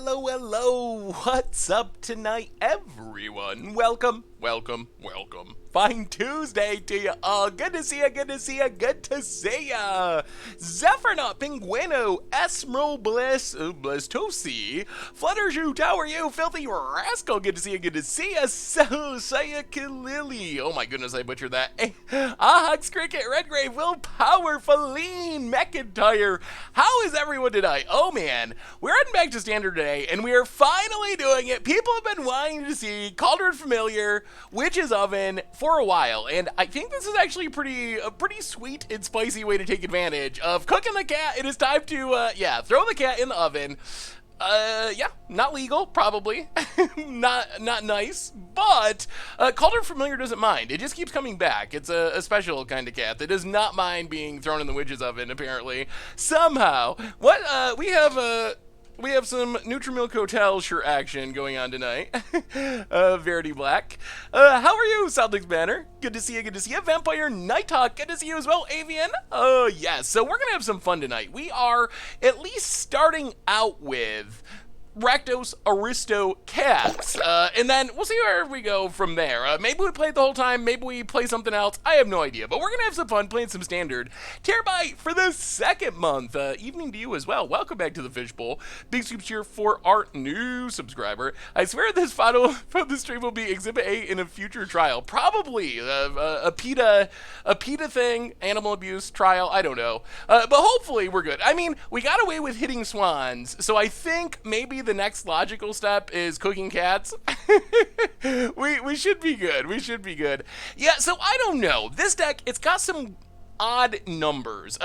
Hello, what's up tonight, everyone? Welcome. Fine Tuesday to you all. Good to see ya. Zephyr Pinguino, Esmeralda Blastosi, Fluttershoot, how are you? Filthy Rascal, good to see ya. So, Sayakalili, oh my goodness, I butchered that. Ahux Cricket, Redgrave, Willpower, Feline, McIntyre. How is everyone tonight? Oh man, we're heading back to Standard today, and we are finally doing it. People have been wanting to see Cauldron Familiar, Witch's Oven for a while, and I think this is actually a pretty sweet and spicy way to take advantage of cooking the cat. It is time to, throw the cat in the oven. Not legal, probably. not nice, but Cauldron Familiar doesn't mind. It just keeps coming back. It's a special kind of cat that does not mind being thrown in the witch's oven, apparently. Somehow. We have some Nutrimilk Hotel shirt action going on tonight. Verity Black. How are you, Celtics Banner? Good to see you. Vampire Nighthawk, good to see you as well, Avian. Oh, yes. So we're going to have some fun tonight. We are at least starting out with Rakdos, AristoCATS, and then we'll see where we go from there. Maybe we play it the whole time, maybe we play something else, I have no idea, but we're gonna have some fun playing some Standard. Terabyte for the second month, evening to you as well. Welcome back to the Fishbowl. Big soup cheer for our new subscriber. I swear this photo from the stream will be Exhibit A in a future trial. Probably, a PETA thing, animal abuse trial, I don't know. But hopefully we're good. I mean, we got away with hitting swans, so I think maybe the next logical step is cooking cats. we should be good. Yeah, so I don't know. This deck, it's got some odd numbers.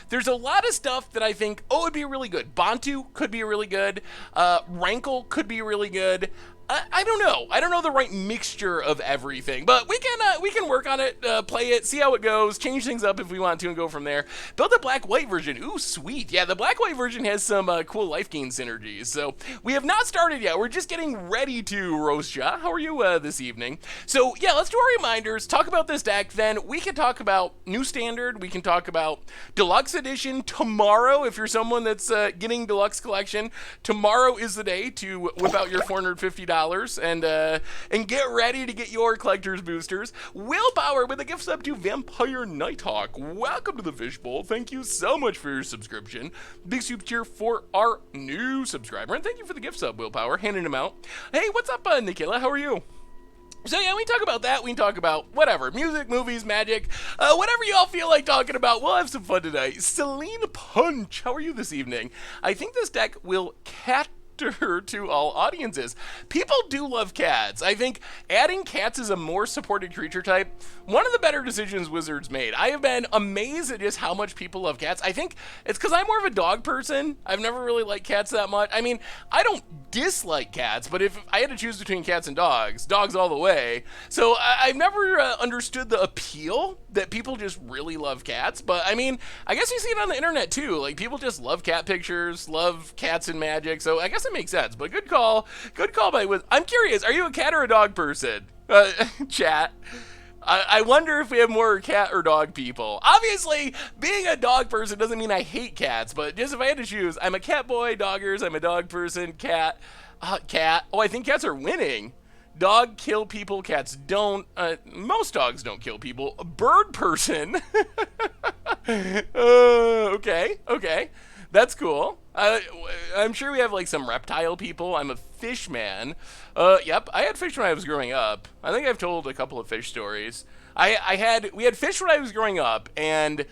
There's a lot of stuff that I think, it'd be really good. Bantu could be really good. Rankle could be really good. I don't know. I don't know the right mixture of everything, but we can work on it, play it, see how it goes, change things up if we want to, and go from there. Build a black-white version. Ooh, sweet. Yeah, the black-white version has some cool life gain synergies. So we have not started yet. We're just getting ready to roast ya. How are you this evening? So yeah, let's do our reminders, talk about this deck, then we can talk about new Standard, we can talk about Deluxe Edition tomorrow. If you're someone that's getting Deluxe Collection, tomorrow is the day to whip out your $450 and get ready to get your collector's boosters. Willpower with a gift sub to Vampire Nighthawk. Welcome to the Fishbowl. Thank you so much for your subscription. Big super cheer for our new subscriber, and thank you for the gift sub, Willpower. Handing him out. Hey, what's up, Nikila? How are you? So yeah, we can talk about that, we can talk about whatever, music, movies, magic, whatever you all feel like talking about. We'll have some fun tonight. Celine Punch, how are you this evening? I think this deck will to all audiences. People do love cats. I think adding cats as a more supported creature type, one of the better decisions Wizards made. I have been amazed at just how much people love cats. I think it's because I'm more of a dog person. I've never really liked cats that much. I mean, I don't dislike cats, but if I had to choose between cats and dogs all the way. So I've never understood the appeal that people just really love cats. But I mean, I guess you see it on the internet too. Like, people just love cat pictures, love cats and magic. So I guess it makes sense, but good call by Wiz. I'm curious, are you a cat or a dog person? Chat. I wonder if we have more cat or dog people. Obviously, being a dog person doesn't mean I hate cats, but just if I had to choose, I'm a cat boy, doggers, I'm a dog person, cat. Cat. Oh, I think cats are winning. Dog kill people, cats don't. Most dogs don't kill people. Bird person. Okay. That's cool. I'm sure we have like some reptile people. I'm a fish man. Yep, I had fish when I was growing up. I think I've told a couple of fish stories. We had fish when I was growing up, and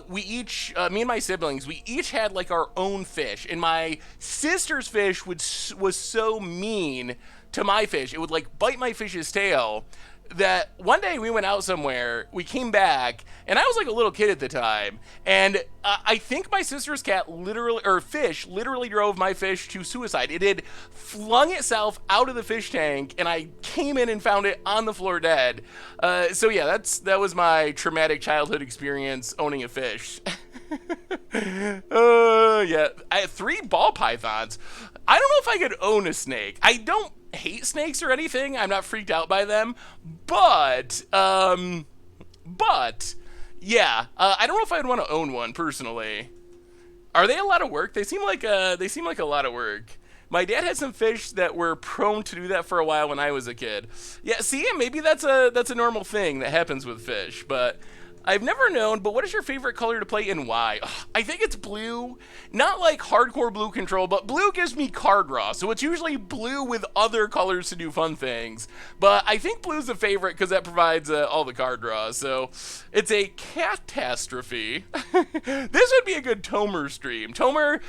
we each, me and my siblings, we each had like our own fish. And my sister's fish was so mean to my fish, it would like bite my fish's tail. That one day we went out somewhere, we came back, and I was like a little kid at the time, and I think my sister's fish literally drove my fish to suicide. It had flung itself out of the fish tank, and I came in and found it on the floor dead. So yeah, that was my traumatic childhood experience owning a fish. Yeah, I had 3 ball pythons. I don't know if I could own a snake. I don't hate snakes or anything. I'm not freaked out by them, but yeah, I don't know if I'd want to own one personally. Are they a lot of work? They seem like a lot of work. My dad had some fish that were prone to do that for a while when I was a kid. Yeah, see, maybe that's a normal thing that happens with fish, but I've never known. But what is your favorite color to play and why? Ugh, I think it's blue. Not like hardcore blue control, but blue gives me card draw, so it's usually blue with other colors to do fun things. But I think blue's a favorite because that provides all the card draws, so it's a catastrophe. This would be a good Tomer stream. Tomer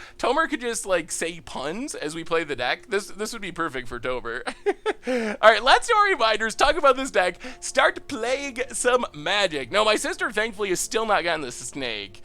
could just like say puns as we play the deck. This would be perfect for Tomer. All right, let's do our reminders, talk about this deck, start playing some Magic. No, my sister thankfully has still not gotten this snake.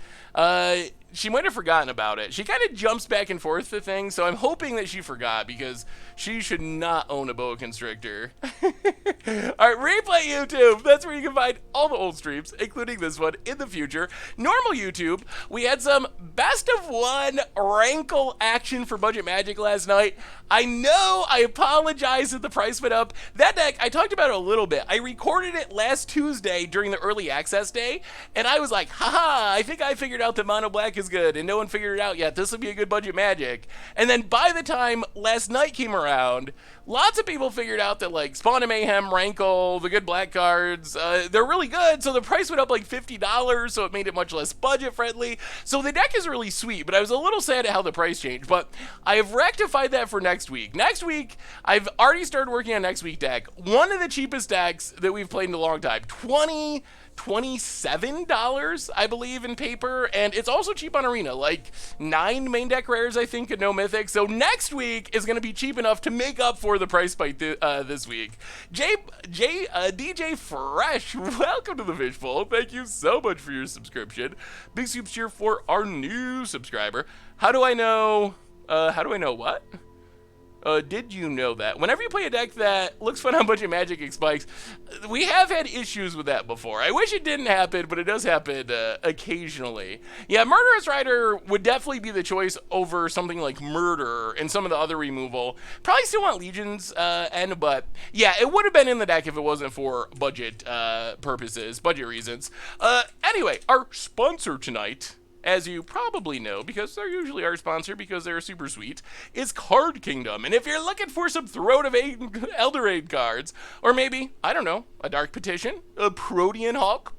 She might have forgotten about it. She kind of jumps back and forth to things, so I'm hoping that she forgot because she should not own a boa constrictor. All right, Replay YouTube. That's where you can find all the old streams, including this one in the future. Normal YouTube, we had some best of one rankle action for Budget Magic last night. I know, I apologize that the price went up. That deck, I talked about it a little bit. I recorded it last Tuesday during the early access day, and I was like, haha, I think I figured out that Mono Black is good, and no one figured it out yet. This will be a good Budget Magic. And then by the time last night came around, lots of people figured out that like Spawn of Mayhem, Rankle, the good black cards, they're really good, so the price went up like $50, so it made it much less budget friendly. So the deck is really sweet, but I was a little sad at how the price changed, but I have rectified that for next week. Next week, I've already started working on next week deck. One of the cheapest decks that we've played in a long time. $27, I believe, in paper, and it's also cheap on Arena, like 9 main deck rares, I think, and no mythic. So next week is going to be cheap enough to make up for the price spike this week. DJ Fresh, welcome to the Fishbowl. Thank you so much for your subscription. Big soup cheer for our new subscriber. How do I know what? Did you know that? Whenever you play a deck that looks fun on Budget Magic and spikes, we have had issues with that before. I wish it didn't happen, but it does happen occasionally. Yeah, Murderous Rider would definitely be the choice over something like Murder and some of the other removal. Probably still want Legions, but yeah, it would have been in the deck if it wasn't for budget purposes, budget reasons. Anyway, our sponsor tonight, as you probably know, because they're usually our sponsor because they're super sweet, is Card Kingdom. And if you're looking for some Throne of Eldraine cards, or maybe, I don't know, a Dark Petition, a Protean Hawk,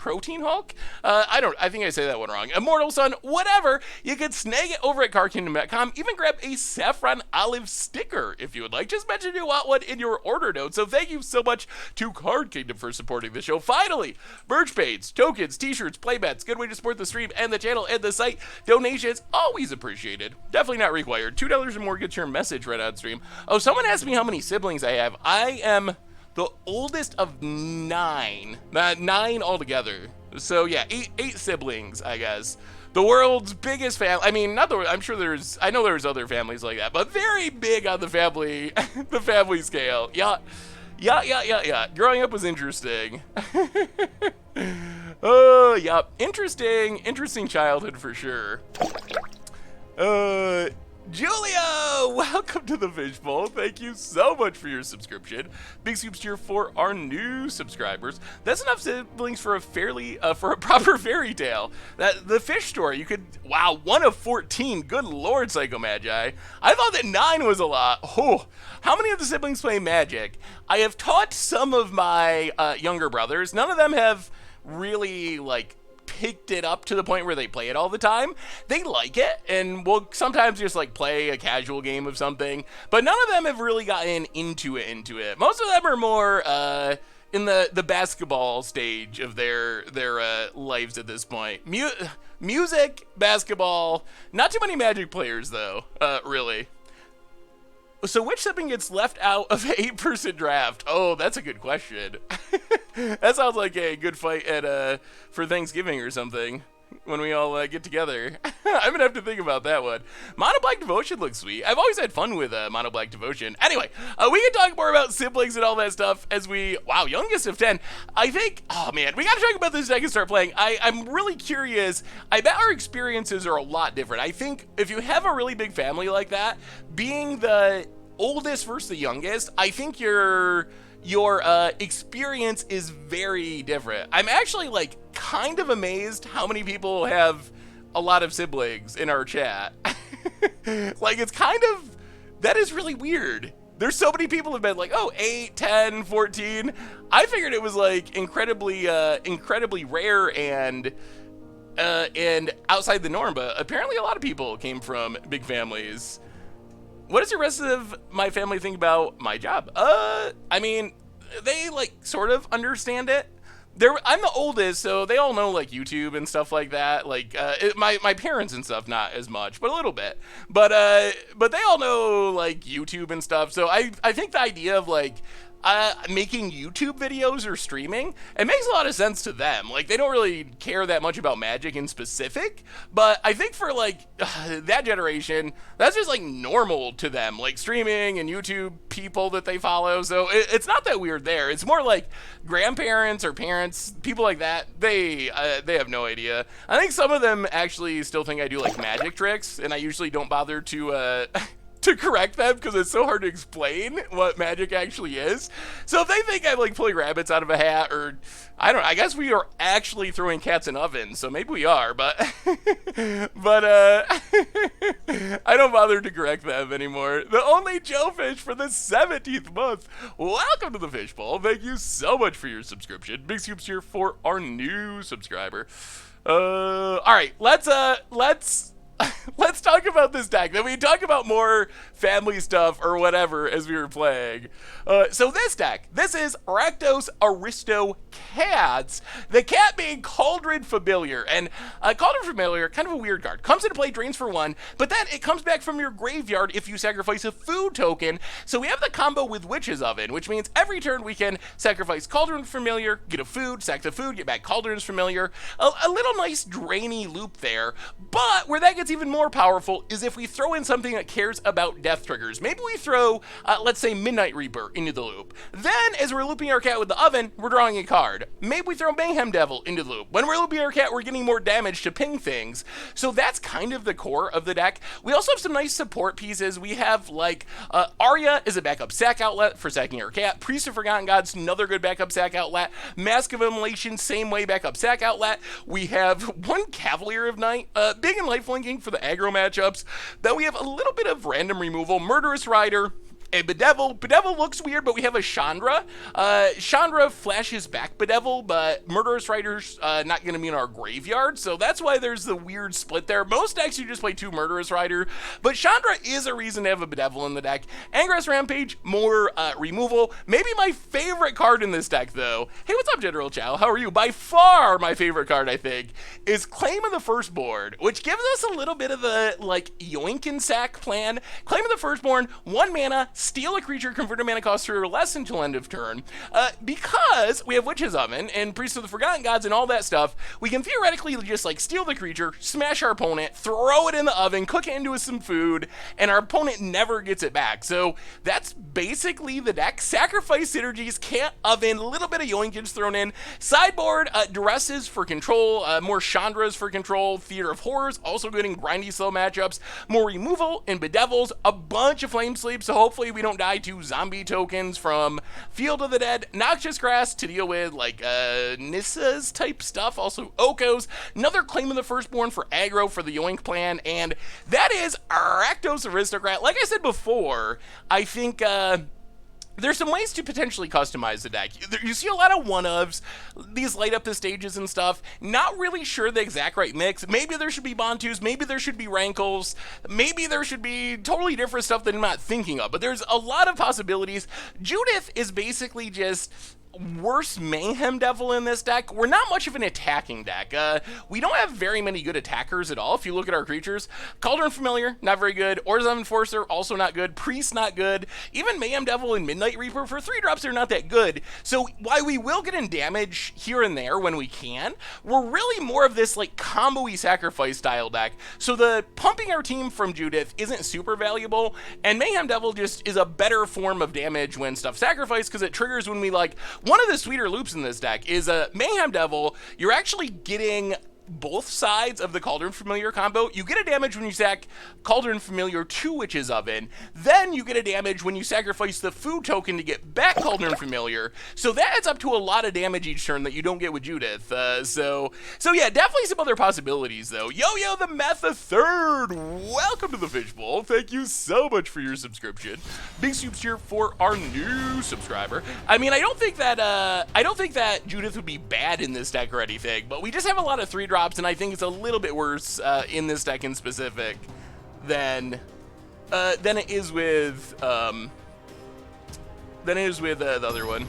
I think I say that one wrong, Immortal Sun, whatever, you can snag it over at cardkingdom.com. Even grab a Saffron Olive sticker if you would like. Just mention you want one in your order note. So thank you so much to Card Kingdom for supporting the show. Finally, merch page, tokens, t-shirts, playbats, good way to support the stream and the channel and the site. Donations, always appreciated. Definitely not required. $2 or more gets your message right on stream. Oh, someone asked me how many siblings I have. I am the oldest of 9. 9 altogether. So yeah, eight siblings, I guess. The world's biggest family. I mean, I know there's other families like that, but very big on the family, the family scale. Yeah. Growing up was interesting. Oh, yeah. Interesting childhood for sure. Julio, welcome to the Fishbowl. Thank you so much for your subscription. Big soups cheer for our new subscribers. That's enough siblings for a proper fairy tale. The fish story, wow, 1 of 14. Good Lord, Psycho Magi. I thought that 9 was a lot. Oh, how many of the siblings play Magic? I have taught some of my younger brothers. None of them have really, picked it up to the point where they play it all the time. They like it and will sometimes just play a casual game of something, but none of them have really gotten into it. Most of them are more in the basketball stage of their lives at this point. Music, basketball, not too many Magic players though, really. So which sibling gets left out of an 8-person draft? Oh, that's a good question. That sounds like a good fight for Thanksgiving or something, when we all get together. I'm gonna have to think about that one. Mono Black Devotion looks sweet. I've always had fun with Mono Black Devotion. Anyway, we can talk more about siblings and all that stuff as wow, youngest of 10. I think, oh man, we gotta talk about this deck and start playing. I'm really curious. I bet our experiences are a lot different. I think if you have a really big family like that, being the oldest versus the youngest, I think your experience is very different. I'm actually kind of amazed how many people have a lot of siblings in our chat. It's kind of That is really weird. There's so many people have been like, oh, 8, 10, 14. I figured it was like incredibly rare and outside the norm, but apparently a lot of people came from big families. What does the rest of my family think about my job? I mean, they like sort of understand it. I'm the oldest, so they all know like YouTube and stuff like that. Like my parents and stuff, not as much, but a little bit. But they all know like YouTube and stuff. So I think the idea of like making YouTube videos or streaming, it makes a lot of sense to them. Like, they don't really care that much about Magic in specific, but I think for, like, that generation, that's just, like, normal to them. Like, streaming and YouTube people that they follow, so it's not that weird there. It's more like grandparents or parents, people like that, they have no idea. I think some of them actually still think I do, like, magic tricks, and I usually don't bother to correct them because it's so hard to explain what magic actually is. So if they think I'm like pulling rabbits out of a hat, or I don't know, I guess we are actually throwing cats in ovens, so maybe we are, but I don't bother to correct them anymore. The only Joe Fish for the 17th month. Welcome to the Fishbowl. Thank you so much for your subscription. Big scoops here for our new subscriber. All right, let's talk about this deck. Then we talk about more family stuff or whatever as we were playing. So this deck, this is Rakdos AristoCATS. The cat being Cauldron Familiar. And Cauldron Familiar, kind of a weird card. Comes into play, drains for 1, but then it comes back from your graveyard if you sacrifice a food token. So we have the combo with Witch's Oven, which means every turn we can sacrifice Cauldron Familiar, get a food, sack the food, get back Cauldron Familiar. A little nice drainy loop there. But where that gets even more powerful is if we throw in something that cares about death triggers. Maybe we throw, let's say, Midnight Reaper into the loop. Then, as we're looping our cat with the oven, we're drawing a card. Maybe we throw Mayhem Devil into the loop. When we're looping our cat, we're getting more damage to ping things. So that's kind of the core of the deck. We also have some nice support pieces. We have, like, Arya is a backup sack outlet for sacking our cat. Priest of Forgotten Gods, another good backup sack outlet. Mask of Immolation, same way, backup sack outlet. We have one Cavalier of Night, big and lifelinking for the aggro matchups. Then we have a little bit of random removal, Murderous Rider, and Bedevil. Bedevil looks weird, but we have a Chandra. Chandra flashes back Bedevil, but Murderous Rider's not going to be in our graveyard, so that's why there's the weird split there. Most decks you just play 2 Murderous Rider, but Chandra is a reason to have a Bedevil in the deck. Angress Rampage, more removal. Maybe my favorite card in this deck, though. Hey, what's up, General Chow? How are you? By far my favorite card, I think, is Claim of the Firstborn, which gives us a little bit of the, like, yoink and sack plan. Claim of the Firstborn, 1 mana, steal a creature, convert a mana cost 3 or less until end of turn. Because we have Witch's Oven and Priest of the Forgotten Gods and all that stuff, we can theoretically just like steal the creature, smash our opponent, throw it in the oven, cook it into some food, and our opponent never gets it back. So that's basically the deck. Sacrifice synergies, can't oven, a little bit of yoinkage thrown in. Sideboard, Duresses for control, more Chandras for control, Theater of Horrors, also good in grindy slow matchups, more removal and Bedevils, a bunch of Flame Sleep, so hopefully we don't die to zombie tokens from Field of the Dead, Noxious Grass to deal with like Nissa's type stuff, also Okos, another Claim of the Firstborn for aggro for the Yoink plan, and that is Rakdos Aristocrat. Like I said before, I think there's some ways to potentially customize the deck. You see a lot of one-ofs, these light up the stages and stuff, not really sure the exact right mix. Maybe there should be Bantus, maybe there should be Rankles, maybe there should be totally different stuff that I'm not thinking of, but there's a lot of possibilities. Judith is basically just worse Mayhem Devil in this deck. We're not much of an attacking deck. We don't have very many good attackers at all if you look at our creatures. Cauldron Familiar, not very good. Orzhov Enforcer, also not good. Priest, not good. Even Mayhem Devil and Midnight Reaper, for 3 drops, they're not that good. So while we will get in damage here and there when we can, we're really more of this like combo-y sacrifice style deck. So the pumping our team from Judith isn't super valuable, and Mayhem Devil just is a better form of damage when stuff sacrificed because it triggers when we like. One of the sweeter loops in this deck is a Mayhem Devil. You're actually getting both sides of the Cauldron Familiar combo. You get a damage when you sack Cauldron Familiar to Witch's Oven. Then you get a damage when you sacrifice the food token to get back Cauldron Familiar. So that adds up to a lot of damage each turn that you don't get with Judith. So yeah, definitely some other possibilities though. Yo, the Meth the Third, welcome to the Fishbowl. Thank you so much for your subscription. Big soups here for our new subscriber. I mean, I don't think that Judith would be bad in this deck or anything, but we just have a lot of 3-drops, and I think it's a little bit worse in this deck in specific than it is with the other one.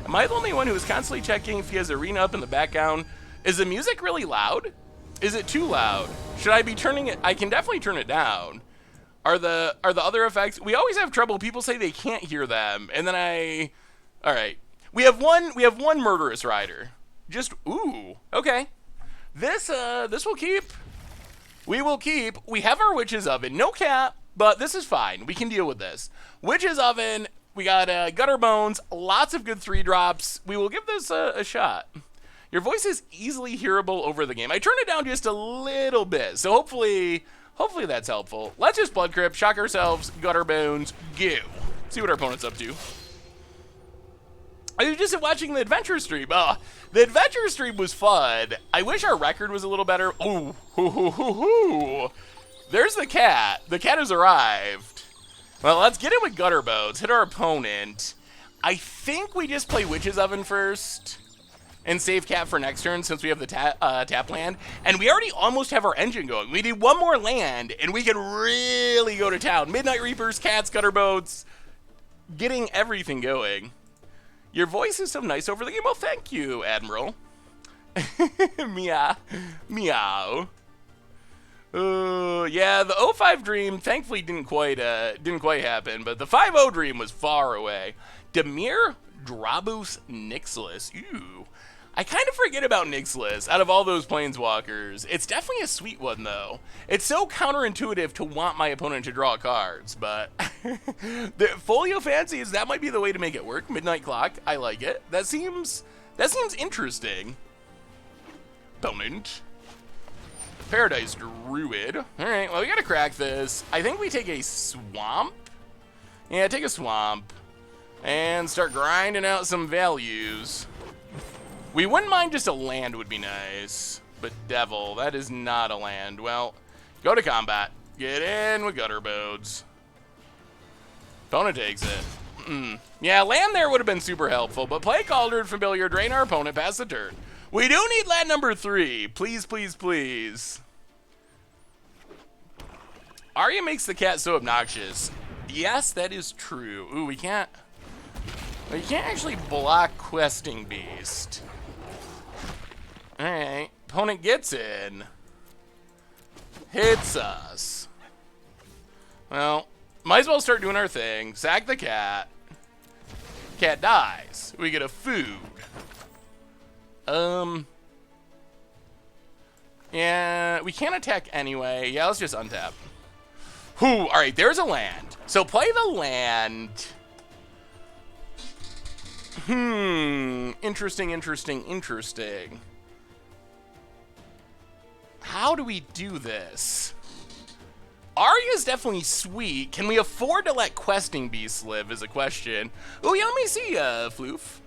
Am I the only one who is constantly checking if he has Arena up in the background? Is the music really loud? Is it too loud? Should I be turning it? I can definitely turn it down. Are the other effects? We always have trouble. People say they can't hear them, and then all right. We have one Murderous Rider. Just ooh, okay. This will keep. We will keep. We have our Witch's Oven, no cap, but this is fine. We can deal with this. Witch's Oven. We got Gutter Bones. Lots of good 3-drops. We will give this a shot. Your voice is easily hearable over the game. I turned it down just a little bit, so hopefully that's helpful. Let's just Blood Crypt, shock ourselves, Gutter Bones, go. See what our opponent's up to. I was just watching the adventure stream. The adventure stream was fun. I wish our record was a little better. Ooh, there's the cat. The cat has arrived. Well, let's get in with Gutter Bones. Hit our opponent. I think we just play Witch's Oven first and save cat for next turn since we have the tap land. And we already almost have our engine going. We need one more land, and we can really go to town. Midnight Reapers, cats, Gutter Bones, getting everything going. Your voice is so nice over the game. Well, thank you, Admiral. Meow. Meow. Yeah, the 05 dream thankfully didn't quite happen, but the 5-0 dream was far away. Demir Drabus Nixless. Ooh. I kind of forget about Nixless out of all those planeswalkers. It's definitely a sweet one, though. It's so counterintuitive to want my opponent to draw cards, but the Folio Fancies, that might be the way to make it work. Midnight Clock, I like it. That seems interesting. Opponent. Paradise Druid. All right, well, we gotta crack this. I think we take a Swamp. Yeah, take a Swamp and start grinding out some values. We wouldn't mind just a land would be nice, but Devil, that is not a land. Well, go to combat. Get in with Gutter Bones. Opponent takes it. Yeah, land there would have been super helpful, but play Cauldron Familiar, drain our opponent, pass the turn. We do need land number 3. Please, please, please. Arya makes the cat so obnoxious. Yes, that is true. Ooh, we can't actually block Questing Beast. Alright, opponent gets in. Hits us. Well, might as well start doing our thing. Sack the cat. Cat dies. We get a food. Yeah, we can't attack anyway. Yeah, let's just untap. Alright, there's a land. So play the land. Interesting. How do we do this? Arya's definitely sweet. Can we afford to let Questing Beasts live is a question. Oh, yeah, let me see, Floof.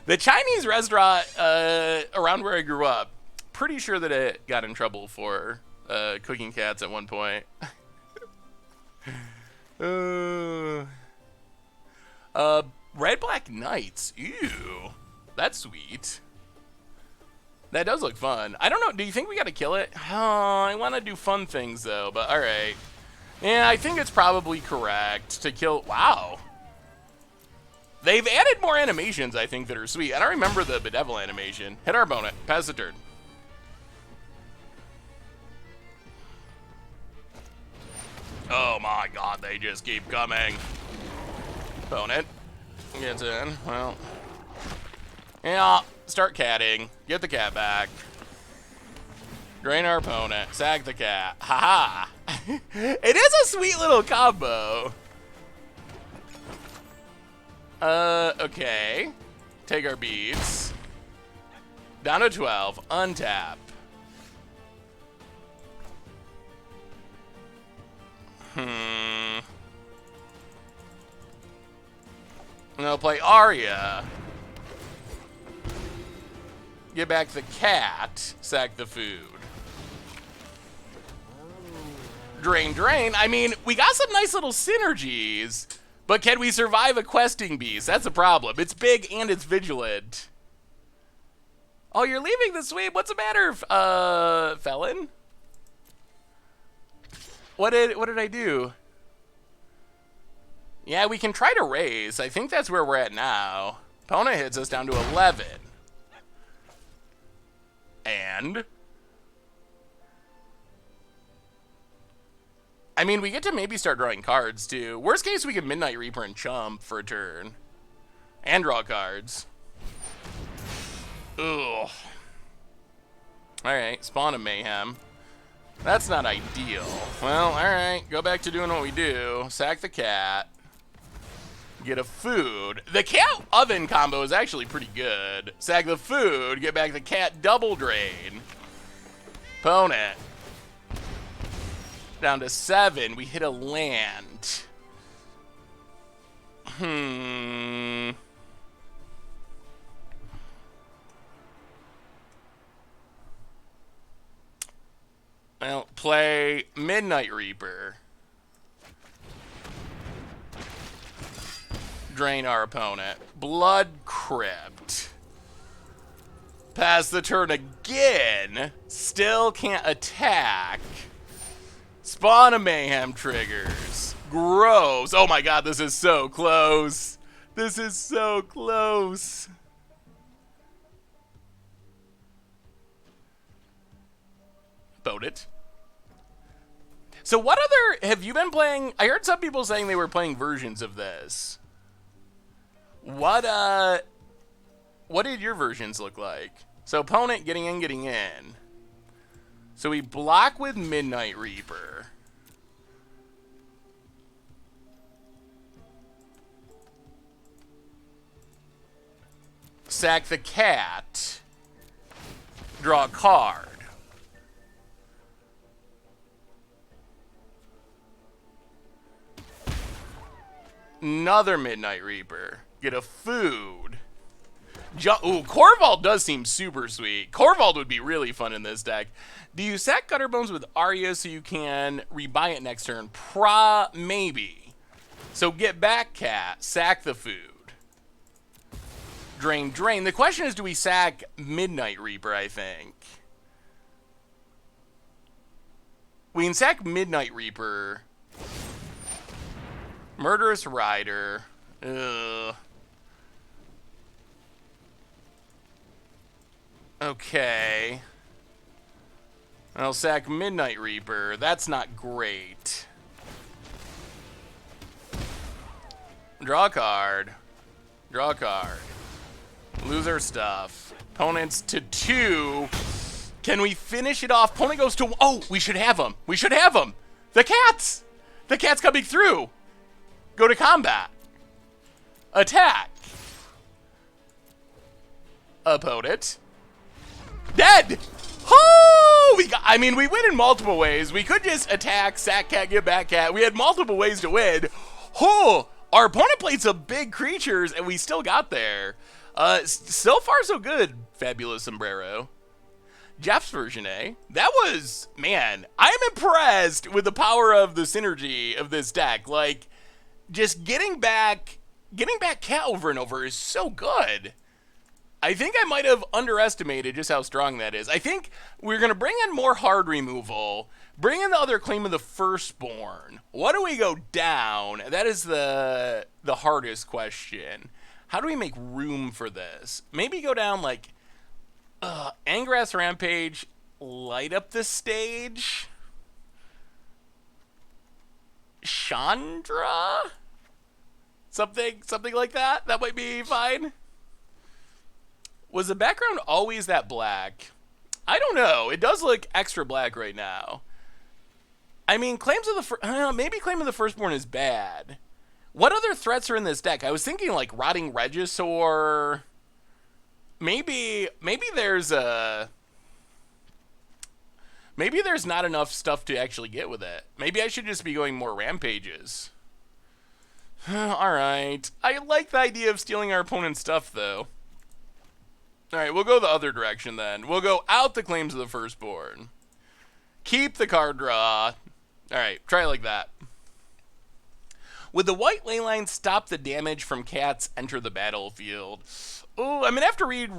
The Chinese restaurant around where I grew up, pretty sure that it got in trouble for cooking cats at one point. Red Black Knights. Ew. That's sweet. That does look fun. I don't know. Do you think we got to kill it? Oh, I want to do fun things, though. But, all right. Yeah, I think it's probably correct to kill... Wow. They've added more animations, I think, that are sweet. I don't remember the Bedevil animation. Hit our opponent. Pass the turn. Oh, my God. They just keep coming. Opponent gets in. Well... Yeah, start catting. Get the cat back. Drain our opponent. Sag the cat. Haha. It is a sweet little combo. Okay. Take our beats. Down to 12. Untap. No, play Arya. Get back the cat. Sack the food. Drain, drain. I mean, we got some nice little synergies, but can we survive a questing beast? That's a problem. It's big and it's vigilant. Oh, you're leaving the sweep. What's the matter, Felon? What did I do? Yeah, we can try to raise. I think that's where we're at now. Opponent hits us down to 11. And I mean, we get to maybe start drawing cards, too. Worst case, we can Midnight Reaper and Chump for a turn. And draw cards. Ugh. Alright, Spawn of Mayhem. That's not ideal. Well, alright, go back to doing what we do. Sack the cat. Get a food. The cat oven combo is actually pretty good. Sack the food, get back the cat, double drain. Opponent. Down to 7. We hit a land. Well, play Midnight Reaper. Drain our opponent. Blood Crypt. Pass the turn again. Still can't attack. Spawn of Mayhem triggers. Gross. Oh my god, this is so close. This is so close. Boat it. So what other, have you been playing? I heard some people saying they were playing versions of this. What did your versions look like? So opponent getting in. So we block with Midnight Reaper. Sack the cat. Draw a card. Another Midnight Reaper. Get a food. Ooh, Corvald does seem super sweet. Corvald would be really fun in this deck. Do you sack Gutterbones with Arya so you can rebuy it next turn? Maybe. So get back cat, sack the food. Drain, drain. The question is, do we sack Midnight Reaper, I think. We can sack Midnight Reaper. Murderous Rider. Ugh. Okay. I'll sack Midnight Reaper. That's not great. Draw a card. Draw a card. Lose our stuff. Opponents to 2. Can we finish it off? Opponent goes to... Oh, we should have him. We should have him. The cats. The cat's coming through. Go to combat. Attack. Opponent. Dead. Oh, we win in multiple ways. We could just attack, sack cat, get back cat. We had multiple ways to win. Oh, our opponent played some big creatures, and we still got there. So far, so good, Fabulous Sombrero. Jeff's version, eh? That was, man, I'm impressed with the power of the synergy of this deck. Like, just getting back cat over and over is so good. I think I might have underestimated just how strong that is. I think we're going to bring in more hard removal, bring in the other Claim of the Firstborn. What do we go down? That is the hardest question. How do we make room for this? Maybe go down like Angrass Rampage, light up the stage. Chandra? Something like that? That might be fine. Was the background always that black? I don't know. It does look extra black right now. I mean, maybe Claim of the Firstborn is bad. What other threats are in this deck? I was thinking like Rotting Regisaur. maybe there's not enough stuff to actually get with it. Maybe I should just be going more rampages. Alright. I like the idea of stealing our opponent's stuff, though. Alright, we'll go the other direction, then. We'll go out the Claims of the Firstborn. Keep the card draw. Alright, try it like that. Would the white leyline stop the damage from cats enter the battlefield? Oh, I'm gonna have to read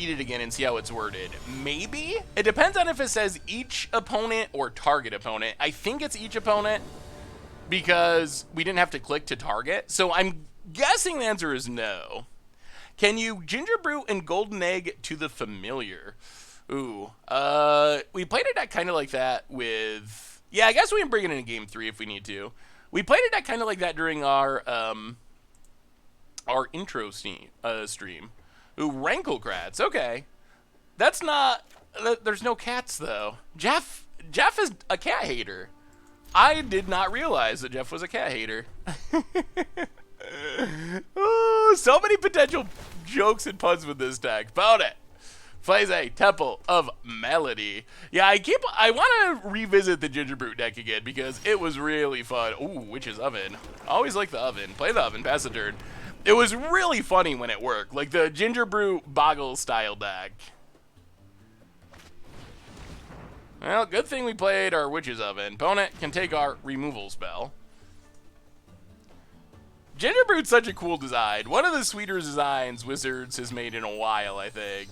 it again and see how it's worded. Maybe? It depends on if it says each opponent or target opponent. I think it's each opponent because we didn't have to click to target. So I'm guessing the answer is no. Can you Ginger Brew and Golden Egg to the Familiar? Ooh. We played a deck kind of like that with... Yeah, I guess we can bring it in Game 3 if we need to. We played a deck kind of like that during our intro stream. Ooh, Ranklecrats. Okay. That's not... There's no cats, though. Jeff is a cat hater. I did not realize that Jeff was a cat hater. Oh, so many potential jokes and puns with this deck. About it. Plays a Temple of Melody. Yeah, I want to revisit the Ginger Brute deck again because it was really fun. Ooh, Witch's Oven. Always like the oven. Play the oven, pass the turn. It was really funny when it worked. Like the Ginger Brute Boggle style deck. Well, good thing we played our Witch's Oven. Opponent can take our removal spell. Ginger Brute's such a cool design. One of the sweeter designs Wizards has made in a while, I think.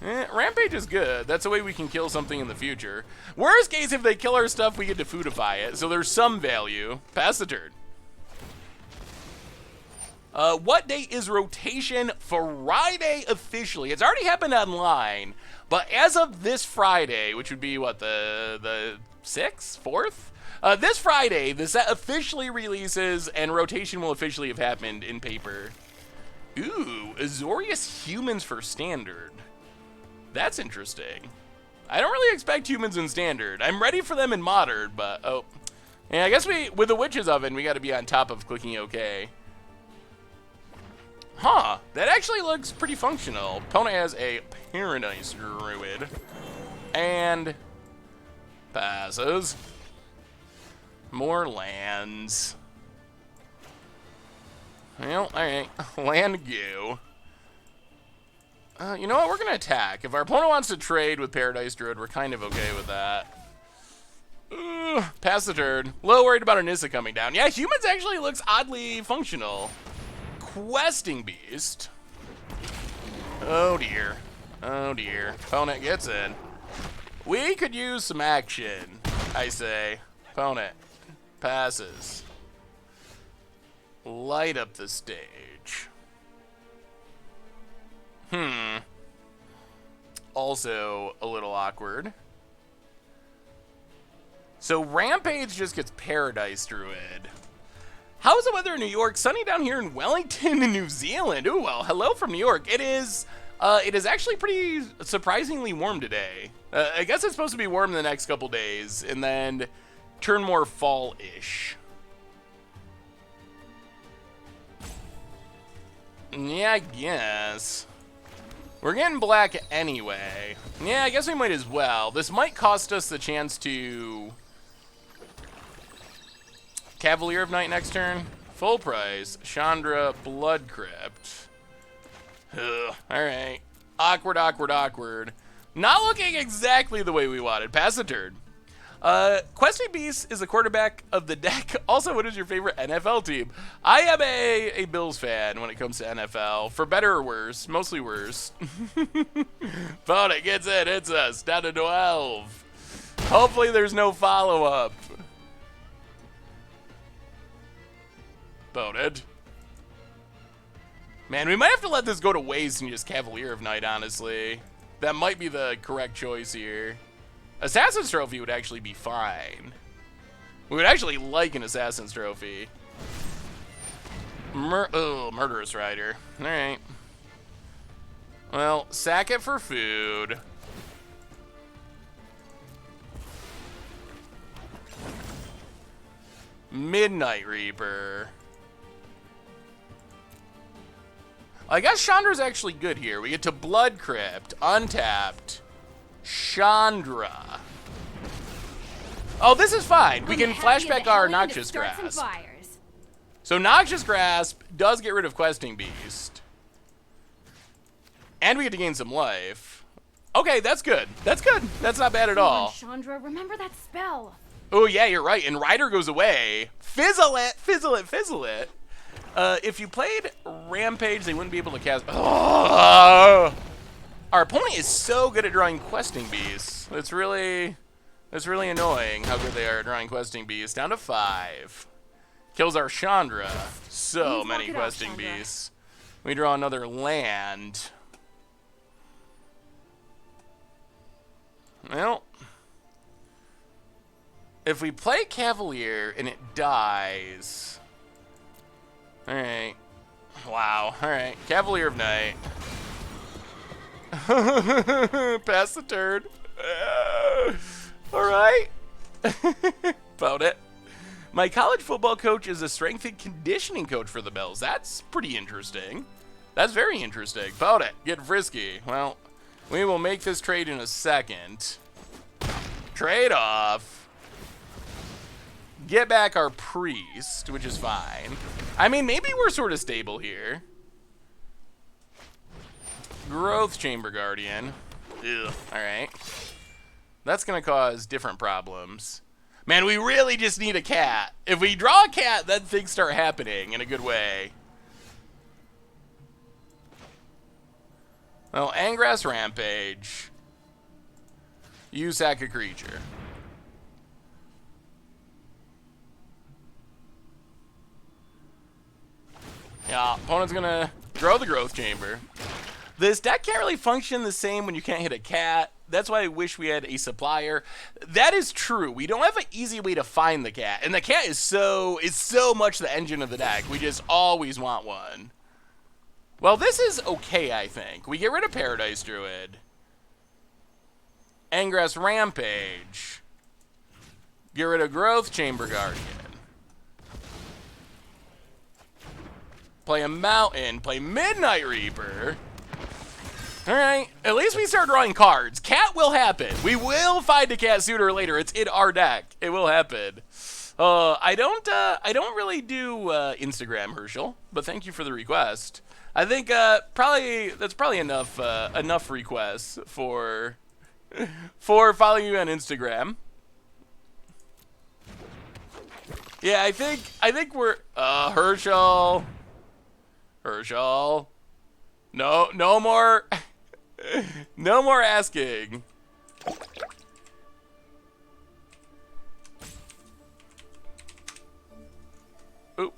Rampage is good. That's a way we can kill something in the future. Worst case, if they kill our stuff, we get to foodify it, so there's some value. Pass the turn. What day is rotation? Friday officially. It's already happened online, but as of this Friday, which would be, what, the 6th? 4th? This Friday, the set officially releases, and rotation will officially have happened in paper. Ooh, Azorius Humans for Standard. That's interesting. I don't really expect humans in Standard. I'm ready for them in Modern, but, oh. Yeah, I guess with the Witch's Oven, we gotta be on top of clicking OK. Huh, that actually looks pretty functional. Opponent has a Paradise Druid. And passes. More lands. Well, alright. Land goo. You know what? We're going to attack. If our opponent wants to trade with Paradise Druid, we're kind of okay with that. Pass the turn. A little worried about our Nissa coming down. Yeah, humans actually looks oddly functional. Questing Beast. Oh, dear. Oh, dear. Opponent gets in. We could use some action, I say. Opponent passes. Light up the stage. Also a little awkward. So Rampage just gets Paradise Druid. How's the weather in New York? Sunny down here in Wellington in New Zealand. Ooh, well, hello from New York. It is actually pretty surprisingly warm today. I guess it's supposed to be warm in the next couple days and then turn more fall-ish. Yeah, I guess. We're getting black anyway. Yeah, I guess we might as well. This might cost us the chance to... Cavalier of Night next turn. Full price. Chandra, Blood Crypt. Ugh, alright. Awkward, awkward, awkward. Not looking exactly the way we wanted. Pass the turn. Questing Beast is the quarterback of the deck. Also, what is your favorite NFL team? I am a Bills fan when it comes to NFL. For better or worse. Mostly worse. Opponent gets it. It's us. Down to 12. Hopefully there's no follow-up. Opponent. Man, we might have to let this go to waste and just Cavalier of Night, honestly. That might be the correct choice here. Assassin's Trophy would actually be fine. We would actually like an Assassin's Trophy. Murderous Rider. Alright. Well, sack it for food. Midnight Reaper. I guess Chandra's actually good here. We get to Blood Crypt, untapped, Chandra. Oh, this is fine. We can flashback our Noxious Grasp. So Noxious Grasp does get rid of Questing Beast. And we get to gain some life. Okay, that's good. That's good. That's not bad at all. Chandra, remember that spell. Oh, yeah, you're right. And Ryder goes away. Fizzle it, fizzle it, fizzle it. If you played Rampage, they wouldn't be able to cast... Oh! Our opponent is so good at drawing Questing Beasts. It's really annoying how good they are at drawing Questing Beasts. Down to 5. Kills our Chandra. So many Questing Beasts. We draw another land. Well, if we play Cavalier and it dies... Alright. Wow. Alright. Cavalier of Night. Pass the turn. Alright. About it. My college football coach is a strength and conditioning coach for the Bills. That's pretty interesting. That's very interesting. About it. Get frisky. Well, we will make this trade in a second. Trade off. Get back our priest, which is fine. I mean, maybe we're sort of stable here. Growth Chamber Guardian. Ugh. Alright. That's going to cause different problems. Man, we really just need a cat. If we draw a cat, then things start happening in a good way. Well, Angrass Rampage. You sack a creature. Yeah, opponent's gonna draw the Growth Chamber. This deck can't really function the same when you can't hit a cat. That's why I wish we had a supplier. That is true. We don't have an easy way to find the cat. And the cat is so much the engine of the deck. We just always want one. Well, this is okay, I think. We get rid of Paradise Druid. Angrass Rampage. Get rid of Growth Chamber Guardian. Play a Mountain. Play Midnight Reaper. Alright, at least we start drawing cards. Cat will happen. We will find a cat sooner or later. It's in our deck. It will happen. I don't really do Instagram, Herschel, but thank you for the request. I think that's probably enough requests for following you on Instagram. Yeah, I think we're Herschel. No more no more asking. Oop.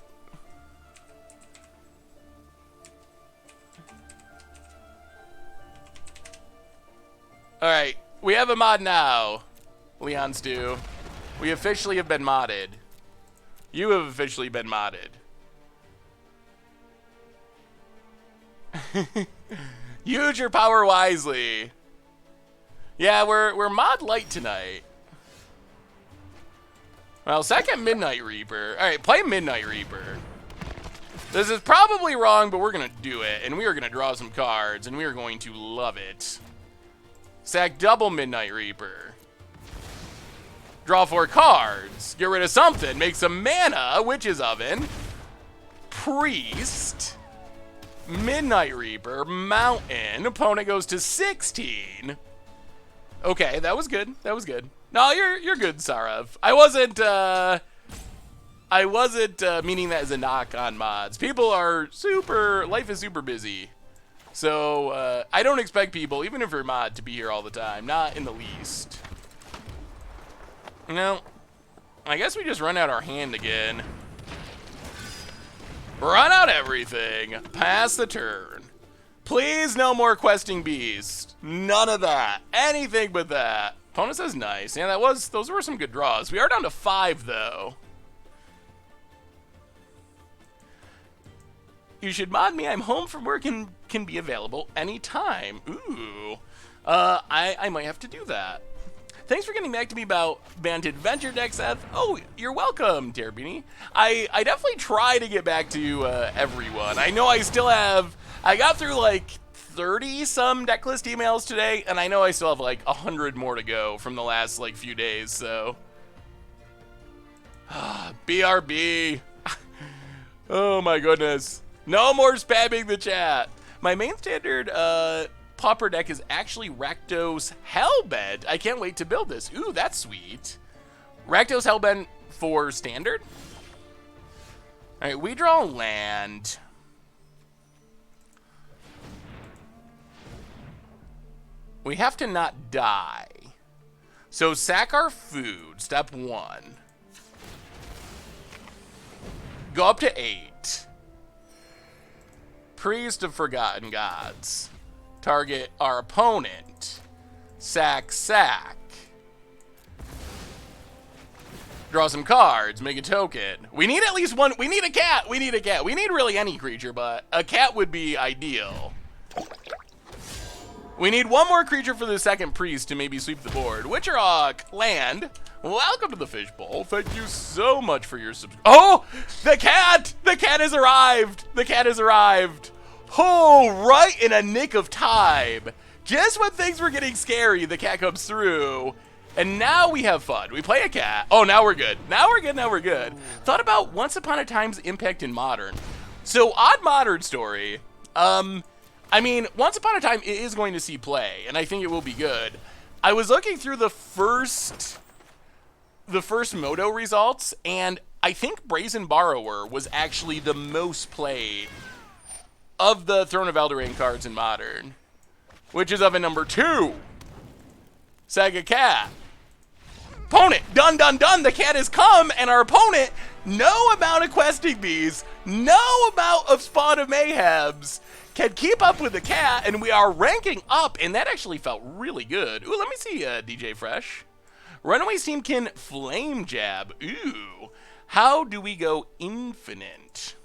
Alright, we have a mod now, Leon Stew. We officially have been modded. You have officially been modded. Use your power wisely. Yeah, we're mod light tonight. Well, second Midnight Reaper. Alright, play Midnight Reaper. This is probably wrong, but we're gonna do it, and we are gonna draw some cards, and we are going to love it. Sack double Midnight Reaper. Draw 4 cards. Get rid of something. Make some mana. Witch's Oven. Priest. Midnight Reaper, Mountain. Opponent goes to 16. Okay, that was good. That was good. No, you're good, Sarav. I wasn't meaning that as a knock on mods. People are life is super busy. So, I don't expect people, even if you're a mod, to be here all the time. Not in the least. No. I guess we just run out our hand again. Run out everything. Pass the turn. Please no more Questing Beast. None of that. Anything but that. Opponent says nice. Yeah, those were some good draws. We are down to 5 though. You should mod me. I'm home from work and can be available anytime. Ooh. I might have to do that. Thanks for getting back to me about Banned Adventure deck, Seth. Oh, you're welcome, Terabini. I definitely try to get back to everyone. I know I still have I got through like 30 some deck list emails today, and I know I still have like 100 more to go from the last like few days, so. BRB. Oh my goodness. No more spamming the chat. My main standard pauper deck is actually Rakdos Hellbent. I can't wait to build this. Ooh, that's sweet. Rakdos Hellbent for standard? Alright, we draw land. We have to not die. So sack our food, step 1. Go up to 8. Priest of Forgotten Gods. Target our opponent. Sack, sack. Draw some cards, make a token. We need at least one. We need a cat. We need a cat. We need really any creature, but a cat would be ideal. We need one more creature for the second priest to maybe sweep the board. Witcherhawk, land. Welcome to the fishbowl. Thank you so much for your Oh, the cat! The cat has arrived. The cat has arrived. Oh, right in a nick of time. Just when things were getting scary, the cat comes through. And now we have fun. We play a cat. Oh, now we're good. Now we're good. Now we're good. Thought about Once Upon a Time's impact in Modern. So, odd Modern story. I mean, Once Upon a Time it is going to see play, and I think it will be good. I was looking through the first Moto results, and I think Brazen Borrower was actually the most played of the Throne of Eldraine cards in Modern, which is of a number 2. Saga Cat. Opponent, done, done, done. The cat has come, and our opponent, no amount of questing bees, no amount of Spawn of Mayhems can keep up with the cat, and we are ranking up, and that actually felt really good. Ooh, let me see, DJ Fresh. Runaway Steamkin Flame Jab. Ooh. How do we go infinite?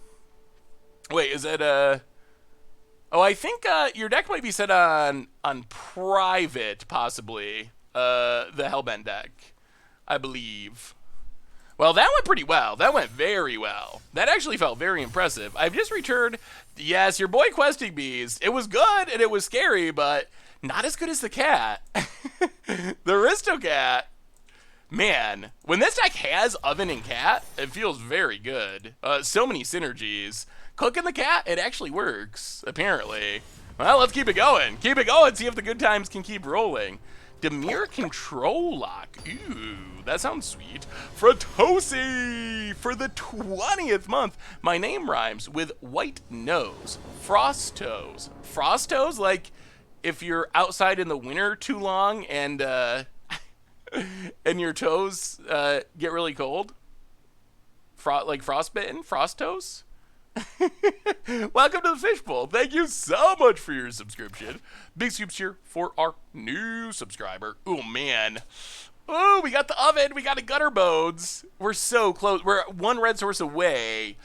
Wait, is that Oh, I think your deck might be set on private, possibly. The Hellbent deck, I believe. Well, that went pretty well. That went very well. That actually felt very impressive. I've just returned, yes, your boy Questing Bees. It was good and it was scary, but not as good as the cat. The AristoCAT. Man, when this deck has Oven and Cat, it feels very good. So many synergies. Cooking the cat, it actually works, apparently. Well, let's keep it going. Keep it going, see if the good times can keep rolling. Demir Control Lock. Ooh, that sounds sweet. Fratosi for the 20th month. My name rhymes with white nose. Frost toes. Frost toes, like if you're outside in the winter too long and and your toes get really cold. Like frostbitten? Frost toes? Welcome to the Fishbowl. Thank you so much for your subscription. Big scoops here for our new subscriber. Oh, man. Oh, we got the oven. We got a gutter bones. We're so close. We're one red source away.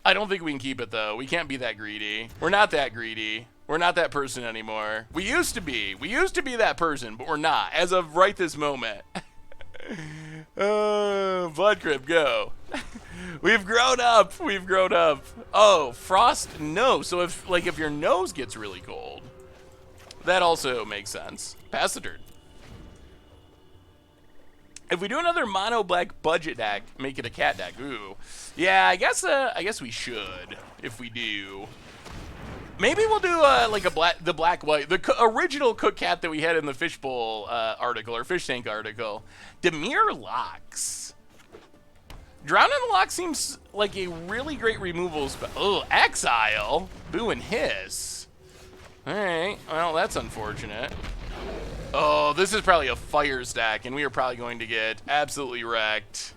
I don't think we can keep it, though. We can't be that greedy. We're not that greedy. We're not that person anymore. We used to be. We used to be that person, but we're not. As of right this moment. Blood Crypt, go. We've grown up. We've grown up. Oh, frost nose. So if your nose gets really cold, that also makes sense. Pass the turn. If we do another mono black budget deck, make it a cat deck. Ooh, yeah. I guess we should. If we do, maybe we'll do like the black white, the original Cook Cat that we had in the Fishbowl article or Fish Tank article. Demir Locks. Drown in the Lock seems like a really great removal spell. Oh, Exile. Boo and Hiss. All right. Well, that's unfortunate. Oh, this is probably a fire stack, and we are probably going to get absolutely wrecked.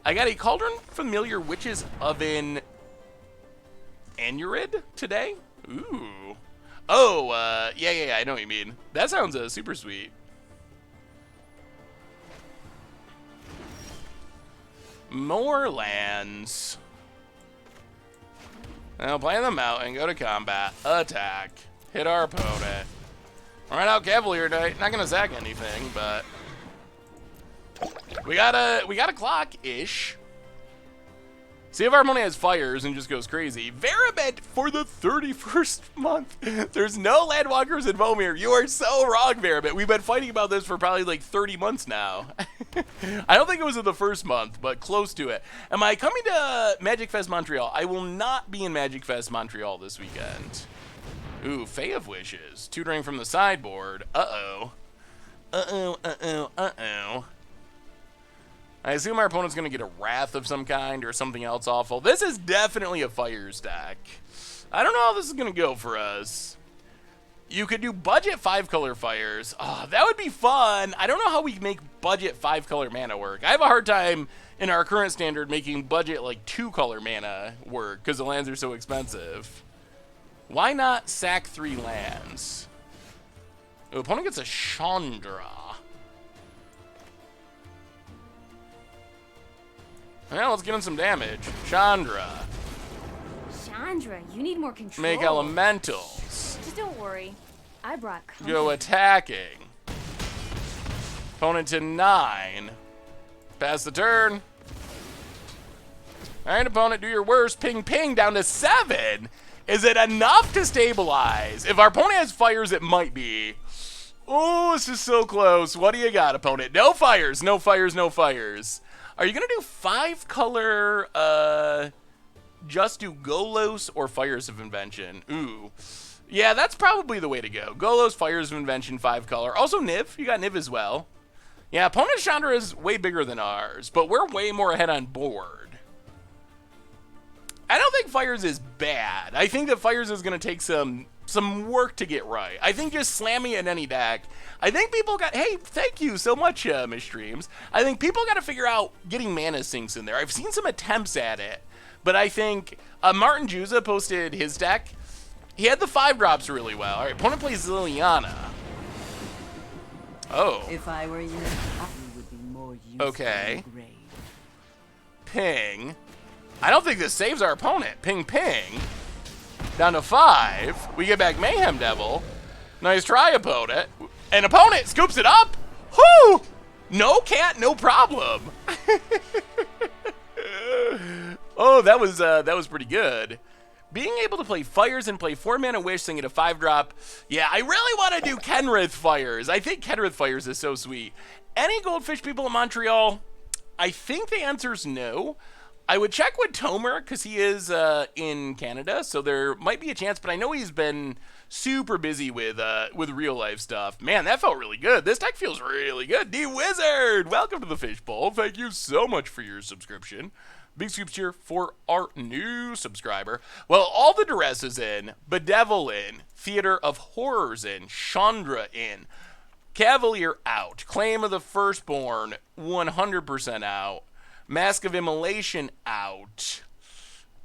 I got a Cauldron Familiar Witch's Oven Anurid today. Ooh. Oh, yeah, I know what you mean. That sounds super sweet. More lands. Now play them out and go to combat. Attack. Hit our opponent. Run out Cavalier Knight. Not gonna sack anything, but we got a clock-ish. See if our opponent has fires and just goes crazy. Veriment for the 31st month. There's no Landwalkers in Vomir. You are so wrong, Veriment. We've been fighting about this for probably like 30 months now. I don't think it was in the first month, but close to it. Am I coming to Magic Fest Montreal? I will not be in Magic Fest Montreal this weekend. Ooh, Fae of Wishes. Tutoring from the sideboard. Uh-oh. Uh-oh, uh-oh, uh-oh. I assume our opponent's going to get a Wrath of some kind or something else awful. This is definitely a Fires deck. I don't know how this is going to go for us. You could do budget 5-color Fires. Oh, that would be fun. I don't know how we make budget 5-color mana work. I have a hard time in our current standard making budget like 2-color mana work because the lands are so expensive. Why not sack 3 lands? The opponent gets a Chandra. Well, let's get in some damage. Chandra. Chandra, you need more control. Make elementals. Just don't worry. I brought company. Go attacking. Opponent to 9. Pass the turn. Alright, opponent, do your worst. Ping, ping, down to 7. Is it enough to stabilize? If our opponent has fires, it might be. Oh, this is so close. What do you got, opponent? No fires, no fires, no fires. Are you going to do 5-color, just do Golos or Fires of Invention? Ooh. Yeah, that's probably the way to go. Golos, Fires of Invention, 5-color. Also Niv. You got Niv as well. Yeah, opponent's Chandra is way bigger than ours, but we're way more ahead on board. I don't think Fires is bad. I think that Fires is going to take some work to get right. I think just slamming in any deck. I think people got, hey, thank you so much, Miss Streams. I think people got to figure out getting mana sinks in there. I've seen some attempts at it, but I think Martin Juza posted his deck. He had the 5-drops really well. All right, opponent plays Liliana. Oh. If I were you, I would be more useful. Okay. Ping. I don't think this saves our opponent. Ping, ping. Down to 5. We get back Mayhem Devil. Nice try, opponent. And opponent scoops it up. Whoo! No cat, no problem. Oh, that was pretty good. Being able to play Fires and play 4-mana Wish and get a 5-drop. Yeah, I really want to do Kenrith Fires. I think Kenrith Fires is so sweet. Any Goldfish people in Montreal? I think the answer is no. I would check with Tomer because he is in Canada, so there might be a chance. But I know he's been super busy with real life stuff. Man, that felt really good. This deck feels really good. D Wizard, welcome to the Fishbowl. Thank you so much for your subscription. Big scoops here for our new subscriber. Well, all the Duress is in, Bedevil in, Theater of Horrors in, Chandra in, Cavalier out, Claim of the Firstborn 100% out. Mask of Immolation out.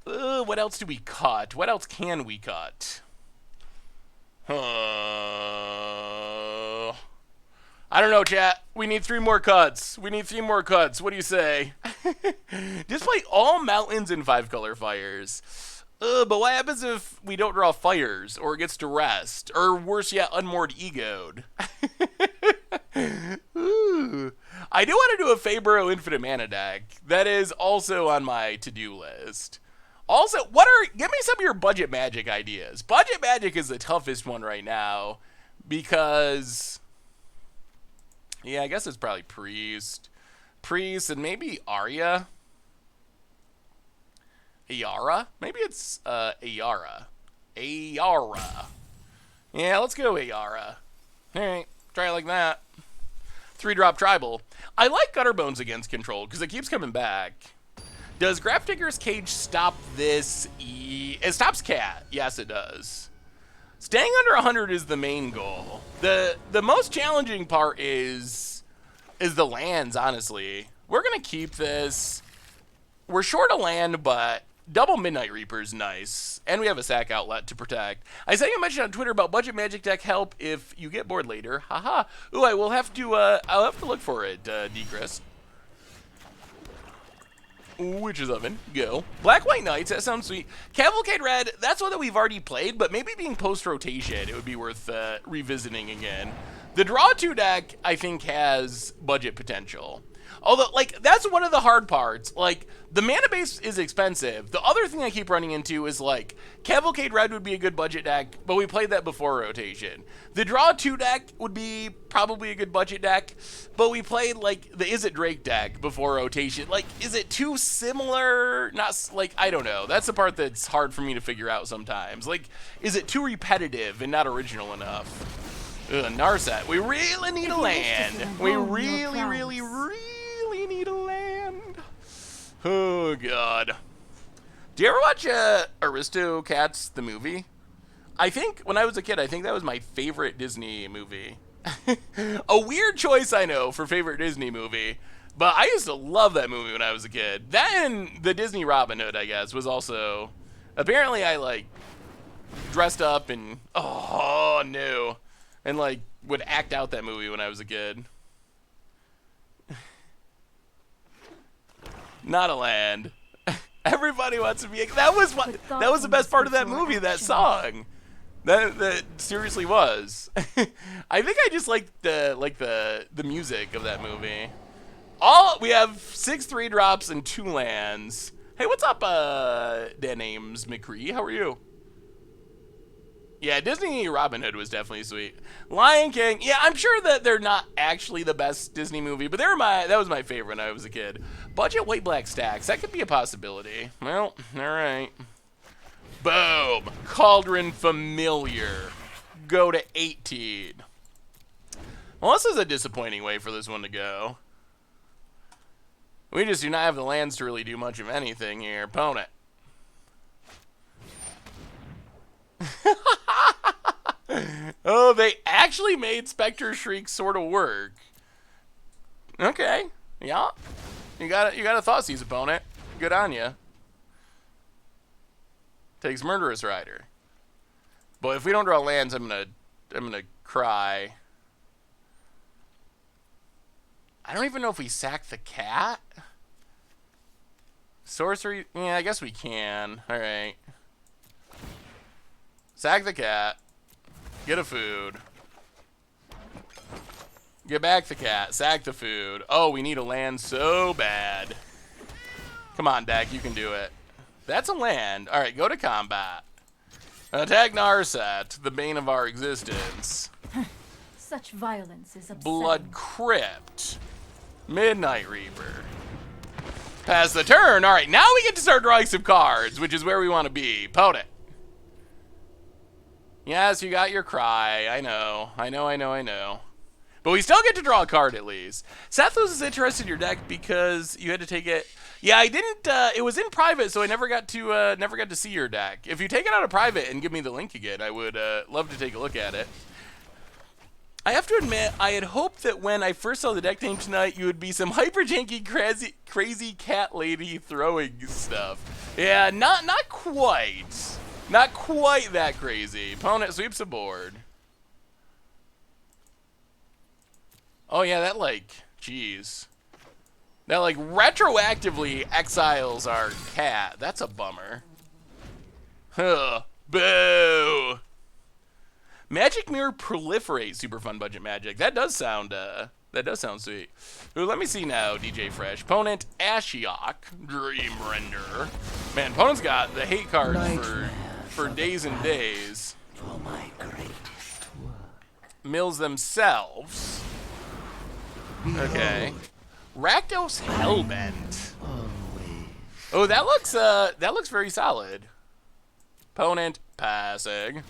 What else do we cut? What else can we cut? I don't know, chat. We need 3 more cuts. We need 3 more cuts. What do you say? Just play all mountains and 5-color Fires. But what happens if we don't draw Fires, or it gets to rest, or worse yet, Unmoored Egoed? Ooh. I do want to do a Fabro Infinite Mana deck. That is also on my to-do list. Also, give me some of your budget Magic ideas. Budget Magic is the toughest one right now because, yeah, I guess it's probably Priest, and maybe Arya. Ayara? Maybe it's Ayara. Ayara. Yeah, let's go Ayara. All right, try it like that. 3-drop tribal. I like Gutterbones against control because it keeps coming back. Does Grafdigger's Cage stop this? It stops Cat. Yes, it does. Staying under 100 is the main goal. The most challenging part is the lands, honestly. We're going to keep this. We're short a land, but double Midnight Reaper is nice. And we have a sack outlet to protect. I saw you mentioned on Twitter about budget Magic deck help if you get bored later. Haha. Ooh, I will have to, I'll have to look for it, D-Chris. Witch's Oven, go. Black White Knights, that sounds sweet. Cavalcade Red, that's one that we've already played, but maybe being post-rotation, it would be worth revisiting again. The draw 2 deck, I think, has budget potential. Although, like, that's one of the hard parts. Like, the mana base is expensive. The other thing I keep running into is, like, Cavalcade Red would be a good budget deck, but we played that before rotation. The Draw 2 deck would be probably a good budget deck, but we played, like, the Is It Drake deck before rotation. Like, is it too similar? Not, like, I don't know. That's the part that's hard for me to figure out sometimes. Like, is it too repetitive and not original enough? Ugh, Narset. We really need a land. We really need a land. Oh, God. Do you ever watch AristoCATS, the movie? I think, when I was a kid, I think that was my favorite Disney movie. A weird choice, I know, for favorite Disney movie. But I used to love that movie when I was a kid. That and the Disney Robin Hood, I guess, was also... Apparently, I, like, dressed up and... Oh, no. And, like, would act out that movie when I was a kid. Not a land. Everybody wants to be. That was what. That was the best part of that movie. That song. That seriously was. I think I just liked the music of that movie. We have 6/3 drops and 2 lands. Hey, what's up, Dan Ames McCree? How are you? Yeah, Disney Robin Hood was definitely sweet. Lion King, yeah, I'm sure that they're not actually the best Disney movie, but that was my favorite when I was a kid. Budget white black stacks, that could be a possibility. Well, all right. Boom, Cauldron Familiar. Go to 18. Well, this is a disappointing way for this one to go. We just do not have the lands to really do much of anything here. Opponent. Oh, they actually made Spectre Shriek sort of work. Okay, yeah, you got a Thoughtseize opponent. Good on you. Takes Murderous Rider. But if we don't draw lands, I'm gonna cry. I don't even know if we sack the cat. Sorcery, yeah, I guess we can. All right. Sack the cat. Get a food. Get back the cat. Sack the food. Oh, we need a land so bad. Come on, deck. You can do it. That's a land. All right, go to combat. Attack Narset, the bane of our existence. Such violence is upsetting. Blood Crypt. Midnight Reaper. Pass the turn. All right, now we get to start drawing some cards, which is where we want to be. Opponent. Yes, you got your cry. I know. But we still get to draw a card at least. Sathos is interested in your deck because you had to take it. Yeah, I didn't. It was in private, so I never got to see your deck. If you take it out of private and give me the link again, I would love to take a look at it. I have to admit, I had hoped that when I first saw the deck name tonight, you would be some hyper janky, crazy cat lady throwing stuff. Yeah, not quite. Not quite that crazy. Opponent sweeps a board. Oh yeah, that like, jeez. That like retroactively exiles our cat. That's a bummer. Huh. Boo. Magic Mirror Proliferate, super fun budget magic. That does sound sweet. Ooh, let me see now, DJ Fresh. Opponent Ashiok, Dream Render. Man, opponent's got the hate card for days and days. For my greatest work. Mills themselves. Okay. Rakdos Hellbent. Oh, that looks very solid. Opponent passing.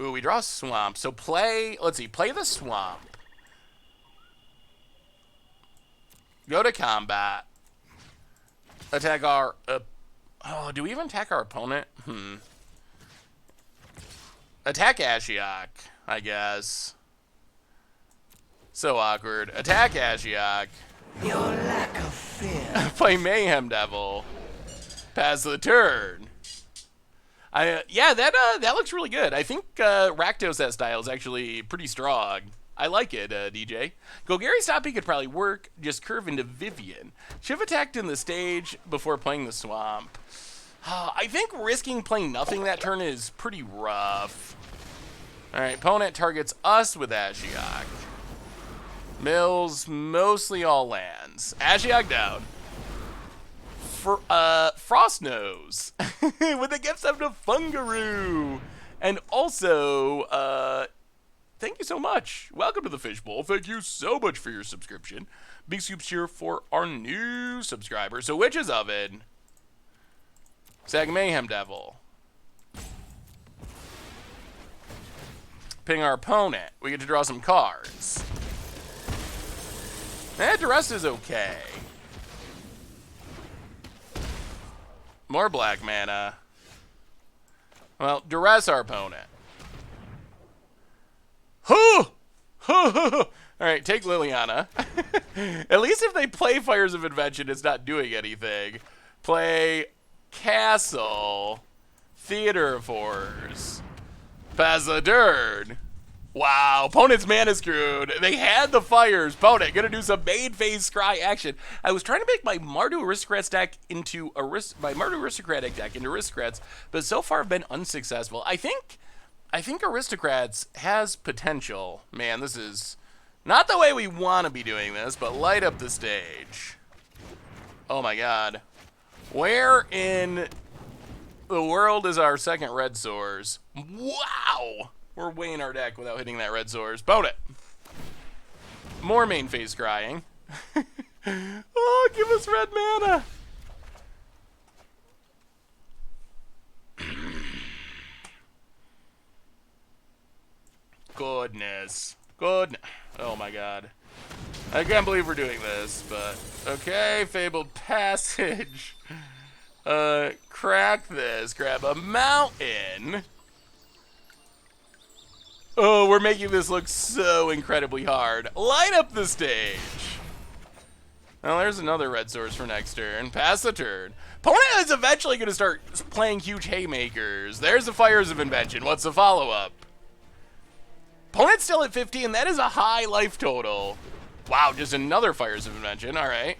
Ooh, we draw Swamp. So let's see, play the Swamp. Go to combat. Attack our, oh, do we even attack our opponent? Attack Ashiok, I guess. So awkward. Attack Ashiok. Your lack of fear. Play Mayhem Devil. Pass the turn. Yeah, that looks really good. I think Rakdos that style is actually pretty strong. I like it, DJ. Golgari Stompy could probably work. Just curve into Vivian. Should have attacked in the stage before playing the Swamp. I think risking playing nothing that turn is pretty rough. Alright, opponent targets us with Ashiok. Mills mostly all lands. Ashiok down. Frost Nose with the gift of the Fungaroo. And also, thank you so much. Welcome to the Fishbowl. Thank you so much for your subscription. Big soups here for our new subscribers. So Witch's Oven. Sag Mayhem Devil. Ping our opponent. We get to draw some cards. The rest is okay. More black mana. Well, duress our opponent. Alright, take Liliana. At least if they play Fires of Invention, it's not doing anything. Play Castle. Theater of Horrors. Pazadurn. Wow, opponent's mana screwed. They had the fires. Opponent gonna do some main phase scry action. I was trying to make my Mardu Aristocrats deck into Mardu Aristocratic deck into Aristocrats, but so far I've been unsuccessful. I think Aristocrats has potential. Man, this is not the way we want to be doing this, but light up the stage. Oh my god. Where in the world is our second red source? Wow! We're weighing our deck without hitting that red source. Bone it. More main phase scrying. Oh, give us red mana. Goodness. Oh my god. I can't believe we're doing this, but okay, Fabled Passage. Crack this. Grab a mountain. Oh, we're making this look so incredibly hard. Light up the stage. Well, there's another red source for next turn. Pass the turn. Opponent is eventually going to start playing huge haymakers. There's the Fires of Invention. What's the follow-up? Opponent's still at 15. That is a high life total. Wow, just another Fires of Invention. All right.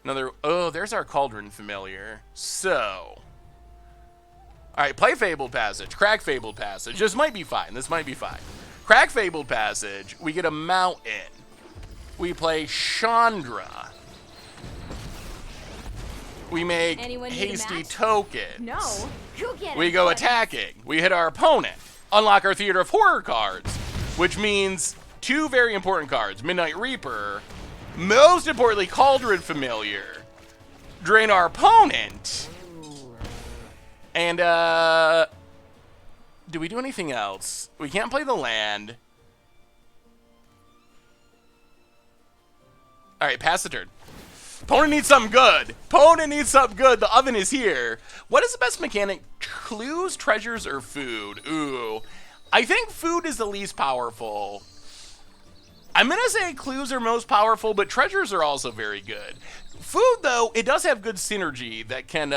Another. Oh, there's our Cauldron Familiar. So. All right, play Fabled Passage. Crack Fabled Passage. This might be fine. Crack Fabled Passage. We get a mountain. We play Chandra. We make hasty tokens. No, you get it. We go attacking. We hit our opponent. Unlock our Theater of Horror cards, which means two very important cards. Midnight Reaper. Most importantly, Cauldron Familiar. Drain our opponent. And, do we do anything else? We can't play the land. Alright, pass the turn. Opponent needs something good. The oven is here. What is the best mechanic? Clues, treasures, or food? Ooh. I think food is the least powerful. I'm gonna say clues are most powerful, but treasures are also very good. Food, though, it does have good synergy that can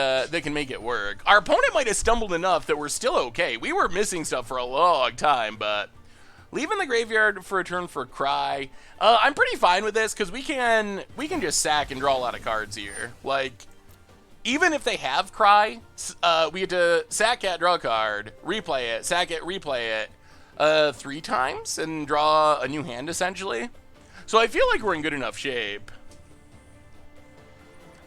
make it work. Our opponent might have stumbled enough that we're still okay. We were missing stuff for a long time, but leaving the graveyard for a turn for Cry. I'm pretty fine with this because we can just sack and draw a lot of cards here. Like, even if they have Cry, we get to sack it, draw a card, replay it, sack it, replay it 3 times and draw a new hand essentially. So I feel like we're in good enough shape.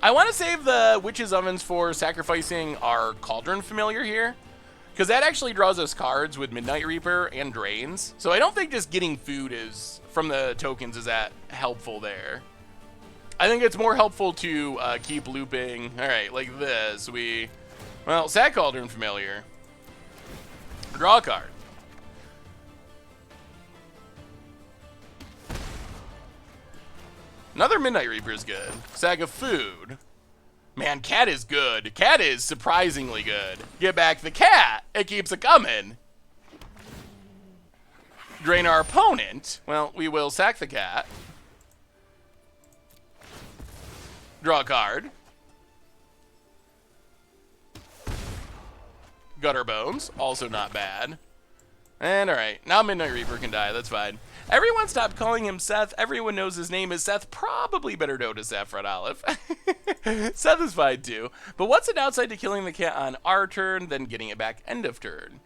I want to save the Witch's Ovens for sacrificing our Cauldron Familiar here, because that actually draws us cards with Midnight Reaper and Drains. So I don't think just getting food from the tokens is that helpful there. I think it's more helpful to keep looping. All right, like this. Sack Cauldron Familiar. Draw a card. Another Midnight Reaper is good. Sack of food. Man, cat is good. Cat is surprisingly good. Get back the cat. It keeps it coming. Drain our opponent. Well, we will sack the cat. Draw a card. Gutter Bones. Also not bad. And alright, now Midnight Reaper can die. That's fine. Everyone stopped calling him Seth. Everyone knows his name is Seth. Probably better known as Saffron Olive. Seth is fine too. But what's the downside to killing the cat on our turn, then getting it back end of turn?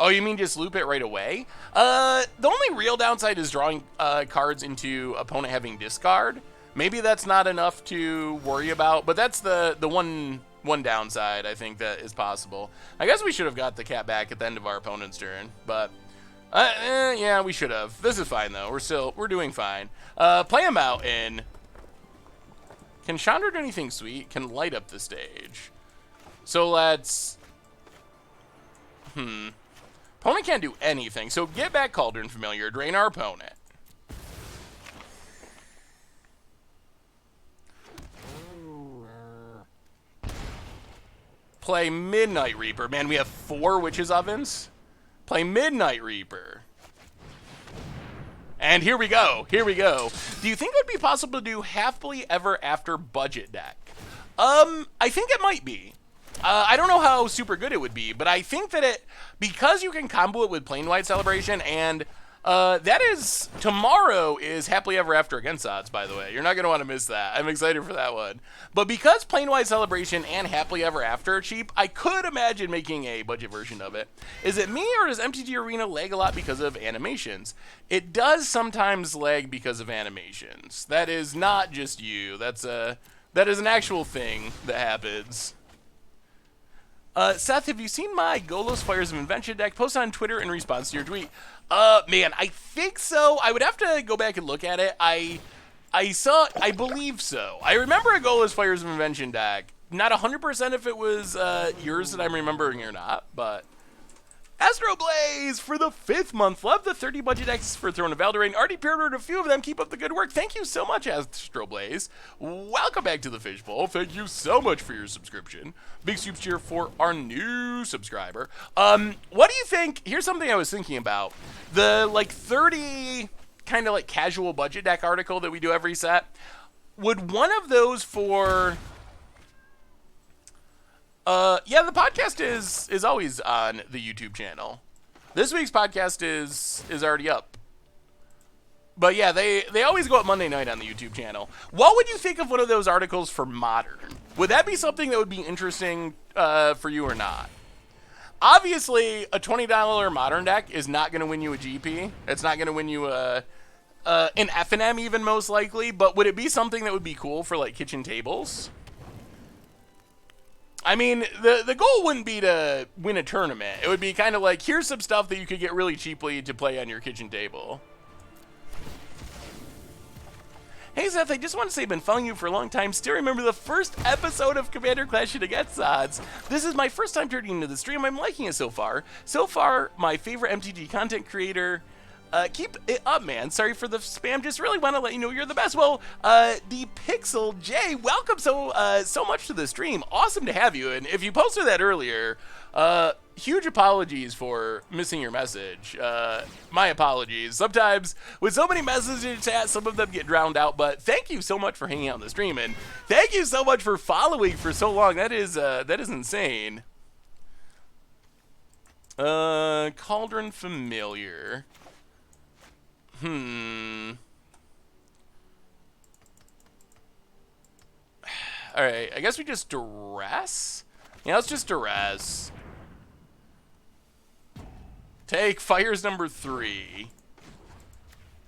Oh, you mean just loop it right away? The only real downside is drawing cards into opponent having discard. Maybe that's not enough to worry about, but that's the one downside I think that is possible. I guess we should have got the cat back at the end of our opponent's turn, but yeah, we should have. This is fine though. We're doing fine. Play a mountain. Can Chandra do anything sweet? Can light up the stage. So let's. Opponent can't do anything. So get back Cauldron Familiar. Drain our opponent. Play Midnight Reaper. Man, we have 4 Witches Ovens. Play Midnight Reaper. And here we go. Here we go. Do you think it would be possible to do Happily Ever After budget deck? I think it might be. I don't know how super good it would be, but I think that because you can combo it with Plain White Celebration, and tomorrow is Happily Ever After against odds, by the way. You're not going to want to miss that. I'm excited for that one. But because Plain White Celebration and Happily Ever After are cheap, I could imagine making a budget version of it. Is it me, or does MTG Arena lag a lot because of animations? It does sometimes lag because of animations. That is not just you. That is an actual thing that happens. Seth, have you seen my Golos Fires of Invention deck? Post on Twitter in response to your tweet. Man, I think so. I would have to go back and look at it. I believe so. I remember a Golos Fires of Invention deck. Not 100% if it was yours that I'm remembering or not, but Astroblaze for the 5th month. Love the 30 budget decks for Throne of Eldraine. Already pre-ordered a few of them. Keep up the good work. Thank you so much, Astroblaze. Welcome back to the Fishbowl. Thank you so much for your subscription. Big super cheer for our new subscriber. What do you think? Here's something I was thinking about. The 30 kind of casual budget deck article that we do every set. Would one of those for... yeah, the podcast is always on the YouTube channel. This week's podcast is already up. But yeah, they always go up Monday night on the YouTube channel. What would you think of one of those articles for Modern? Would that be something that would be interesting for you or not? Obviously, a $20 Modern deck is not going to win you a GP. It's not going to win you an F&M even, most likely. But would it be something that would be cool for kitchen tables? I mean, the goal wouldn't be to win a tournament. It would be kind of here's some stuff that you could get really cheaply to play on your kitchen table. Hey, Seth, I just want to say I've been following you for a long time. Still remember the first episode of Commander Clash Against Odds. This is my first time turning into the stream. I'm liking it so far. So far, my favorite MTG content creator. Keep it up, man. Sorry for the spam. Just really want to let you know you're the best. Well, the Pixel J, welcome so much to the stream. Awesome to have you. And if you posted that earlier, huge apologies for missing your message. My apologies. Sometimes with so many messages in chat, some of them get drowned out. But thank you so much for hanging out on the stream, and thank you so much for following for so long. That is insane. Cauldron Familiar. Alright, I guess we just duress? Yeah, let's just duress. Take Fires number 3.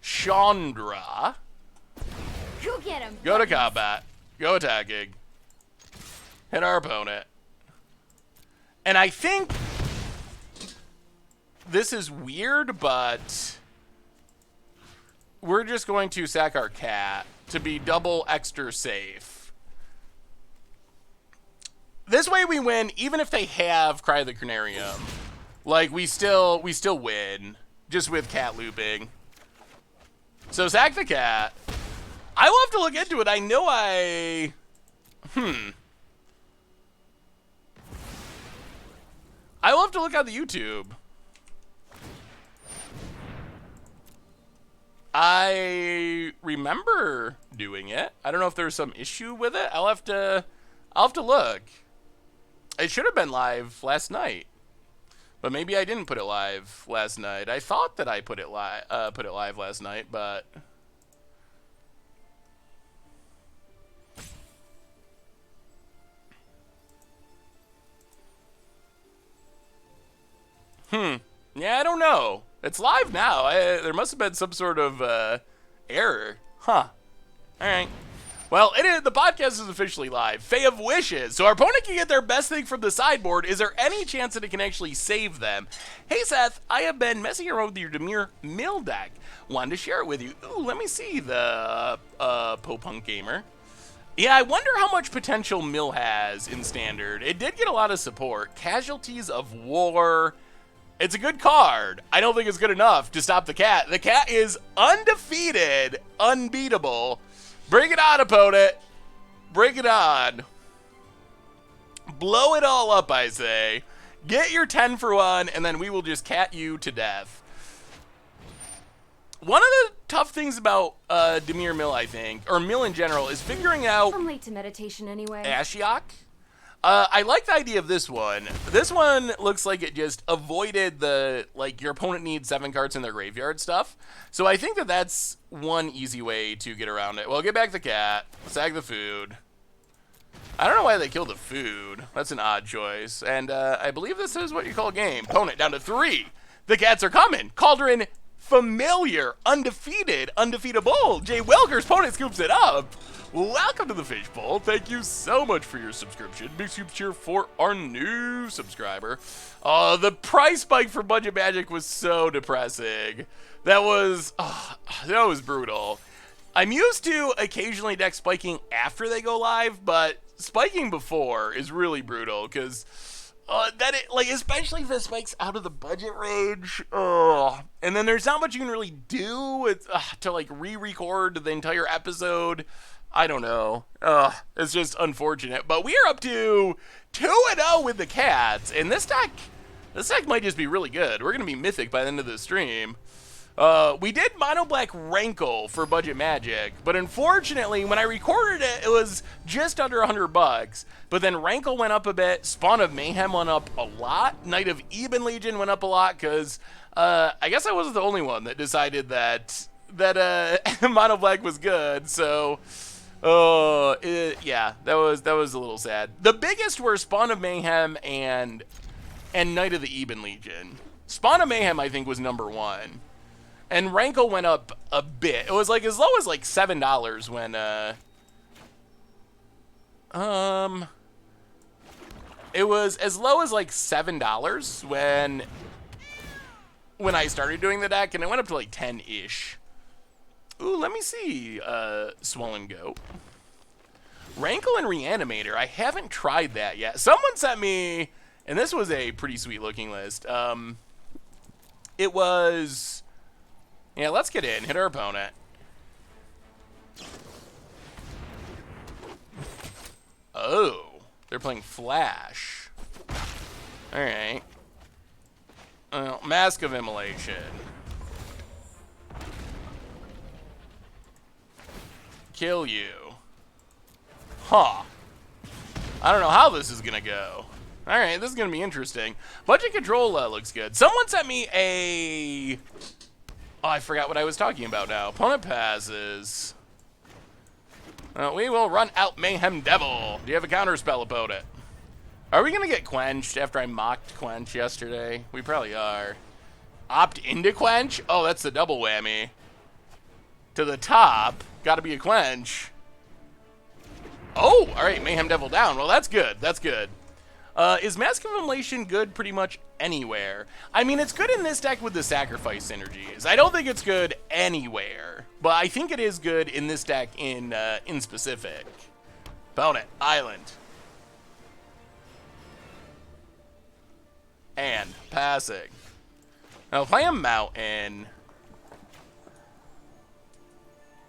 Chandra. Go get him. Go to combat. Go attacking. Hit our opponent. And I think this is weird, but we're just going to sack our cat to be double extra safe. This way we win, even if they have Cry the Canarium. We still win, just with cat looping. So sack the cat. I will have to look into it. I know I will have to look on the YouTube. I remember doing it. I don't know if there's some issue with it. I'll have to look. It should have been live last night, but maybe I didn't put it live last night. I thought that I put it live last night, but It's live now. There must have been some sort of error. Huh. All right. Well, the podcast is officially live. Fae of Wishes. So our opponent can get their best thing from the sideboard. Is there any chance that it can actually save them? Hey, Seth, I have been messing around with your Dimir Mill deck. Wanted to share it with you. Ooh, let me see the Popunk Gamer. Yeah, I wonder how much potential Mill has in Standard. It did get a lot of support. Casualties of War. It's a good card. I don't think it's good enough to stop the cat. The cat is undefeated, unbeatable. Bring it on, opponent. Bring it on. Blow it all up, I say. Get your 10 for 1, and then we will just cat you to death. One of the tough things about Dimir Mill, I think, or Mill in general, is figuring out... I'm late to meditation anyway. Ashiok? I like the idea of this one. This one looks like it just avoided the, like, your opponent needs 7 cards in their graveyard stuff. So I think that that's one easy way to get around it. Well, get back the cat. Sag the food. I don't know why they killed the food. That's an odd choice. And I believe this is what you call a game. Opponent down to 3. The cats are coming. Cauldron... Familiar, undefeated, undefeatable. Jay Welker's opponent scoops it up. Welcome to the Fishbowl. Thank you so much for your subscription. Big super cheer for our new subscriber. The price spike for Budget Magic was so depressing. That was brutal. I'm used to occasionally decks spiking after they go live, but spiking before is really brutal because especially if it spikes out of the budget range, and then there's not much you can really do to like re-record the entire episode. I don't know. It's just unfortunate. But we are up to 2-0 with the cats, and this deck might just be really good. We're gonna be mythic by the end of the stream. We did Mono Black Rankle for Budget Magic, but unfortunately, when I recorded it, it was just under $100. But then Rankle went up a bit, Spawn of Mayhem went up a lot, Knight of Eben Legion went up a lot, because I guess I wasn't the only one that decided that Mono Black was good, so... yeah, that was a little sad. The biggest were Spawn of Mayhem and Knight of the Eben Legion. Spawn of Mayhem, I think, was number 1. And Rankle went up a bit. It was like as low as like $7 when it was as low as like $7 when I started doing the deck, and it went up to like 10-ish. Ooh, let me see. Swollen Goat. Rankle and Reanimator. I haven't tried that yet. Someone sent me, and this was a pretty sweet looking list. It was... Yeah, let's get in. Hit our opponent. Oh, they're playing Flash. All right. Mask of Immolation. Kill you. Huh. I don't know how this is going to go. All right, this is going to be interesting. Budget Control looks good. Someone sent me a... Oh, I forgot what I was talking about now. Opponent passes. We will run out Mayhem Devil. Do you have a counter spell, opponent? Are we going to get quenched after I mocked Quench yesterday? We probably are. Opt into Quench? Oh, that's the double whammy. To the top. Got to be a Quench. Oh, all right. Mayhem Devil down. Well, that's good. That's good. Is Mask of Immolation good pretty much anywhere? I mean, it's good in this deck with the sacrifice synergies. I don't think it's good anywhere, but I think it is good in this deck in specific. Opponent, Island. And passing. Now play a Mountain.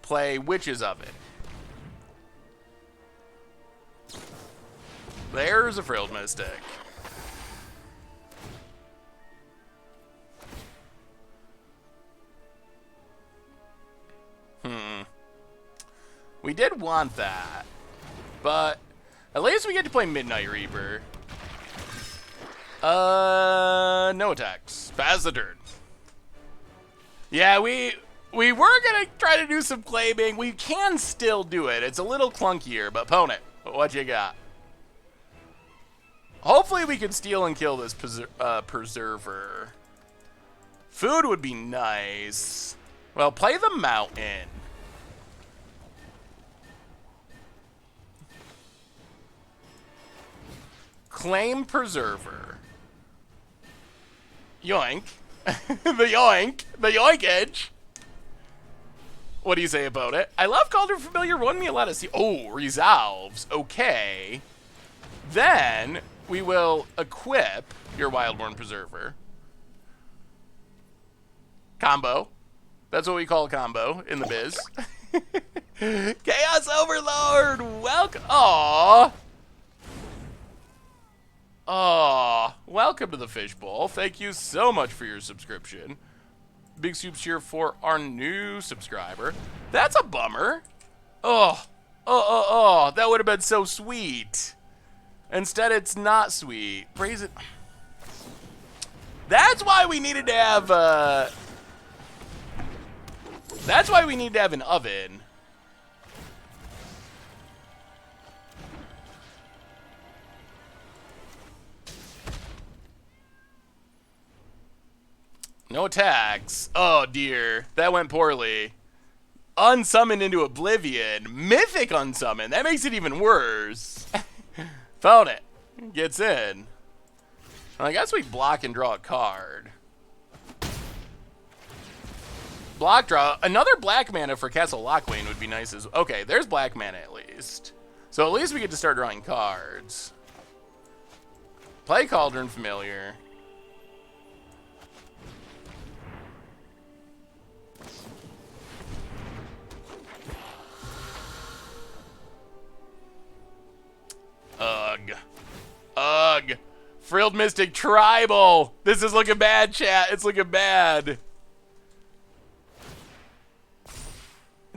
Play Witch's Oven. There's a Frilled Mystic. We did want that, but at least we get to play Midnight Reaper. No attacks. Pass the turn. Yeah, we were gonna try to do some claiming. We can still do it. It's a little clunkier, but opponent, what you got? Hopefully we can steal and kill this Preserver. Food would be nice. Well, play the mountain. Claim preserver. Yoink. The yoink. The yoinkage. What do you say about it? I love Cauldron Familiar. Won me a lot of resolves. Okay. Then we will equip your Wildborn Preserver. Combo. That's what we call a combo in the biz. Chaos Overlord. Welcome. Aww. Aww. Welcome to the Fishbowl. Thank you so much for your subscription. Big soups here for our new subscriber. That's a bummer. Oh. That would have been so sweet. Instead, it's not sweet. Praise it. That's why we needed to have, that's why we need to have an oven. No attacks. Oh, dear. That went poorly. Unsummoned into oblivion. Mythic unsummon. That makes it even worse. Found it. Gets in. Well, I guess we block and draw a card. Block draw. Another black mana for Castle Lockwayne would be nice as well. Okay, there's black mana at least. So at least we get to start drawing cards. Play Cauldron Familiar. Ugh. Ugh. Frilled Mystic Tribal. This is looking bad, chat. It's looking bad.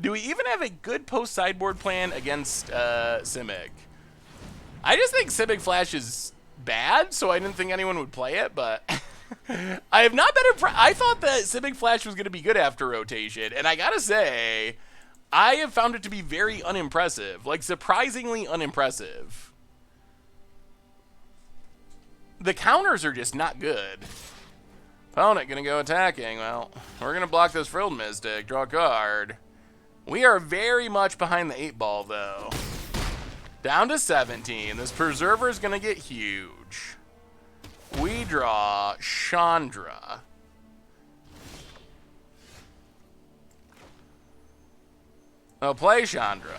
Do we even have a good post-sideboard plan against Simic? I just think Simic Flash is bad, so I didn't think anyone would play it, but I have not been impressed. I thought that Simic Flash was going to be good after rotation, and I gotta say, I have found it to be very unimpressive. Like, surprisingly unimpressive. The counters are just not good. Opponent gonna go attacking. Well, we're gonna block this Frilled Mystic. Draw a card. We are very much behind the 8-ball, though. Down to 17. This Preserver is gonna get huge. We draw Chandra. I'll play Chandra.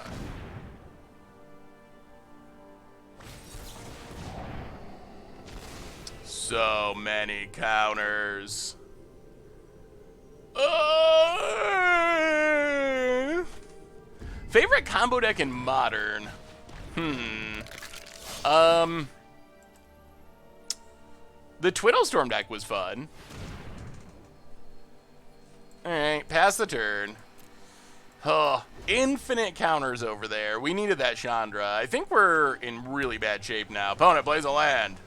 So many counters. Favorite combo deck in Modern? The Twiddlestorm deck was fun. Alright, pass the turn. Oh, infinite counters over there. We needed that Chandra. I think we're in really bad shape now. Opponent plays a land.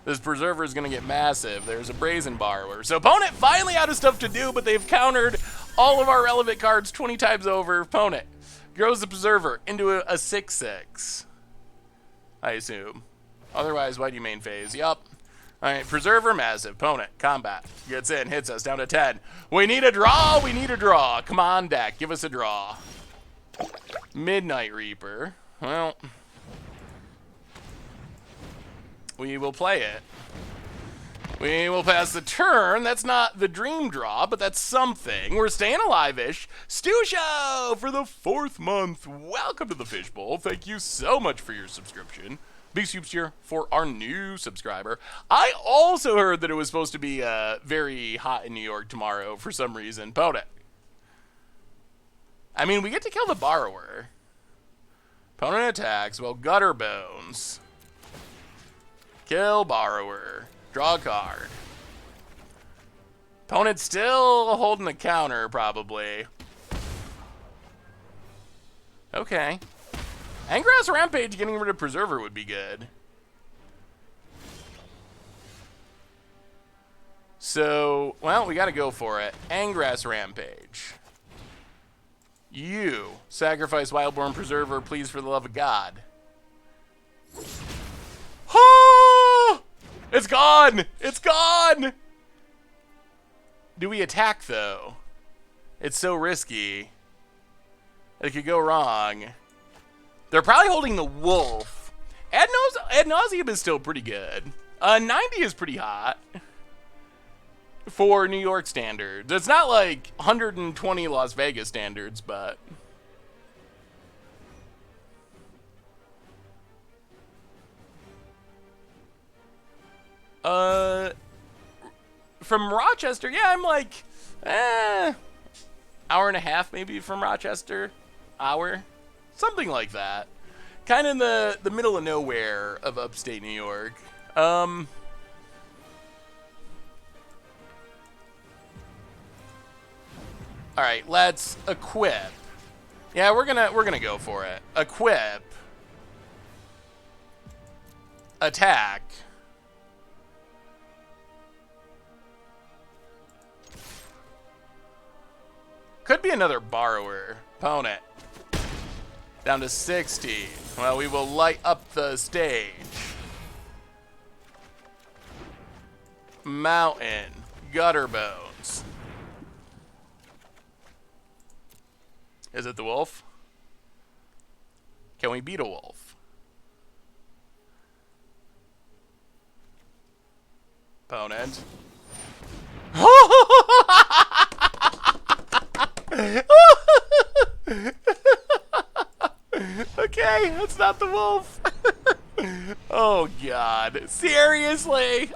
This Preserver is going to get massive. There's a Brazen Borrower. So opponent finally out of stuff to do, but they've countered all of our relevant cards 20 times over. Opponent grows the Preserver into a 6/6. I assume. Otherwise, why do you main phase? Yup. Alright, Preserver, massive. Opponent, combat. Gets in, hits us, down to 10. We need a draw, we need a draw. Come on, deck, give us a draw. Midnight Reaper. Well, we will play it. We will pass the turn. That's not the dream draw, but that's something. We're staying alive-ish. Stu Show for the 4th month. Welcome to the Fishbowl. Thank you so much for your subscription. Big soups here for our new subscriber. I also heard that it was supposed to be very hot in New York tomorrow for some reason. Opponent. I mean, we get to kill the Borrower. Opponent attacks. Well, Gutter Bones. Kill Borrower. Draw a card. Opponent's still holding the counter, probably. Okay. Angrass Rampage getting rid of Preserver would be good. So, well, we gotta go for it. Angrass Rampage. You sacrifice Wildborn Preserver, please, for the love of God. Oh! It's gone! It's gone! Do we attack, though? It's so risky. It could go wrong. They're probably holding the wolf. Ad nauseam is still pretty good. 90 is pretty hot. For New York standards. It's not like 120 Las Vegas standards, but... From Rochester, yeah, I'm like, hour and a half maybe from Rochester. Hour. Something like that. Kind of in the middle of nowhere of upstate New York. All right, let's equip. Yeah, we're gonna go for it. Equip. Attack. Could be another borrower. Opponent. Down to 60. Well, we will light up the stage. Mountain. Gutter bones. Is it the wolf? Can we beat a wolf? Opponent. Okay, that's not the wolf. Oh god, seriously?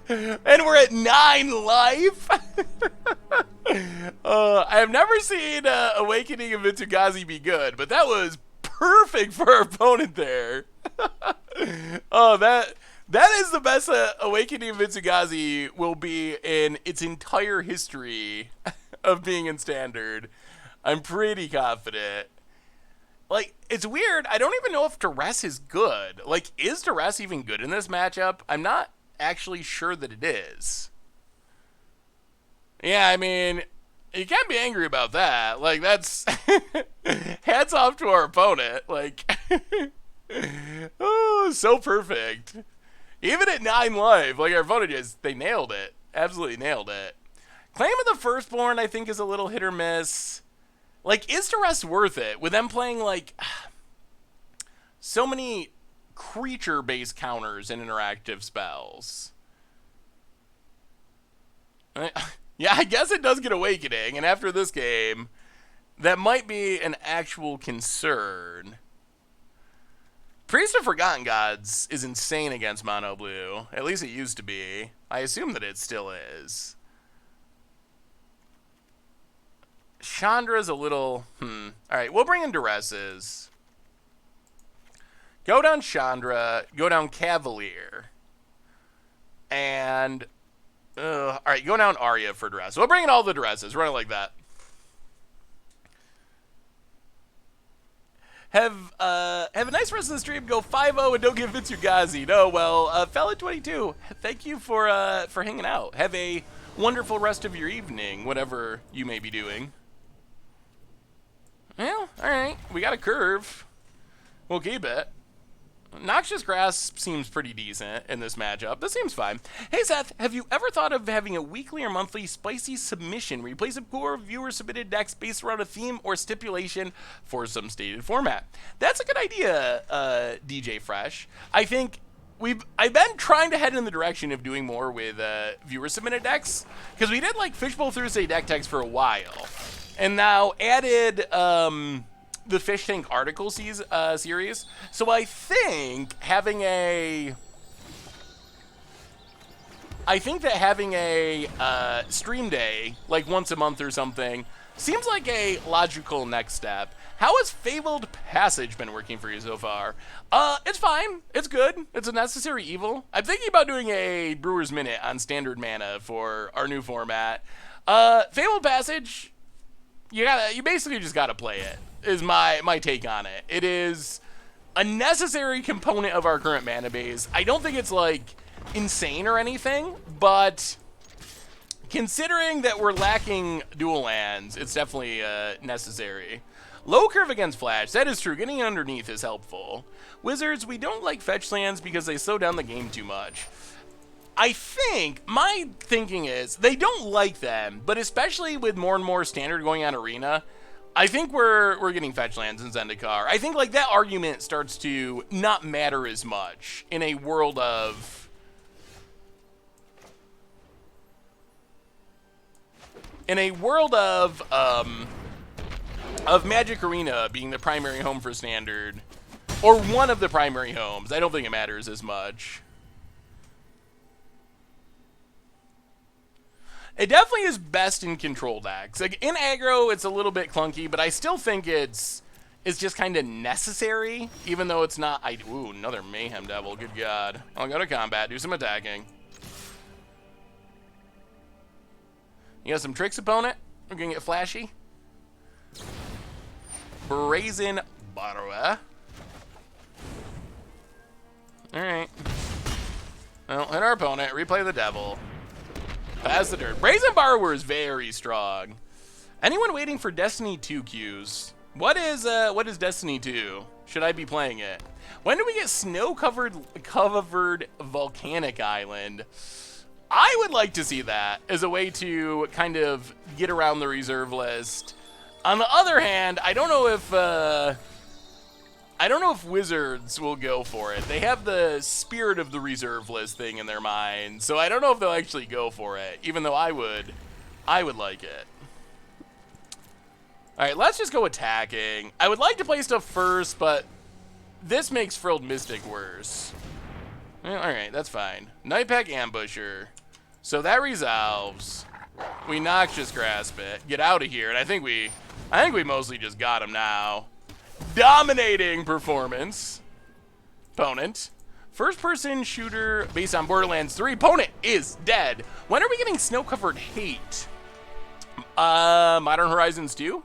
And we're at 9 life? I have never seen Awakening of Mitsugazi be good, but that was perfect for our opponent there. Oh, that is the best Awakening of Mitsugazi will be in its entire history of being in Standard. I'm pretty confident. Like, it's weird. I don't even know if Duress is good. Like, is Duress even good in this matchup? I'm not actually sure that it is. Yeah, I mean, you can't be angry about that. Like, that's... hats off to our opponent. Like, oh, so perfect. Even at 9 life, like, our opponent just, they nailed it. Absolutely nailed it. Claim of the Firstborn, I think, is a little hit or miss. Like, is Duress worth it? With them playing, like, so many creature-based counters and interactive spells. Yeah, I guess it does get Awakening, and after this game, that might be an actual concern. Priest of Forgotten Gods is insane against Mono Blue. At least it used to be. I assume that it still is. Chandra's a little... Alright, we'll bring in Duresses. Go down Chandra. Go down Cavalier. And... Alright, go down Arya for Duress. We'll bring in all the Duresses. Run it like that. Have a nice rest of the stream. Go 5-0 and don't give Mitsugazi. No, well, Fella22, thank you for hanging out. Have a wonderful rest of your evening, whatever you may be doing. Well, alright. We got a curve. We'll keep it. Noxious Grass seems pretty decent in this matchup. This seems fine. Hey, Seth, have you ever thought of having a weekly or monthly spicy submission where you play some cool viewer-submitted decks based around a theme or stipulation for some stated format? That's a good idea, DJ Fresh. I think I've been trying to head in the direction of doing more with viewer-submitted decks, because we did, like, Fishbowl Thursday deck tags for a while, and now added... the Fish Tank article series. So I think having a stream day, like once a month or something, seems like a logical next step. How has Fabled Passage been working for you so far? It's fine. It's good. It's a necessary evil. I'm thinking about doing a Brewer's Minute on standard mana for our new format. Fabled Passage, you basically just gotta play it. Is my take on it. It is a necessary component of our current mana base. I don't think it's, like, insane or anything, but considering that we're lacking dual lands, it's definitely necessary. Low curve against Flash, that is true. Getting underneath is helpful. Wizards, we don't like fetch lands because they slow down the game too much. I think, my thinking is, they don't like them, but especially with more and more standard going on Arena, I think we're getting fetch lands in Zendikar. I think, like, that argument starts to not matter as much in a world of... of Magic Arena being the primary home for standard, or one of the primary homes. I don't think it matters as much. It definitely is best in control decks. Like, in aggro, it's a little bit clunky, but I still think it's just kind of necessary, even though it's not... Ooh, another Mayhem Devil, good god. I'll go to combat, do some attacking. You got some tricks, opponent? We're gonna get flashy. Brazen Borrower. Alright. Well, hit our opponent, replay the devil. Pass the dirt. Brazen Borrower is very strong. Anyone waiting for Destiny 2 queues? What is Destiny 2? Should I be playing it? When do we get snow-covered volcanic island? I would like to see that as a way to kind of get around the reserve list. On the other hand, I don't know if Wizards will go for it. They have the spirit of the reserve list thing in their mind, so I don't know if they'll actually go for it, even though I would like it. Alright, let's just go attacking. I would like to play stuff first, but this makes Frilled Mystic worse. Alright, that's fine. Nightpack Ambusher. So that resolves. We Noxious Grasp it. Get out of here, and I think we mostly just got him now. Dominating performance. Opponent. First-person shooter based on Borderlands 3. Opponent is dead. When are we getting snow-covered hate? Modern Horizons 2?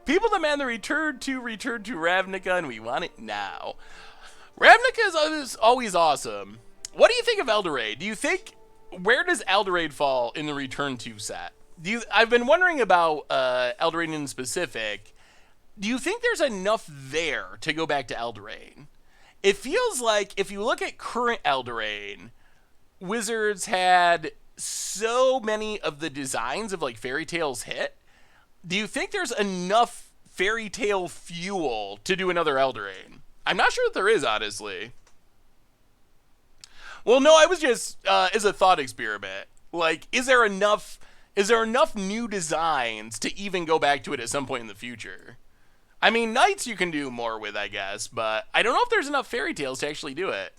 People demand the return to Ravnica, and we want it now. Ravnica is always awesome. What do you think of Eldraid? Do you think... Where does Eldraid fall in the Return to set? I've been wondering about Eldraid in specific. Do you think there's enough there to go back to Eldraine? It feels like, if you look at current Eldraine, Wizards had so many of the designs of, like, Fairy Tales hit. Do you think there's enough Fairy Tale fuel to do another Eldraine? I'm not sure if there is, honestly. Well, no, I was just, as a thought experiment. Like, is there enough new designs to even go back to it at some point in the future? I mean, Knights you can do more with, I guess, but I don't know if there's enough Fairy Tales to actually do it.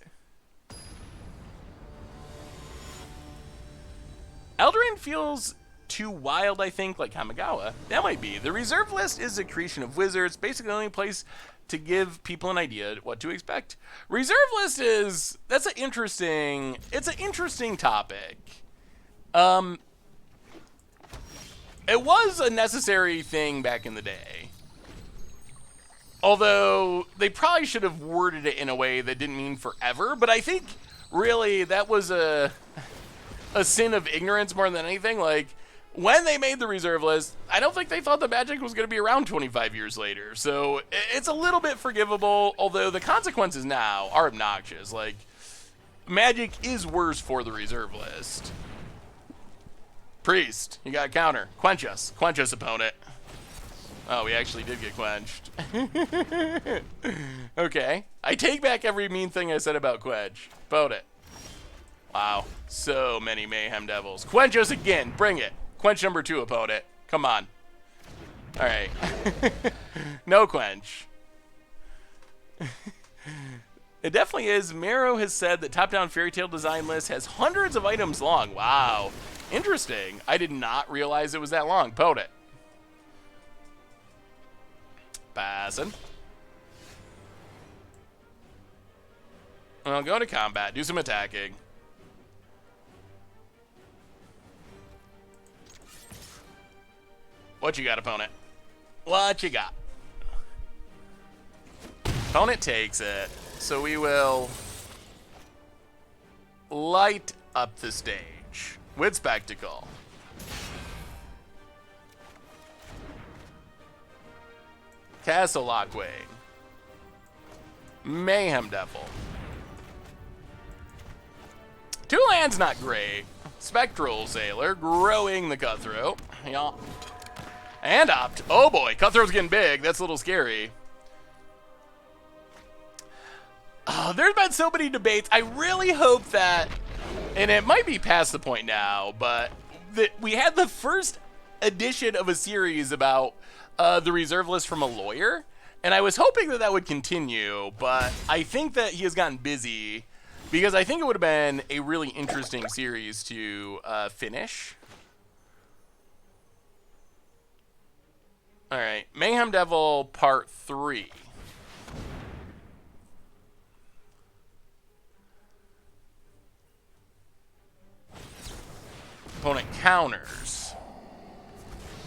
Eldraine feels too wild, I think, like Kamigawa. That might be. The reserve list is a creation of Wizards, basically the only place to give people an idea what to expect. Reserve list it's an interesting topic. It was a necessary thing back in the day. Although, they probably should have worded it in a way that didn't mean forever, but I think, really, that was a sin of ignorance more than anything. Like, when they made the reserve list, I don't think they thought the Magic was going to be around 25 years later. So, it's a little bit forgivable, although the consequences now are obnoxious. Like, Magic is worse for the reserve list. Priest, you got a counter. Quench us, opponent. Oh, we actually did get quenched. Okay. I take back every mean thing I said about Quench. Vote it. Wow. So many Mayhem Devils. Quench us again. Bring it. Quench number 2, opponent. Come on. Alright. No quench. It definitely is. Mero has said that top-down Fairy Tale design list has hundreds of items long. Wow. Interesting. I did not realize it was that long. Vote it. Passing. Well, go to combat. Do some attacking. What you got, opponent? What you got? Opponent takes it. So we will light up the stage with Spectacle. Castle Lockwing. Mayhem Devil. 2 lands, not great. Spectral Sailor, growing the Cutthroat. Yeah. And Opt. Oh boy, Cutthroat's getting big. That's a little scary. There's been so many debates. I really hope that, and it might be past the point now, but that we had the first edition of a series about the reserve list from a lawyer, and I was hoping that that would continue, but I think that he has gotten busy because I think it would have been a really interesting series to finish. All right, Mayhem Devil Part 3. Opponent counters.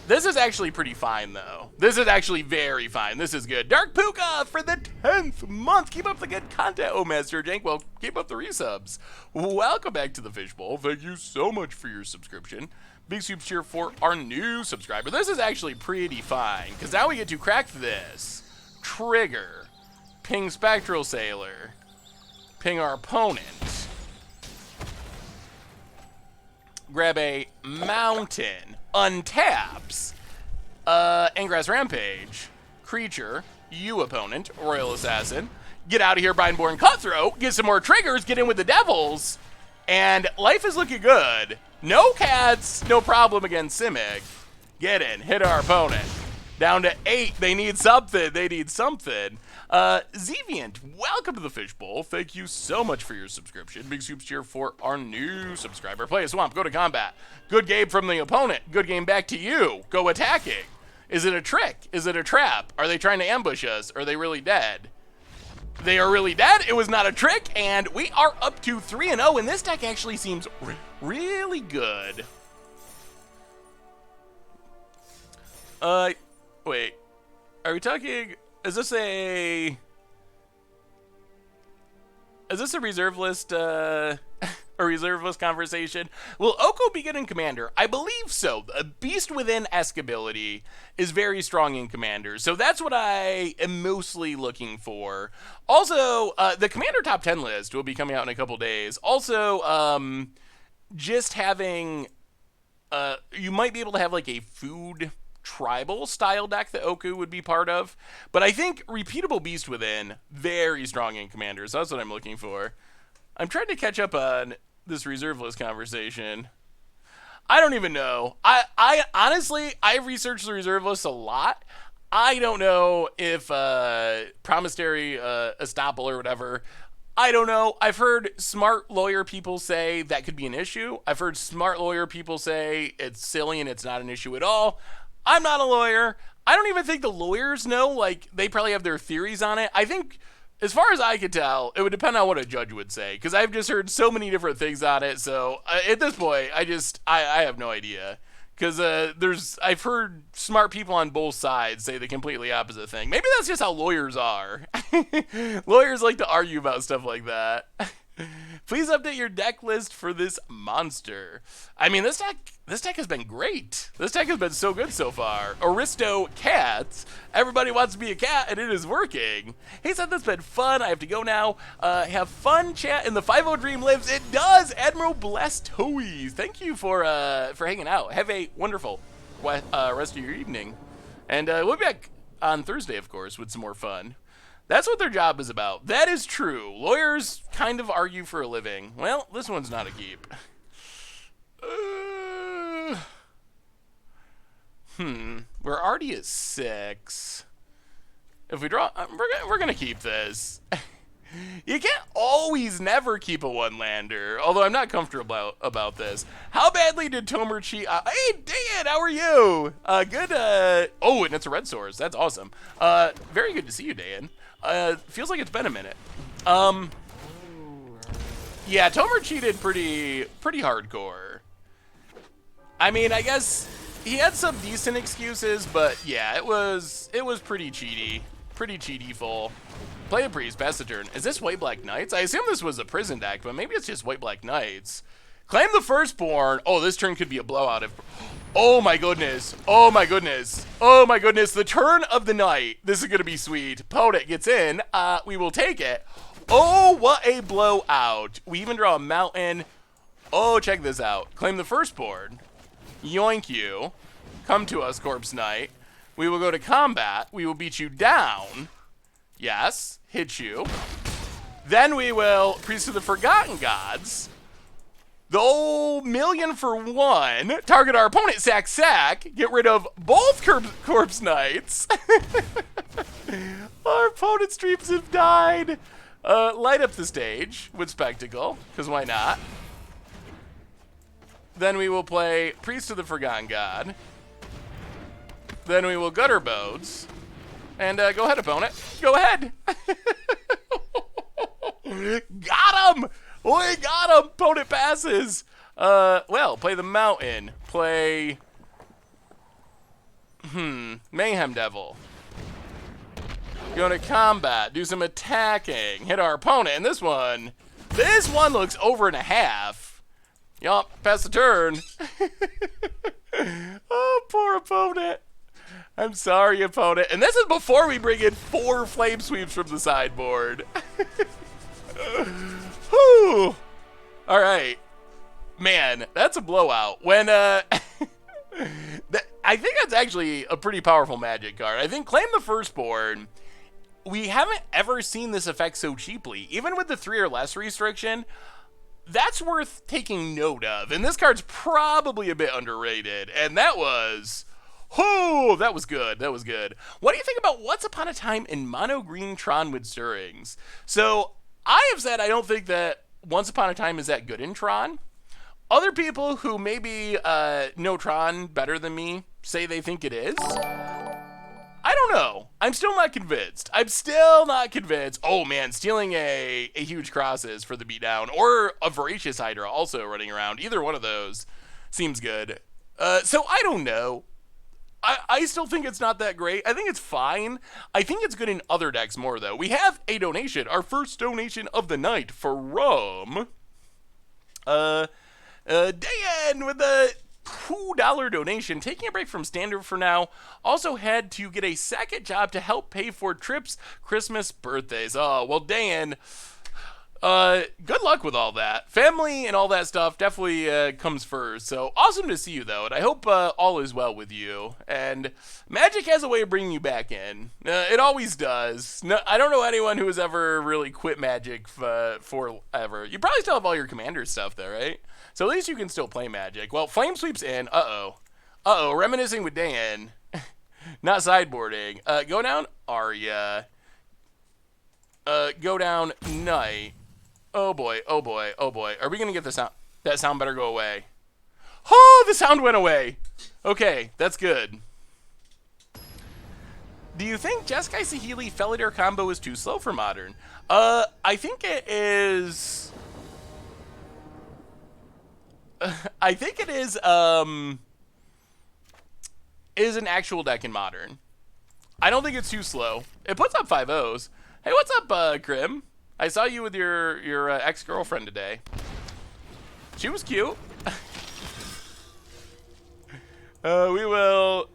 This is actually pretty fine, though. This is actually very fine. This is good. Dark Puka for the 10th month. Keep up the good content, oh Master Jank. Well, keep up the resubs. Welcome back to the Fishbowl. Thank you so much for your subscription. Big super cheer for our new subscriber. This is actually pretty fine, because now we get to crack this. Trigger. Ping Spectral Sailor. Ping our opponent. Grab a mountain, untaps, Ingress Rampage, creature, you opponent, Royal Assassin, get out of here, Brineborn Cutthroat, get some more triggers, get in with the Devils, and life is looking good. No cats, no problem against Simic. Get in, hit our opponent. Down to 8, they need something, Zeviant, welcome to the Fishbowl. Thank you so much for your subscription. Big super cheer for our new subscriber. Play a swamp, go to combat. Good game from the opponent. Good game back to you. Go attacking. Is it a trick? Is it a trap? Are they trying to ambush us? Are they really dead? They are really dead. It was not a trick, and we are up to 3-0, and this deck actually seems really good. Wait. Are we talking... Is this a reserve list, a reserve list conversation? Will Oko be good in Commander? I believe so. A Beast Within esque ability is very strong in Commander, so that's what I am mostly looking for. Also, the Commander top 10 list will be coming out in a couple days. Also, just having, you might be able to have like a food tribal style deck that Oku would be part of, but I think repeatable Beast Within, very strong in Commander, so that's what I'm looking for. I'm trying to catch up on this reserve list conversation. I don't even know. I honestly, I've researched the reserve list a lot. I don't know if promissory estoppel or whatever, I don't know. I've heard smart lawyer people say that could be an issue. I've heard smart lawyer people say it's silly and it's not an issue at all. I'm not a lawyer. I don't even think the lawyers know. Like, they probably have their theories on it. I think, as far as I could tell, it would depend on what a judge would say, because I've just heard so many different things on it. So at this point, I have no idea, because I've heard smart people on both sides say the completely opposite thing. Maybe that's just how lawyers are. Lawyers like to argue about stuff like that. Please update your deck list for this monster. I mean, this deck has been great. This deck has been so good so far. AristoCATS. Everybody wants to be a cat, and it is working. He said that's been fun. I have to go now. Have fun, chat, and the 5-0 dream lives. It does. Admiral Blastoise. Thank you for hanging out. Have a wonderful rest of your evening. And we'll be back on Thursday, of course, with some more fun. That's what their job is about. That is true. Lawyers kind of argue for a living. Well, this one's not a keep. We're already at 6. If we draw, we're gonna keep this. You can't always never keep a one-lander, although I'm not comfortable about this. How badly did Tomerchi... hey, Dan, how are you? Good, oh, and it's a red source. That's awesome. Very good to see you, Dan. Feels like it's been a minute. Yeah, Tomer cheated pretty hardcore. I mean, I guess he had some decent excuses, but yeah, it was pretty cheaty-ful. Play a priest, pass the turn. Is this White-Black Knights? I assume this was a prison deck, but maybe it's just White-Black Knights. Claim the Firstborn. Oh, this turn could be a blowout if... Oh my goodness. Oh my goodness. Oh my goodness. The turn of the night. This is going to be sweet. Opponent gets in. We will take it. Oh, what a blowout. We even draw a mountain. Oh, check this out. Claim the first board. Yoink you. Come to us, Corpse Knight. We will go to combat. We will beat you down. Yes. Hit you. Then we will Priest of the Forgotten Gods. The old million for one. Target our opponent, sack. Get rid of both Corpse Knights. Our opponent's dreams have died. Light up the stage with Spectacle, because why not? Then we will play Priest of the Forgotten God. Then we will Gutter Bodes. And go ahead, opponent. Go ahead. Got him! We got him! Opponent passes. Well, play the Mountain. Play... Mayhem Devil. Go to combat. Do some attacking. Hit our opponent. And this one looks over and a half. Yup, pass the turn. Oh, poor opponent. I'm sorry, opponent. And this is before we bring in 4 flame sweeps from the sideboard. Whew. All right. Man, that's a blowout. When, I think that's actually a pretty powerful Magic card. I think Claim the Firstborn, we haven't ever seen this effect so cheaply. Even with the 3 or less restriction, that's worth taking note of. And this card's probably a bit underrated. And that was... Oh, that was good. That was good. What do you think about Once Upon a Time in Mono Green Tron with Stirrings? So, I have said I don't think that Once Upon a Time is that good in Tron. Other people who maybe know Tron better than me say they think it is. I don't know. I'm still not convinced. Oh man, stealing a huge crosses for the beatdown, or a Voracious Hydra also running around. Either one of those seems good. So I don't know. I still think it's not that great. I think it's fine. I think it's good in other decks more, though. We have a donation, our first donation of the night from Dan with a $2 donation, taking a break from Standard for now. Also had to get a second job to help pay for Tripp's Christmas birthdays. Oh, well, Dan... good luck with all that. Family and all that stuff definitely comes first. So awesome to see you, though, and I hope all is well with you. And Magic has a way of bringing you back in. It always does. No, I don't know anyone who has ever really quit Magic forever. You probably still have all your Commander stuff, though, right? So at least you can still play Magic. Well, Flame Sweep's in. Uh-oh. Reminiscing with Dan. Not sideboarding. Go down Arya. Go down Knight. Oh boy. Are we gonna get the sound? That sound better go away. Oh, the sound went away. Okay, that's good. Do you think Jeskai Saheeli Felidar combo is too slow for Modern? I think it is... I think it is an actual deck in Modern. I don't think it's too slow. It puts up 5-0s. Hey, what's up, Krim? I saw you with your ex-girlfriend today. She was cute. We will...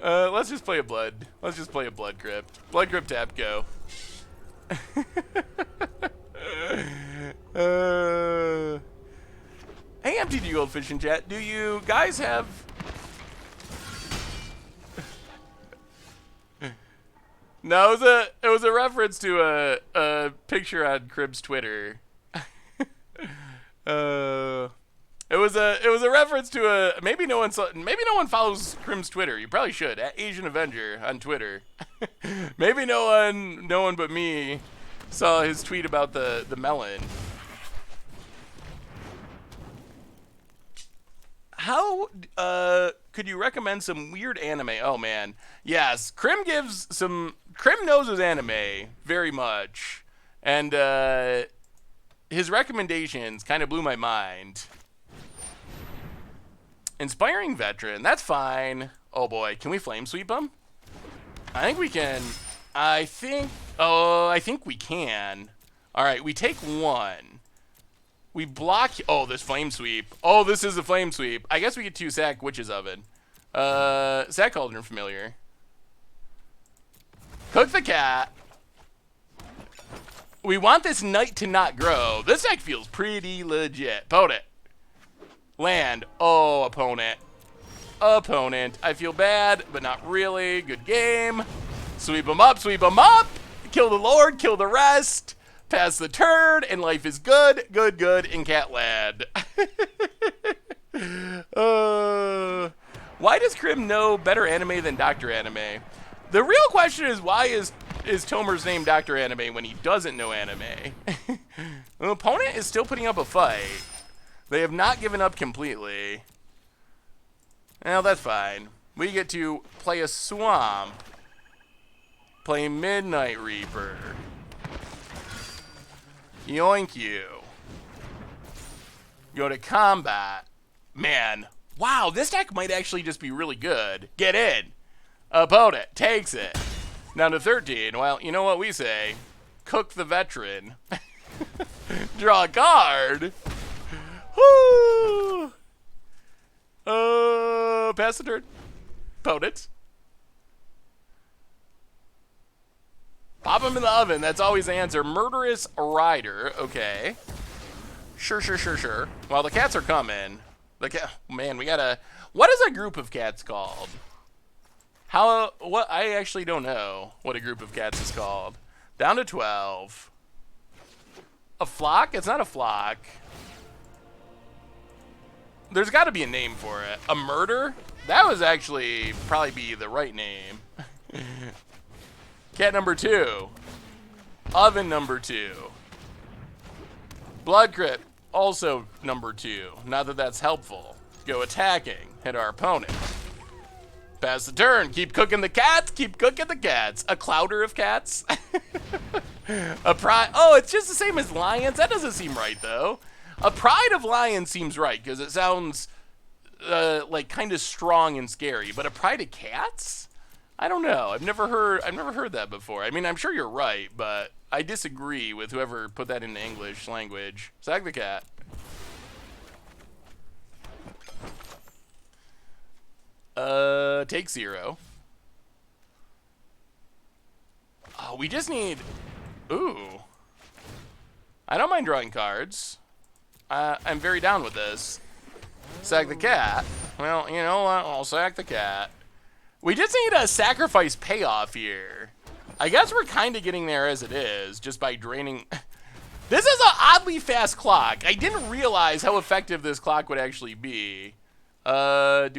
let's just play a Blood. Let's just play a Blood Crypt. Blood Crypt tap, go. Hey, MTGGoldfish in chat. Do you guys have... No, it was a reference to a picture on Crib's Twitter. It was a reference to a maybe no one follows Crim's Twitter. You probably should, at Asian Avenger on Twitter. Maybe no one but me saw his tweet about the melon. How could you recommend some weird anime? Oh man, yes. Crim knows his anime very much, and his recommendations kind of blew my mind. Inspiring Veteran, that's fine. Oh boy, can we flame sweep him? I think we can. I think we can. All right, we take one. We block. Oh, this flame sweep. Oh, this is a flame sweep. I guess we get 2 sack Witch's Oven. Sack Cauldron Familiar. Cook the cat. We want this knight to not grow. This deck feels pretty legit. Opponent. Land. Oh, opponent. Opponent. I feel bad, but not really. Good game. Sweep them up, sweep them up. Kill the Lord, kill the rest. Pass the turn, and life is good, good, good in Catland. Why does Krim know better anime than Dr. Anime? The real question is, why is Tomer's name Dr. Anime when he doesn't know anime? The opponent is still putting up a fight. They have not given up completely. Well, that's fine. We get to play a Swamp. Play Midnight Reaper. Yoink you. Go to combat. Man, wow, this deck might actually just be really good. Get in. Opponent takes it. Down to 13. Well, you know what we say. Cook the veteran. Draw a card. Woo! Pass the turn. Opponent. Pop him in the oven. That's always the answer. Murderous Rider. Okay. Sure. Well, the cats are coming. Man, we gotta... What is a group of cats called? What? I actually don't know what a group of cats is called. Down to 12. A flock? It's not a flock. There's got to be a name for it. A murder? That was actually probably be the right name. Cat number 2. Oven number 2. Blood Crypt, also number 2. Not that that's helpful. Go attacking. Hit our opponent. Pass the turn. Keep cooking the cats. Keep cooking the cats. A clouder of cats. A pride. Oh, it's just the same as lions. That doesn't seem right, though. A pride of lions seems right, because it sounds like kind of strong and scary. But a pride of cats? I don't know. I've never heard that before. I mean, I'm sure you're right, but I disagree with whoever put that into English language. Sack the cat. Take 0. Oh, we just need... Ooh. I don't mind drawing cards. I'm very down with this. Sack the cat. Well, you know what? I'll sack the cat. We just need a sacrifice payoff here. I guess we're kind of getting there as it is, just by draining... This is an oddly fast clock. I didn't realize how effective this clock would actually be. I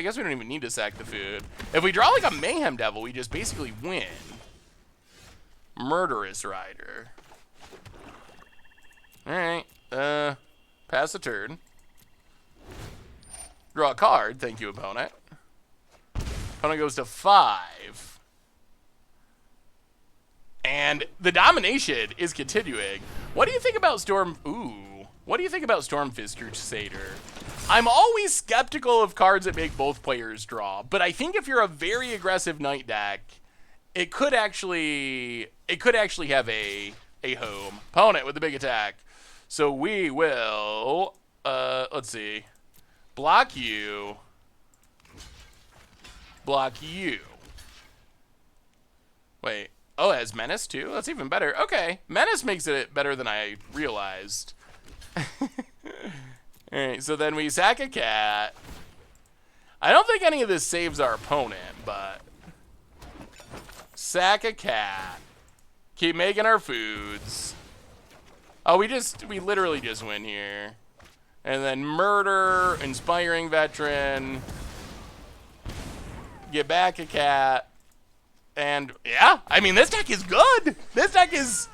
guess we don't even need to sack the food. If we draw like a Mayhem Devil, we just basically win. Murderous Rider. Alright, pass the turn. Draw a card, thank you, opponent. Opponent goes to 5. And the domination is continuing. What do you think about what do you think about Stormfist Crusader? I'm always skeptical of cards that make both players draw, but I think if you're a very aggressive knight deck, it could actually have a home. Opponent with the big attack. So we will let's see. Block you. Block you. Wait. Oh, it has Menace too? That's even better. Okay. Menace makes it better than I realized. Alright, so then we sack a cat. I don't think any of this saves our opponent, but... Sack a cat. Keep making our foods. Oh, we literally just win here. And then murder, inspiring veteran. Get back a cat. And, yeah, I mean, this deck is good. This deck is...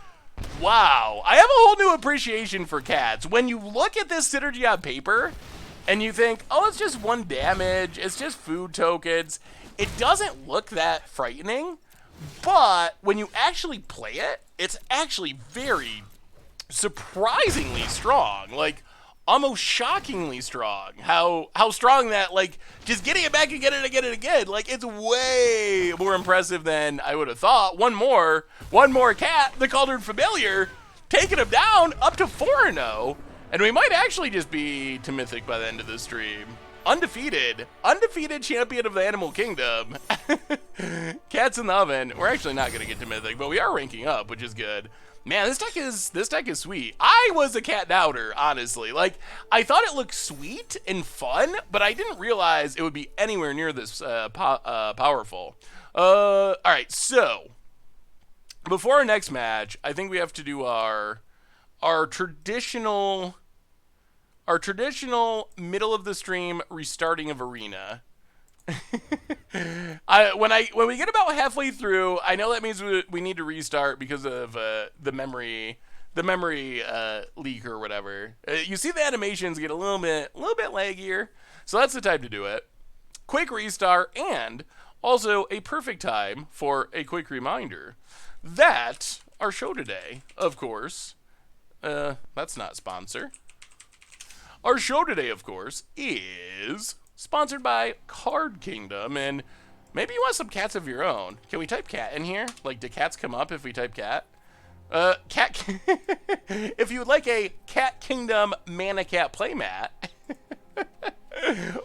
Wow. I have a whole new appreciation for cats. When you look at this synergy on paper, and you think, oh, it's just 1 damage, it's just food tokens, it doesn't look that frightening, but when you actually play it, it's actually very surprisingly strong. Like, almost shockingly strong. How strong that, like, just getting it back and getting it again. Like, it's way more impressive than I would have thought. One more cat, the Cauldron Familiar, taking him down up to 4-0. And we might actually just be to Mythic by the end of the stream. Undefeated champion of the Animal Kingdom. Cats in the oven. We're actually not going to get to Mythic, but we are ranking up, which is good. Man, this deck is sweet. I was a cat doubter, honestly. Like, I thought it looked sweet and fun, but I didn't realize it would be anywhere near this powerful. All right, so before our next match, I think we have to do our traditional middle of the stream restarting of arena. When we get about halfway through, I know that means we need to restart because of the memory leak or whatever. You see the animations get a little bit laggier, so that's the time to do it. Quick restart, and also a perfect time for a quick reminder that our show today, of course, that's not sponsor. Our show today, of course, is sponsored by Card Kingdom, and maybe you want some cats of your own. Can we type cat in here? Like, do cats come up if we type cat? Cat. If you would like a Cat Kingdom Mana Cat playmat,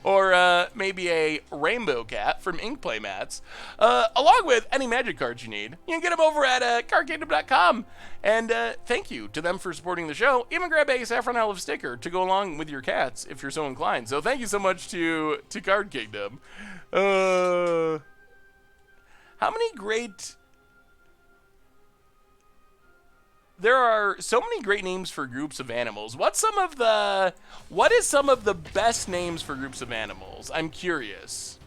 or maybe a Rainbow Cat from Ink Playmats, along with any Magic cards you need, you can get them over at cardkingdom.com. And thank you to them for supporting the show. Even grab a Saffron Olive sticker to go along with your cats if you're so inclined. So thank you so much to Card Kingdom. How many great... There are so many great names for groups of animals. What is some of the best names for groups of animals? I'm curious.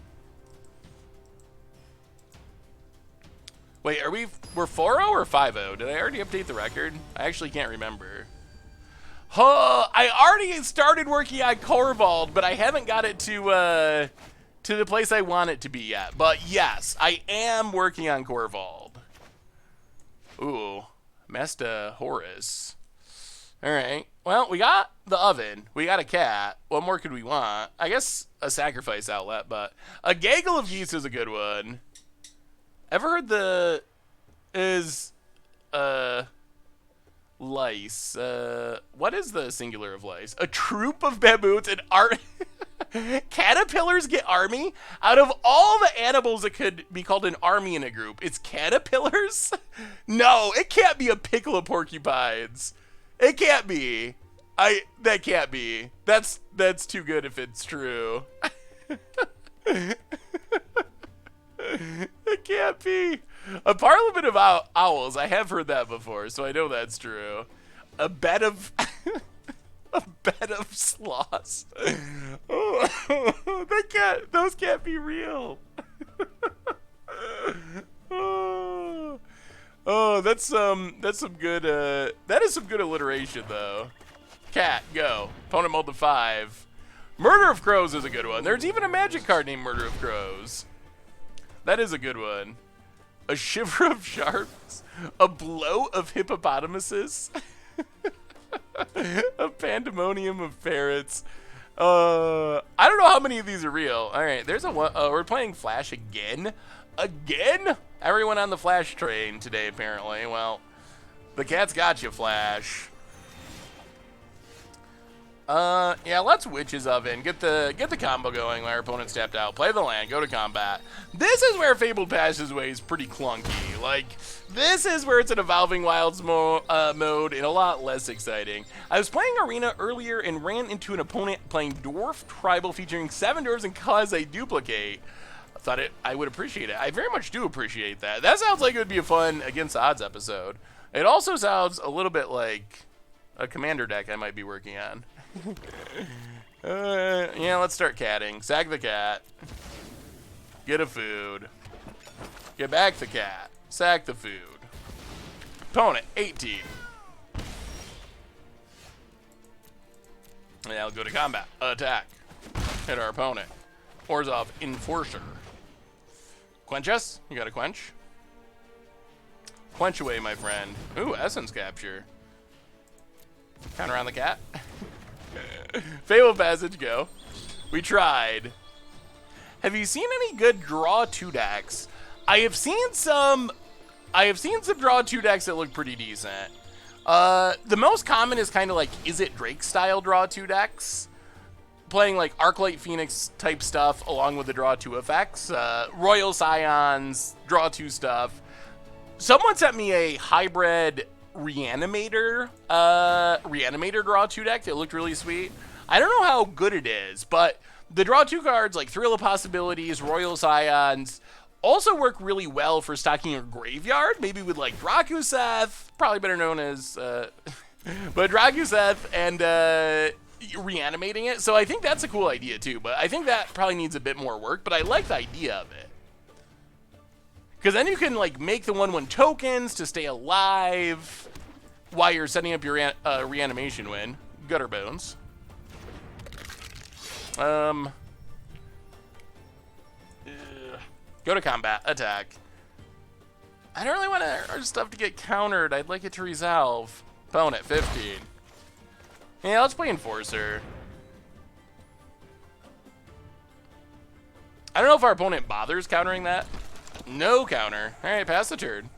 Wait, we're 4-0 or 5-0? Did I already update the record? I actually can't remember. I already started working on Corvold, but I haven't got it to the place I want it to be yet. But yes, I am working on Corvold. Ooh. Mesta Horus. Alright. Well, we got the oven. We got a cat. What more could we want? I guess a sacrifice outlet, but a gaggle of geese is a good one. Ever heard lice? What is the singular of lice? A troop of baboons and caterpillars get army? Out of all the animals that could be called an army in a group, it's caterpillars? No, it can't be a pickle of porcupines. It can't be. That can't be. That's too good if it's true. It can't be. A parliament of owls. I have heard that before, so I know that's true. A bed of... A bed of sloths. Oh, those can't be real. Oh, that's some good. That is some good alliteration, though. Cat, go. Opponent mold to 5. Murder of Crows is a good one. There's even a magic card named Murder of Crows. That is a good one. A shiver of sharks. A blow of hippopotamuses. A pandemonium of ferrets. I don't know how many of these are real. All right, there's a one. We're playing Flash again. Again? Everyone on the Flash train today, apparently. Well, the cat's got you, Flash. Yeah, let's Witch's Oven. Get the combo going while our opponent's tapped out. Play the land, go to combat. This is where Fabled Passageway is pretty clunky. Like, this is where it's an Evolving Wilds mode and a lot less exciting. I was playing Arena earlier and ran into an opponent playing Dwarf Tribal featuring 7 dwarves and quasi-duplicate. I thought I would appreciate it. I very much do appreciate that. That sounds like it would be a fun Against Odds episode. It also sounds a little bit like a commander deck I might be working on. Yeah, let's start catting. Sack the cat. Get a food. Get back the cat. Sack the food. Opponent, 18. Yeah, I'll go to combat. Attack. Hit our opponent. Orzhov, Enforcer. Quench us? You got a quench? Quench away, my friend. Ooh, Essence Capture. Counter on the cat. Fabled Passage, go. We tried. Have you seen any good draw 2 decks? I have seen some draw 2 decks that look pretty decent. The most common is kind of like Is It Drake style draw 2 decks. Playing like Arclight Phoenix type stuff along with the draw 2 effects. Royal Scions, draw 2 stuff. Someone sent me a hybrid Reanimator draw 2 deck that looked really sweet. I don't know how good it is, but the draw 2 cards like Thrill of Possibilities, Royal Scions also work really well for stocking your graveyard, maybe with like Drakuseth, probably better known as, but Drakuseth and reanimating it. So I think that's a cool idea too, but I think that probably needs a bit more work, but I like the idea of it. Because then you can like make the 1/1 tokens to stay alive while you're setting up your reanimation win. Gutter Bones. Go to combat. Attack. I don't really want our stuff to get countered. I'd like it to resolve. Opponent, 15. Yeah, let's play Enforcer. I don't know if our opponent bothers countering that. No counter. All right, pass the turn.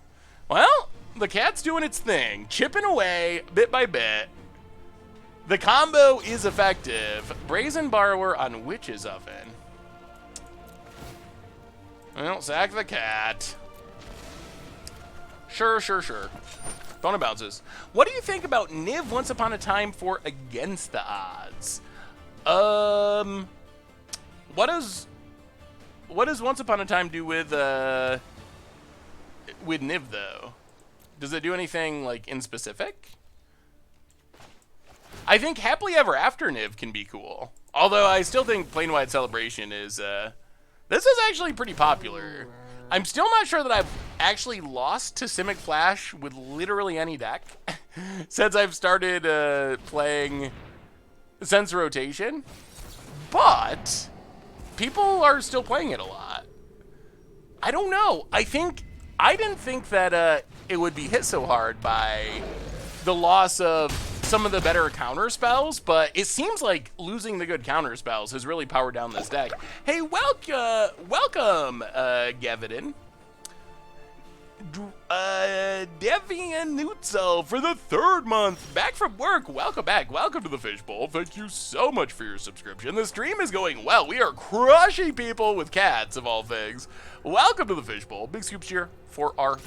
Well, the cat's doing its thing. Chipping away, bit by bit. The combo is effective. Brazen Borrower on Witch's Oven. Well, sack the cat. Sure. Opponent bounces. What do you think about Niv Once Upon a Time for Against the Odds? What does Once Upon a Time do with Niv though? Does it do anything like in specific? I think Happily Ever After Niv can be cool. Although I still think Plain-Wide Celebration is this is actually pretty popular. I'm still not sure that I've actually lost to Simic Flash with literally any deck since I've started playing Sense Rotation, but people are still playing it a lot. I don't know. I didn't think that it would be hit so hard by the loss of some of the better counter spells, but it seems like losing the good counter spells has really powered down this deck. Hey, welcome, Gavidin. Devian Nutzel for the 3rd month. Back from work. Welcome back. Welcome to the Fishbowl. Thank you so much for your subscription. The stream is going well. We are crushing people with cats, of all things. Welcome to the Fishbowl. Big scoop cheer for our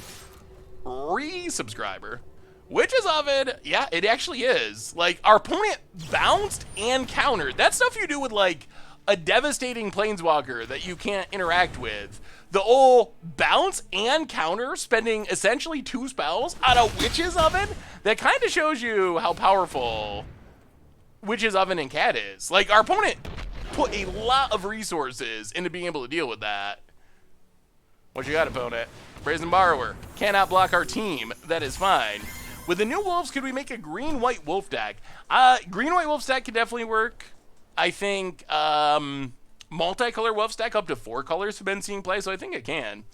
re-subscriber. Witch's Oven, yeah, it actually is. Like, our opponent bounced and countered. That's stuff you do with, like, a devastating planeswalker that you can't interact with. The old bounce and counter, spending essentially 2 spells on a Witch's Oven, that kind of shows you how powerful Witch's Oven and Cat is. Like, our opponent put a lot of resources into being able to deal with that. What you got, opponent? Brazen Borrower. Cannot block our team. That is fine. With the new wolves, could we make a green-white wolf deck? Green-white wolf deck could definitely work. I think multicolor wolf deck up to 4 colors have been seeing play, so I think it can.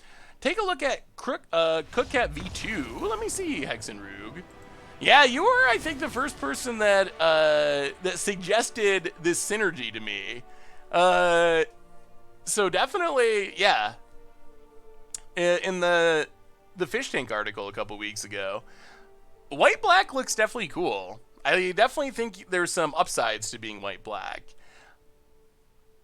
Take a look at Cookcat V2. Let me see, Hexenrug. Yeah, you were, I think, the first person that that suggested this synergy to me. So definitely, yeah. In the Fish Tank article a couple weeks ago, white-black looks definitely cool. I definitely think there's some upsides to being white-black.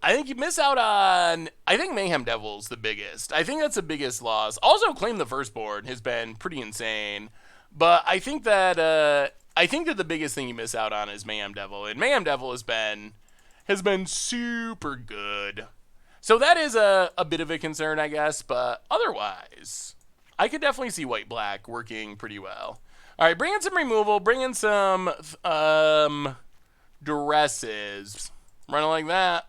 I think you miss out on... I think Mayhem Devil's the biggest. I think that's the biggest loss. Also, Claim the Firstborn has been pretty insane. But I think that the biggest thing you miss out on is Mayhem Devil. And Mayhem Devil has been super good. So that is a bit of a concern, I guess. But otherwise, I could definitely see white-black working pretty well. All right, bring in some removal. Bring in some Duresses. Running like that.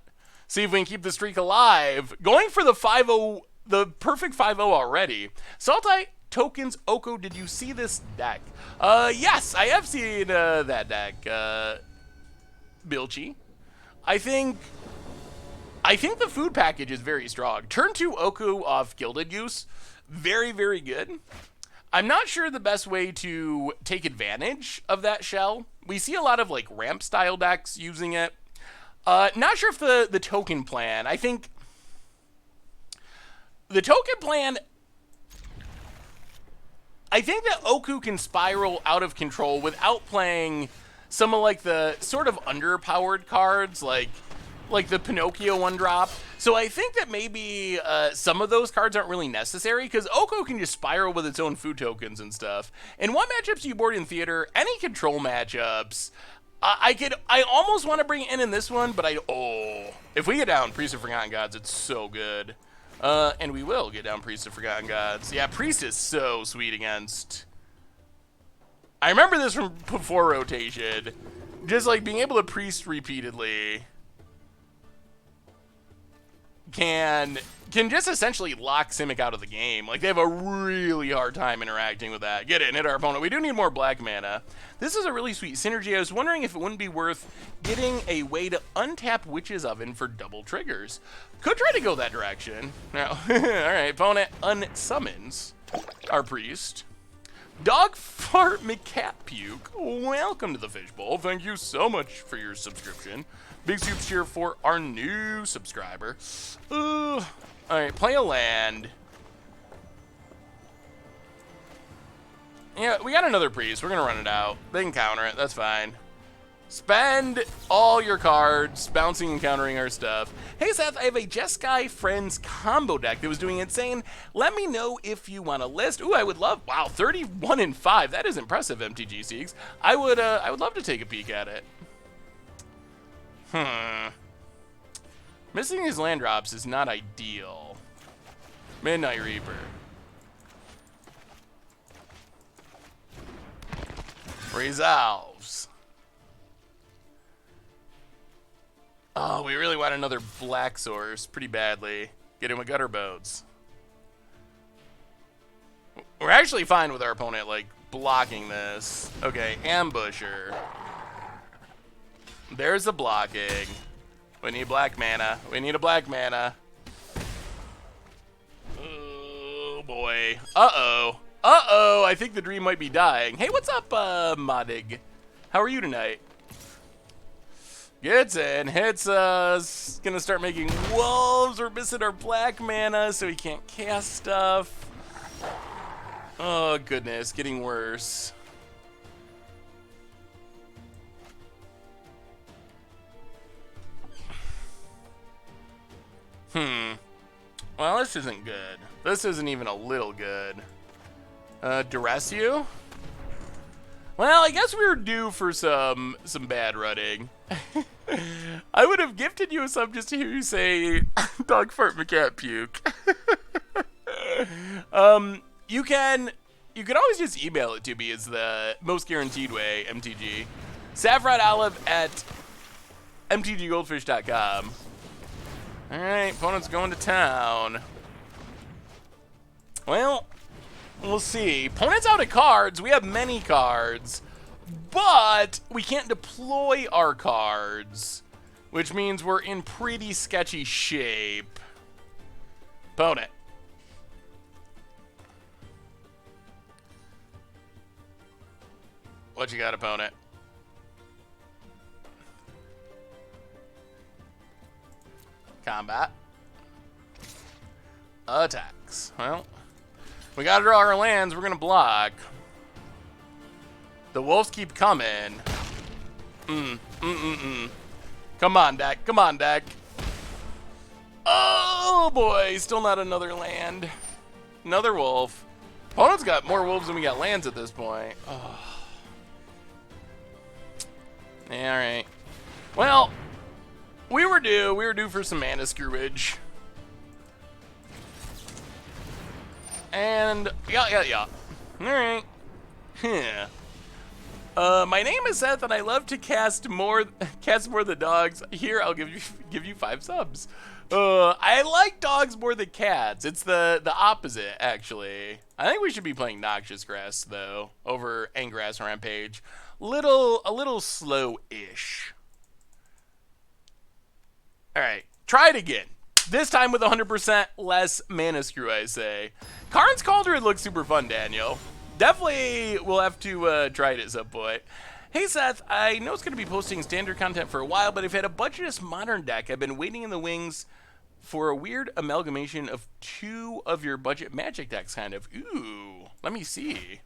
See if we can keep the streak alive. Going for the 5-0, the perfect 5-0 already. Sultai Tokens Oko, did you see this deck? Yes, I have seen that deck. Bilchi. I think the food package is very strong. Turn 2 Oku off Gilded Use. Very, very good. I'm not sure the best way to take advantage of that shell. We see a lot of like ramp style decks using it. Not sure if the token plan, I think the token plan, I think that Oku can spiral out of control without playing some of like the sort of underpowered cards like like the Pinocchio one drop. So I think that maybe some of those cards aren't really necessary, because Oko can just spiral with its own food tokens and stuff. And what matchups do you board in Theater? Any control matchups. I almost want to bring it in this one, but if we get down Priest of Forgotten Gods, it's so good. And we will get down Priest of Forgotten Gods. Yeah, Priest is so sweet against... I remember this from before rotation. Just like being able to Priest repeatedly can just essentially lock Simic out of the game. Like, they have a really hard time interacting with that. Get in, hit our opponent. We do need more black mana. This is a really sweet synergy. I was wondering if it wouldn't be worth getting a way to untap Witch's Oven for double triggers. Could try to go that direction. No. Alright, opponent unsummons our priest. Dog Fart McCat Puke, welcome to the Fishbowl. Thank you so much for your subscription. Big soup cheer for our new subscriber. Alright, play a land. Yeah, we got another priest. We're gonna run it out. They can counter it, that's fine. Spend all your cards bouncing and countering our stuff. Hey Seth, I have a Jeskai Friends combo deck that was doing insane. Let me know if you want a list. Ooh, I would love, wow, 31 and 5. That is impressive, MTG Seeks. I would love to take a peek at it. Missing these land drops is not ideal. Midnight Reaper. Resolves. Oh, we really want another black source pretty badly. Get him with Gutter Boats. We're actually fine with our opponent, like, blocking this. Okay, Ambusher. There's the blocking. We need black mana. We need a black mana. Oh, boy. Uh-oh. Uh-oh, I think the dream might be dying. Hey, what's up, Modig? How are you tonight? Gets in, hits us. Gonna start making wolves. We're missing our black mana, so he can't cast stuff. Oh, goodness, getting worse. Well, this isn't good. This isn't even a little good. Duress you? Well, I guess we were due for some bad running. I would have gifted you a sub just to hear you say Dog Fart McCat Puke. You can always just email it to me, is the most guaranteed way, MTG. Saffron at MTGGoldfish.com. Alright, opponent's going to town. Well, we'll see. Opponent's out of cards. We have many cards. But we can't deploy our cards, which means we're in pretty sketchy shape. Opponent. What you got, opponent? Combat. Attacks. Well, we gotta draw our lands. We're gonna block. The wolves keep coming. Come on, deck. Come on, deck. Oh, boy. Still not another land. Another wolf. Opponent's got more wolves than we got lands at this point. Oh. Yeah, all right. Well, we were due. We were due for some mana screwage. And, yeah. All right. Yeah. My name is Seth, and I love to cast more than dogs. Here, I'll give you 5 subs. I like dogs more than cats. It's the opposite, actually. I think we should be playing Noxious Grass though over Angrass Rampage. A little slow-ish. All right, try it again. This time with 100% less mana screw, I say. Karn's Cauldron looks super fun, Daniel. Definitely we'll have to try it at some point. Hey Seth, I know it's going to be posting standard content for a while, but I've had a budgetist modern deck. I've been waiting in the wings for a weird amalgamation of 2 of your budget magic decks, kind of. Ooh, let me see.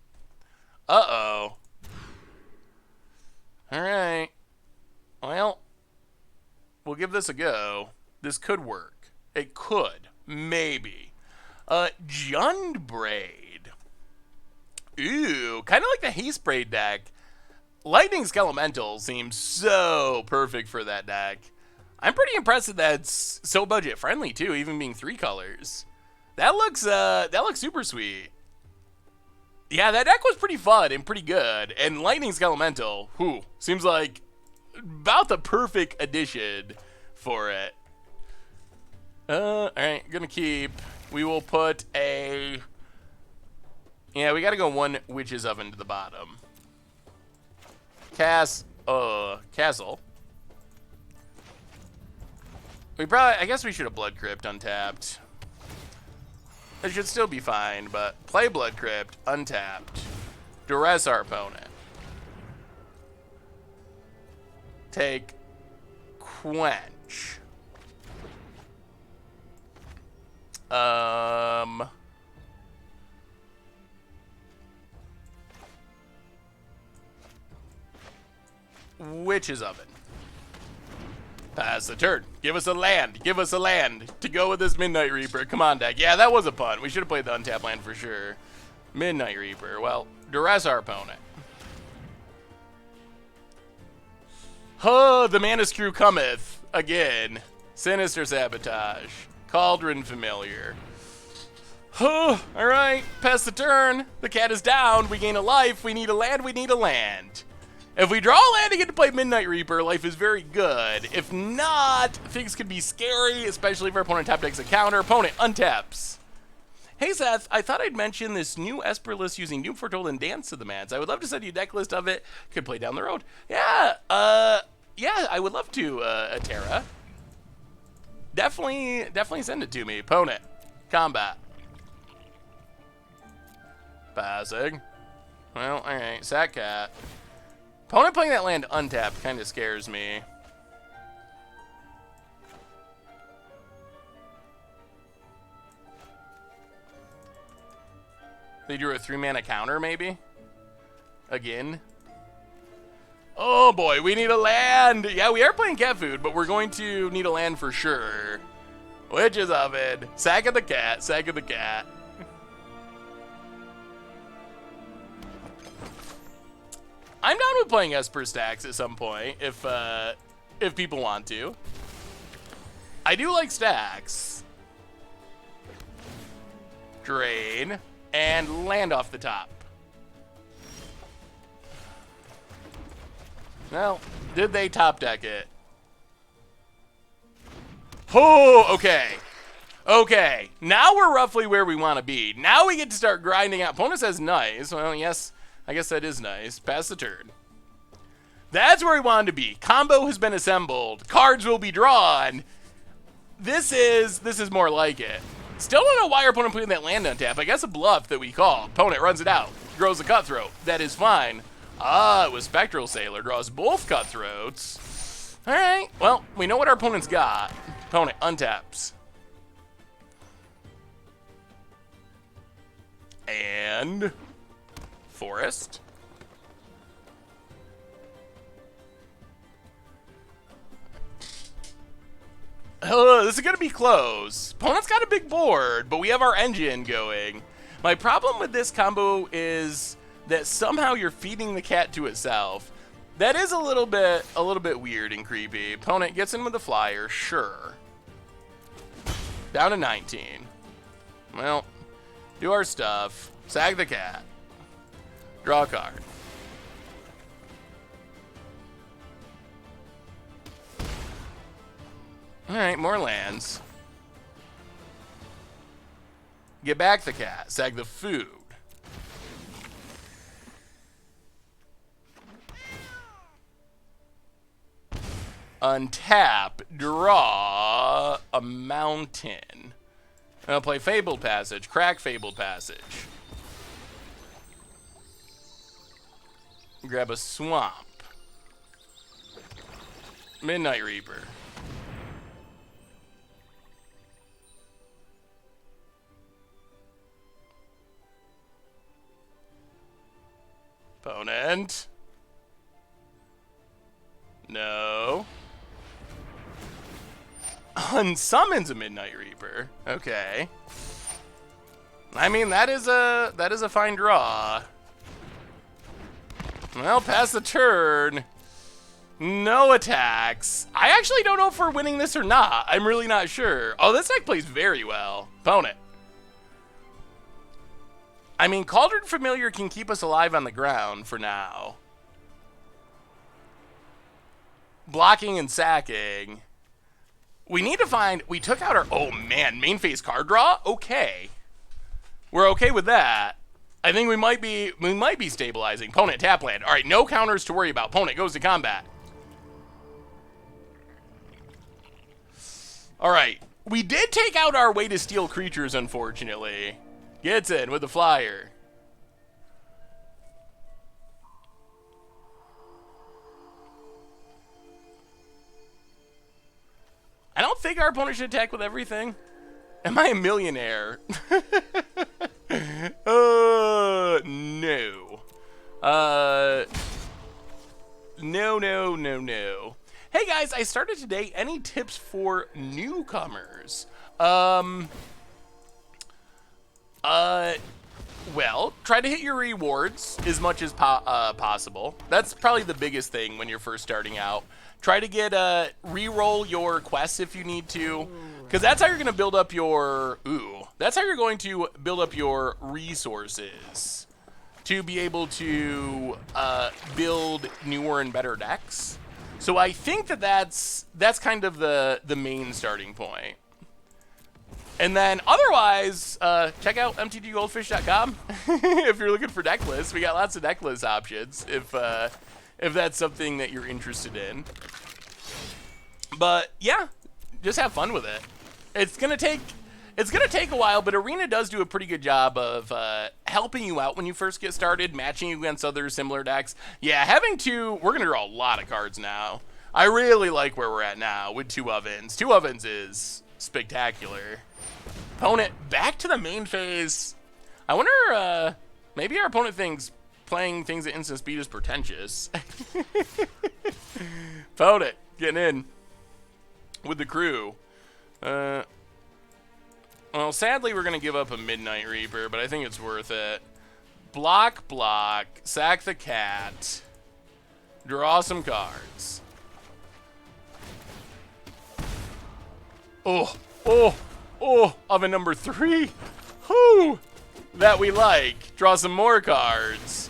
Uh-oh. All right. Well, We'll give this a go. This could work. It could. Maybe. Jundbraid. Ooh, kind of like the Haste Braid deck. Lightning Skelemental seems so perfect for that deck. I'm pretty impressed that that's so budget friendly too, even being 3 colors. That looks super sweet. Yeah, that deck was pretty fun and pretty good. And Lightning Skelemental, whew, seems like about the perfect addition for it. Alright, gonna keep. We will put a... Yeah, we gotta go 1 Witch's Oven to the bottom. Castle. I guess we should have Blood Crypt untapped. It should still be fine, but play Blood Crypt, untapped. Duress our opponent. Take Quench. Witch's Oven. Pass the turn. Give us a land. Give us a land to go with this Midnight Reaper. Come on, deck. Yeah, that was a punt. We should have played the untapped land for sure. Midnight Reaper. Well, duress our opponent. The Mana Screw cometh again. Sinister Sabotage. Cauldron Familiar. Alright. Pass the turn. The cat is down. We gain a life. We need a land. We need a land. If we draw a land and get to play Midnight Reaper, life is very good. If not, things could be scary, especially if our opponent tap decks a counter. Opponent untaps. Hey Seth, I thought I'd mention this new Esper list using Doom Foretold and Dance to the Mans. I would love to send you a deck list of it. Could play down the road. Yeah, I would love to, Atera. Definitely send it to me. Opponent. Combat. Passing. Well, alright. Sack Cat. Opponent playing that land untapped kind of scares me. They drew a 3-mana counter, maybe? Again? Oh boy, we need a land! Yeah, we are playing cat food, but we're going to need a land for sure. Witch's Oven. Sack of the cat, sack of the cat. I'm down with playing Esper stacks at some point, if people want to. I do like stacks. Drain. And land off the top. Well, did they top deck it? Oh, okay. Okay, now we're roughly where we want to be. Now we get to start grinding out. Opponent says nice. Well, yes, I guess that is nice. Pass the turn. That's where we wanted to be. Combo has been assembled. Cards will be drawn. This is more like it. Still don't know why our opponent putting that land untap. I guess a bluff that we call. Opponent runs it out. Grows a Cutthroat. That is fine. Ah, it was Spectral Sailor. Draws both Cutthroats. Alright, well, we know what our opponent's got. Opponent untaps. And Forest. This is going to be close. Opponent's got a big board, but we have our engine going. My problem with this combo is that somehow you're feeding the cat to itself. That is a little bit weird and creepy. Opponent gets in with a flyer, sure. Down to 19. Well, do our stuff. Sag the cat. Draw a card. Alright, more lands. Get back the cat. Sag the food. Untap. Draw a mountain. I'll play Fabled Passage. Crack Fabled Passage. Grab a swamp. Midnight Reaper. Opponent. No. unsummons a Midnight Reaper. Okay. I mean, that is a fine draw. Well, pass the turn. No attacks. I actually don't know if we're winning this or not. I'm really not sure. Oh, this deck plays very well. Opponent. I mean, Cauldron Familiar can keep us alive on the ground for now. Blocking and sacking. We need to find... We took out our... Oh, man. Main phase card draw? Okay. We're okay with that. I think we might be stabilizing. Opponent, tap land. All right, no counters to worry about. Opponent goes to combat. All right. We did take out our way to steal creatures, unfortunately. Gets in with the flyer. I don't think our opponent should attack with everything. Am I a millionaire? No. No. Hey guys, I started today. Any tips for newcomers? Well, try to hit your rewards as much as possible. That's probably the biggest thing when you're first starting out. Try to get re-roll your quests if you need to, because that's how you're going to build up your that's how you're going to build up your resources to be able to build newer and better decks. So I think that's kind of the main starting point. And then otherwise, check out MTGGoldfish.com if you're looking for deck lists. We got lots of deck list options if that's something that you're interested in. But yeah, just have fun with it. It's gonna take a while, but Arena does do a pretty good job of helping you out when you first get started, matching you against other similar decks. Yeah, we're gonna draw a lot of cards now. I really like where we're at now with 2 ovens. 2 ovens is spectacular. Opponent back to the main phase. I wonder, maybe our opponent thinks playing things at instant speed is pretentious. Opponent getting in with the crew. Well, sadly, we're going to give up a Midnight Reaper, but I think it's worth it. Block, sack the cat, draw some cards. Oven number 3. Whoo! That we like. Draw some more cards.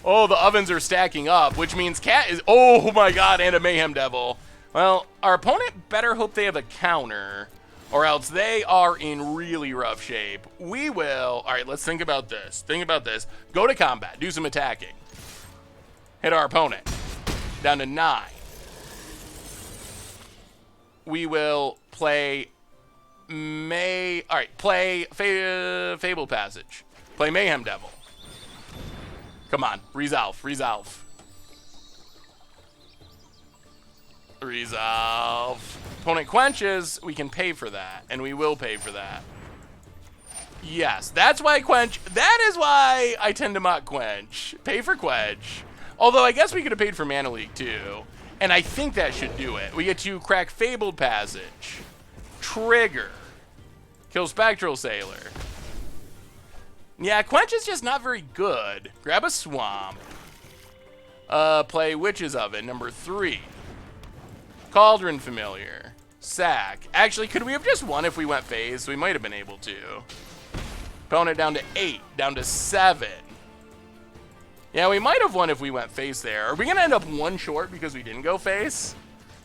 Oh, the ovens are stacking up, which means cat is... Oh my god, and a Mayhem Devil. Well, our opponent better hope they have a counter, or else they are in really rough shape. We will... All right, let's think about this. Go to combat. Do some attacking. Hit our opponent. Down to 9. We will play... play Fable Passage. Play Mayhem Devil. Come on, resolve. Opponent quenches, we can pay for that, and we will pay for that. Yes, that's why quench. That is why I tend to mock quench. Pay for quench. Although I guess we could have paid for Mana Leak too, and I think that should do it. We get to crack Fabled Passage. Trigger. Kill Spectral Sailor. Yeah, Quench is just not very good. Grab a Swamp. Play Witch's Oven, number 3. Cauldron Familiar. Sack. Actually, could we have just won if we went phase? We might have been able to. Opponent down to 8. Down to 7. Yeah, we might have won if we went face there. Are we going to end up 1 short because we didn't go face?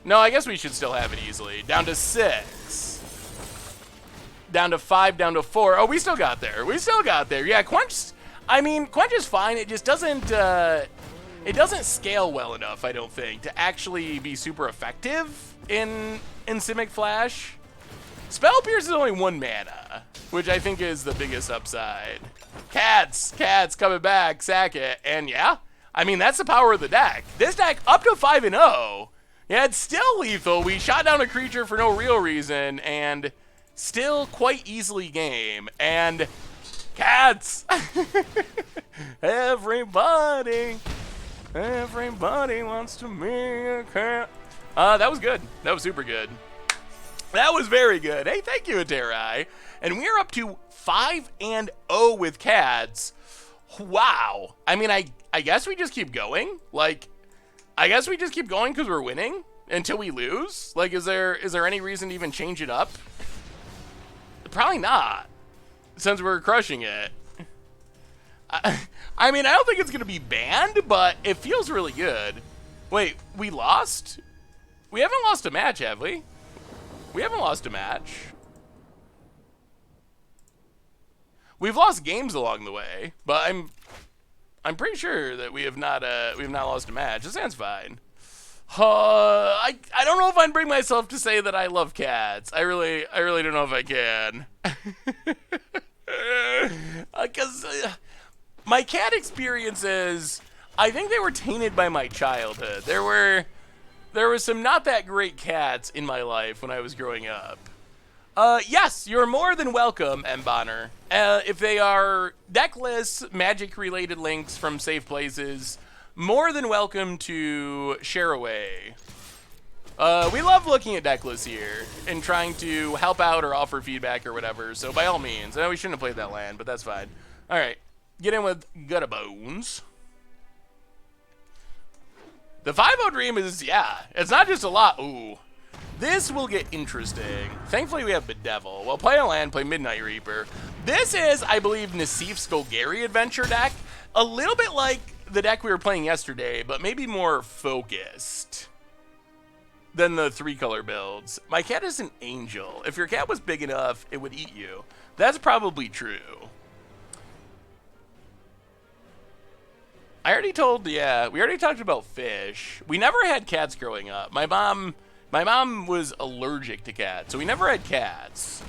No, I guess we should still have it easily. Down to 6. Down to 5, down to 4. Oh, we still got there. Yeah, Quench, I mean, Quench is fine. It just doesn't, it doesn't scale well enough, I don't think, to actually be super effective in Simic Flash. Spell Pierce is only 1 mana, which I think is the biggest upside. Cats coming back, sack it, and yeah, I mean, that's the power of the deck. This deck, up to 5-0. Yeah, it's still lethal. We shot down a creature for no real reason, and... still quite easily game, and cats. Everybody wants to be a cat. That was good. That was super good. That was very good. Hey, thank you, Aterai. And we are up to 5-0 with cats. Wow. I mean, I guess we just keep going. Like, I guess we just keep going because we're winning until we lose. Like, is there any reason to even change it up? Probably not, since we're crushing it. I mean, I don't think it's going to be banned, but it feels really good. Wait, we lost? We haven't lost a match, have we? We haven't lost a match. We've lost games along the way, but I'm pretty sure that we have not lost a match. This sounds fine. I don't know if I'd bring myself to say that I love cats. I really don't know if I can. Because my cat experiences, I think they were tainted by my childhood. There were some not that great cats in my life when I was growing up. Yes, you're more than welcome, M. Bonner. If they are deckless, magic-related links from safe places, more than welcome to share away. We love looking at deckless here and trying to help out or offer feedback or whatever, so by all means. I know we shouldn't have played that land, but that's fine. All right, get in with Gutta Bones. The 5-0 dream is, yeah, it's not just a lot. Ooh. This will get interesting. Thankfully, we have Bedevil. Well, play a land, play Midnight Reaper. This is, I believe, Nassif's Golgari Adventure deck. A little bit like the deck we were playing yesterday, but maybe more focused than the 3-color builds. My cat is an angel. If your cat was big enough, it would eat you. That's probably true. I already told, yeah, we already talked about fish. We never had cats growing up. My mom was allergic to cats, so we never had cats.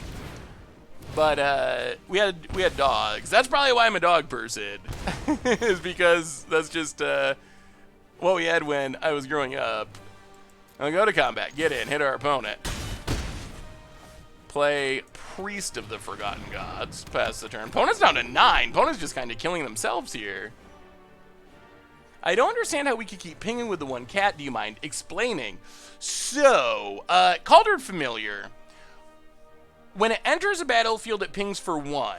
But we had dogs. That's probably why I'm a dog person. Is because that's just what we had when I was growing up. I'll go to combat. Get in. Hit our opponent. Play Priest of the Forgotten Gods. Pass the turn. Opponent's down to 9. Opponent's just kind of killing themselves here. I don't understand how we could keep pinging with the one cat. Do you mind explaining? So, Cauldron Familiar. When it enters a battlefield, it pings for 1.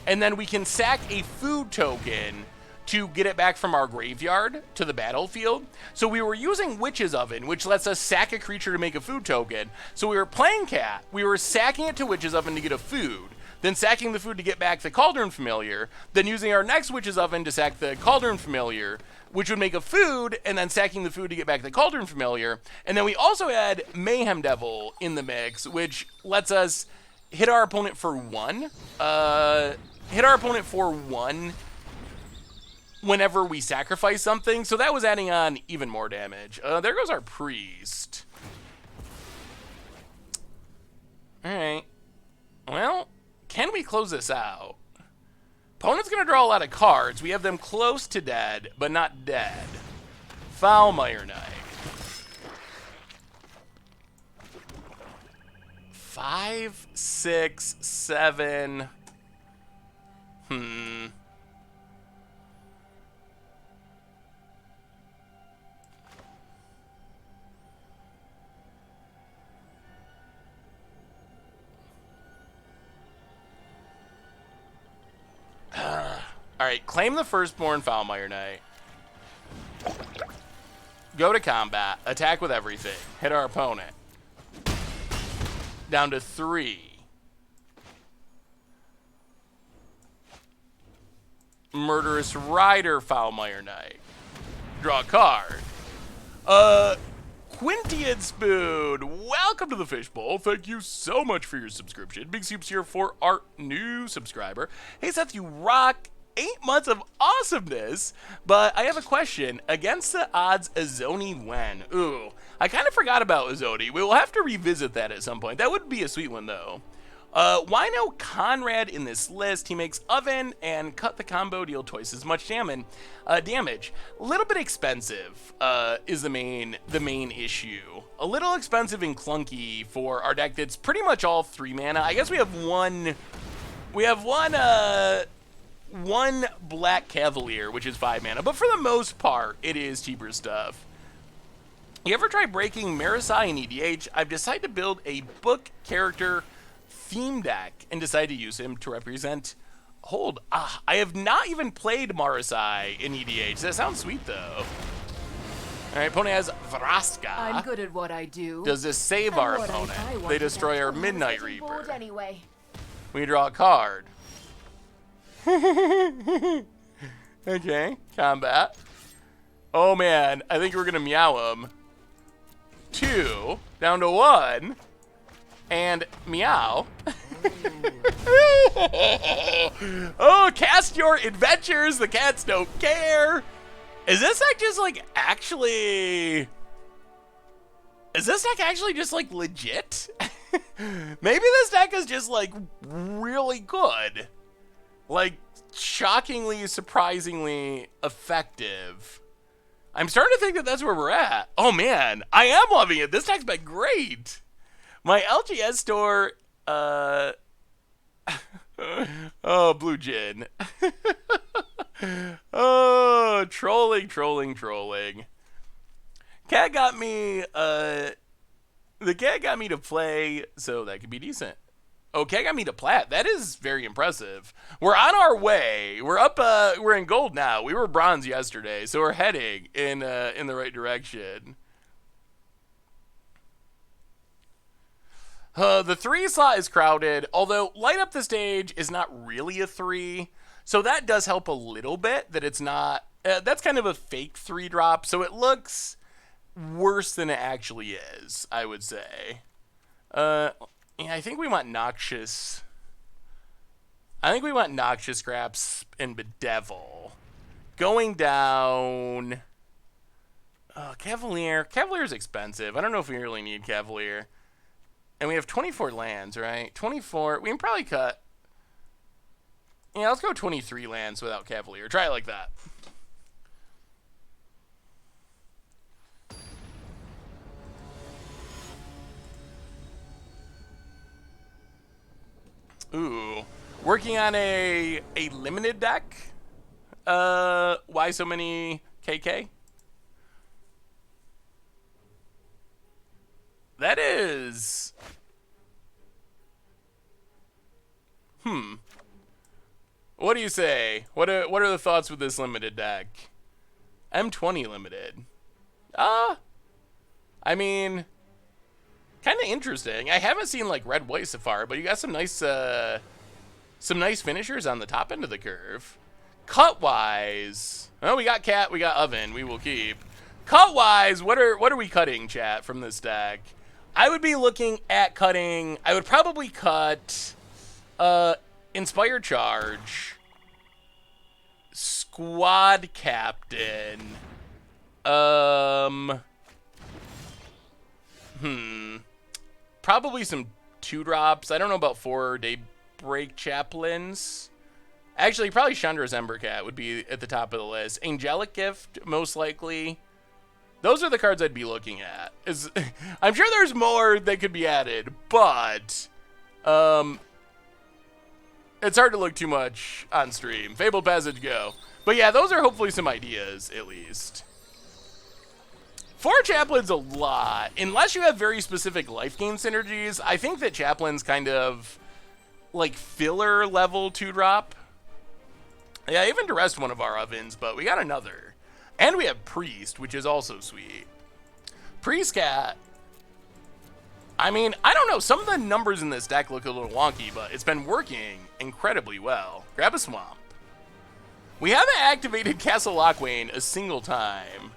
And then we can sack a food token to get it back from our graveyard to the battlefield. So we were using Witch's Oven, which lets us sack a creature to make a food token. So we were playing cat. We were sacking it to Witch's Oven to get a food. Then sacking the food to get back the Cauldron Familiar. Then using our next Witch's Oven to sack the Cauldron Familiar, which would make a food, and then sacking the food to get back the Cauldron Familiar. And then we also had Mayhem Devil in the mix, which lets us hit our opponent for 1. Hit our opponent for 1 whenever we sacrifice something. So that was adding on even more damage. There goes our Priest. All right. Well, can we close this out? Opponent's going to draw a lot of cards. We have them close to dead, but not dead. Foulmire Knight. 5, 6, 7. All right, claim the Firstborn Foulmire Knight. Go to combat. Attack with everything. Hit our opponent. Down to 3. Murderous Rider Foulmire Knight. Draw a card. Quintian Spoon, welcome to the Fishbowl. Thank you so much for your subscription. Big soups here for our new subscriber. Hey Seth, you rock. 8 months of awesomeness, but I have a question. Against the odds, Azoni when? Ooh, I kind of forgot about Azoni. We will have to revisit that at some point. That would be a sweet one, though. Why no Conrad in this list? He makes Oven and cut the combo, deal twice as much damage. A little bit expensive is the main issue. A little expensive and clunky for our deck that's pretty much all 3 mana. I guess we have one Black Cavalier, which is 5 mana, but for the most part, it is cheaper stuff. You ever try breaking Marisai in EDH? I've decided to build a book character theme deck and decide to use him to represent... Hold. I have not even played Marisai in EDH. That sounds sweet, though. Alright, opponent has Vraska. I'm good at what I do. Does this save our opponent? They destroy our Midnight Board Reaper. anyway. We draw a card. Okay, combat. Oh man, I think we're gonna meow him. 2, down to 1, and meow. Oh, cast your adventures, the cats don't care. Is this deck just like actually... Is this deck actually just like legit? Maybe this deck is just like really good. Like shockingly, surprisingly effective. I'm starting to think that that's where we're at. Oh man, I am loving it. This deck's been great. My LGS store, oh, Blue Jin. Oh, trolling. Cat got me, the cat got me to play, so that could be decent. Oh, cat got me to plat. That is very impressive. We're on our way. We're up, we're in gold now. We were bronze yesterday, so we're heading in the right direction. The 3 slot is crowded, although light up the stage is not really a 3, so that does help a little bit that it's not, that's kind of a fake 3 drop, so it looks worse than it actually is, I would say. Yeah, I think we want Noxious. I think we want Noxious Scraps and Bedevil. Going down, Cavalier. Cavalier's expensive. I don't know if we really need Cavalier. And we have 24 lands, right? 24. We can probably cut. Yeah, let's go 23 lands without Cavalier. Try it like that. Ooh. Working on a limited deck? Why so many KK? That is... What do you say? What are the thoughts with this limited deck? M20 limited. I mean, kind of interesting. I haven't seen like red white so far, but you got some nice finishers on the top end of the curve. Cut wise, oh, we got cat, we got oven. We will keep. Cut wise, what are we cutting, chat, from this deck? I would be looking at cutting. I would probably cut Inspire Charge, Squad Captain, probably some 2-drops. I don't know about 4 Daybreak Chaplains. Actually, probably Chandra's Embercat would be at the top of the list. Angelic Gift, most likely. Those are the cards I'd be looking at. I'm sure there's more that could be added, but it's hard to look too much on stream. Fabled Passage, go. But yeah, those are hopefully some ideas, at least. 4 Chaplains a lot. Unless you have very specific life gain synergies, I think that Chaplain's kind of like filler level 2-drop. Yeah, I even duressed one of our ovens, but we got another. And we have Priest, which is also sweet. Priest Cat. I mean, I don't know. Some of the numbers in this deck look a little wonky, but it's been working incredibly well. Grab a Swamp. We haven't activated Castle Lockwane a single time.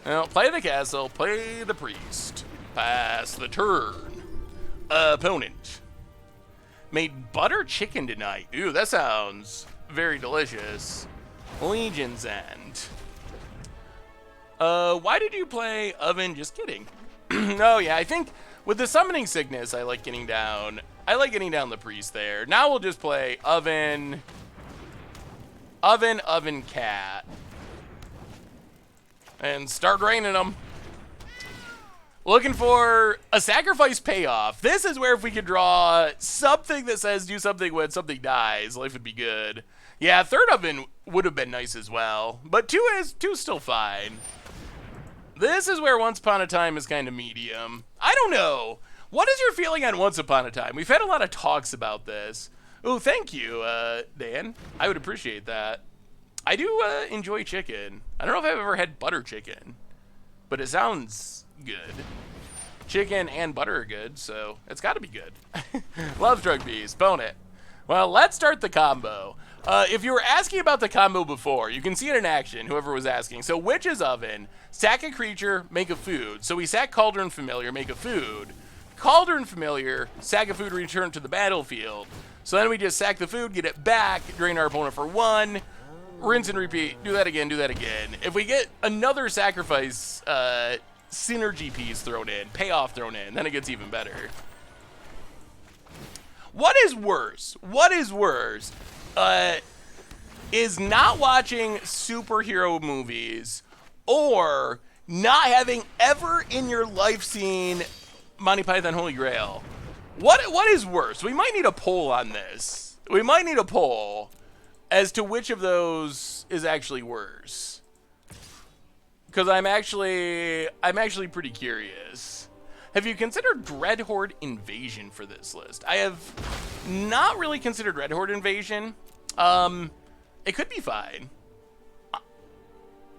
Well, play the castle, play the priest. Pass the turn. Opponent. Made butter chicken tonight. Ooh, that sounds very delicious. Legion's End. Why did you play Oven? Just kidding. No, yeah, I think with the Summoning Sickness, I like getting down the priest there. Now we'll just play Oven, Cat. And start raining them. Looking for a sacrifice payoff. This is where if we could draw something that says do something when something dies, life would be good. Yeah, third oven would have been nice as well. But 2 is still fine. This is where Once Upon a Time is kind of medium. I don't know. What is your feeling on Once Upon a Time? We've had a lot of talks about this. Oh, thank you, Dan. I would appreciate that. I do enjoy chicken. I don't know if I've ever had butter chicken, but it sounds good. Chicken and butter are good, so it's got to be good. Love drug bees. Bone it. Well, let's start the combo. If you were asking about the combo before, you can see it in action, whoever was asking. So Witch's Oven, sack a creature, make a food. So we sack Cauldron Familiar, make a food. Cauldron Familiar, sack a food, return to the battlefield. So then we just sack the food, get it back, drain our opponent for 1, rinse and repeat, do that again, do that again. If we get another sacrifice synergy piece thrown in, payoff thrown in, then it gets even better. What is worse? What is worse? Is not watching superhero movies or not having ever in your life seen Monty Python Holy Grail. What is worse? We might need a poll on this. We might need a poll as to which of those is actually worse. Because I'm actually pretty curious. Have you considered Dread Horde Invasion for this list? I have not really considered Dread Horde Invasion. It could be fine.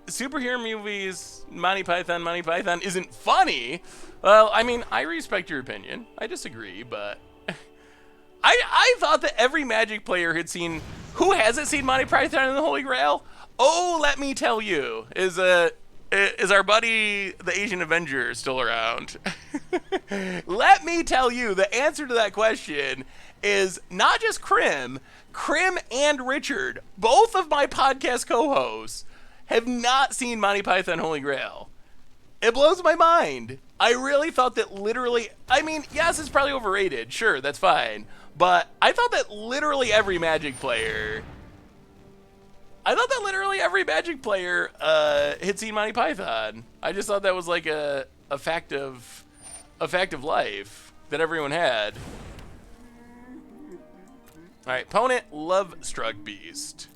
Superhero movies, Monty Python isn't funny. Well, I mean, I respect your opinion. I disagree, but I thought that every Magic player had seen. Who hasn't seen Monty Python and the Holy Grail? Oh, let me tell you, is our buddy the Asian Avenger still around? Let me tell you, the answer to that question is not just Krim and Richard, both of my podcast co-hosts, have not seen Monty Python Holy Grail. It blows my mind. I really thought that literally, I mean, yes, it's probably overrated. Sure, that's fine. But I thought that literally every Magic player had seen Monty Python. I just thought that was like a fact of life that everyone had. All right, opponent, Love Struck Beast.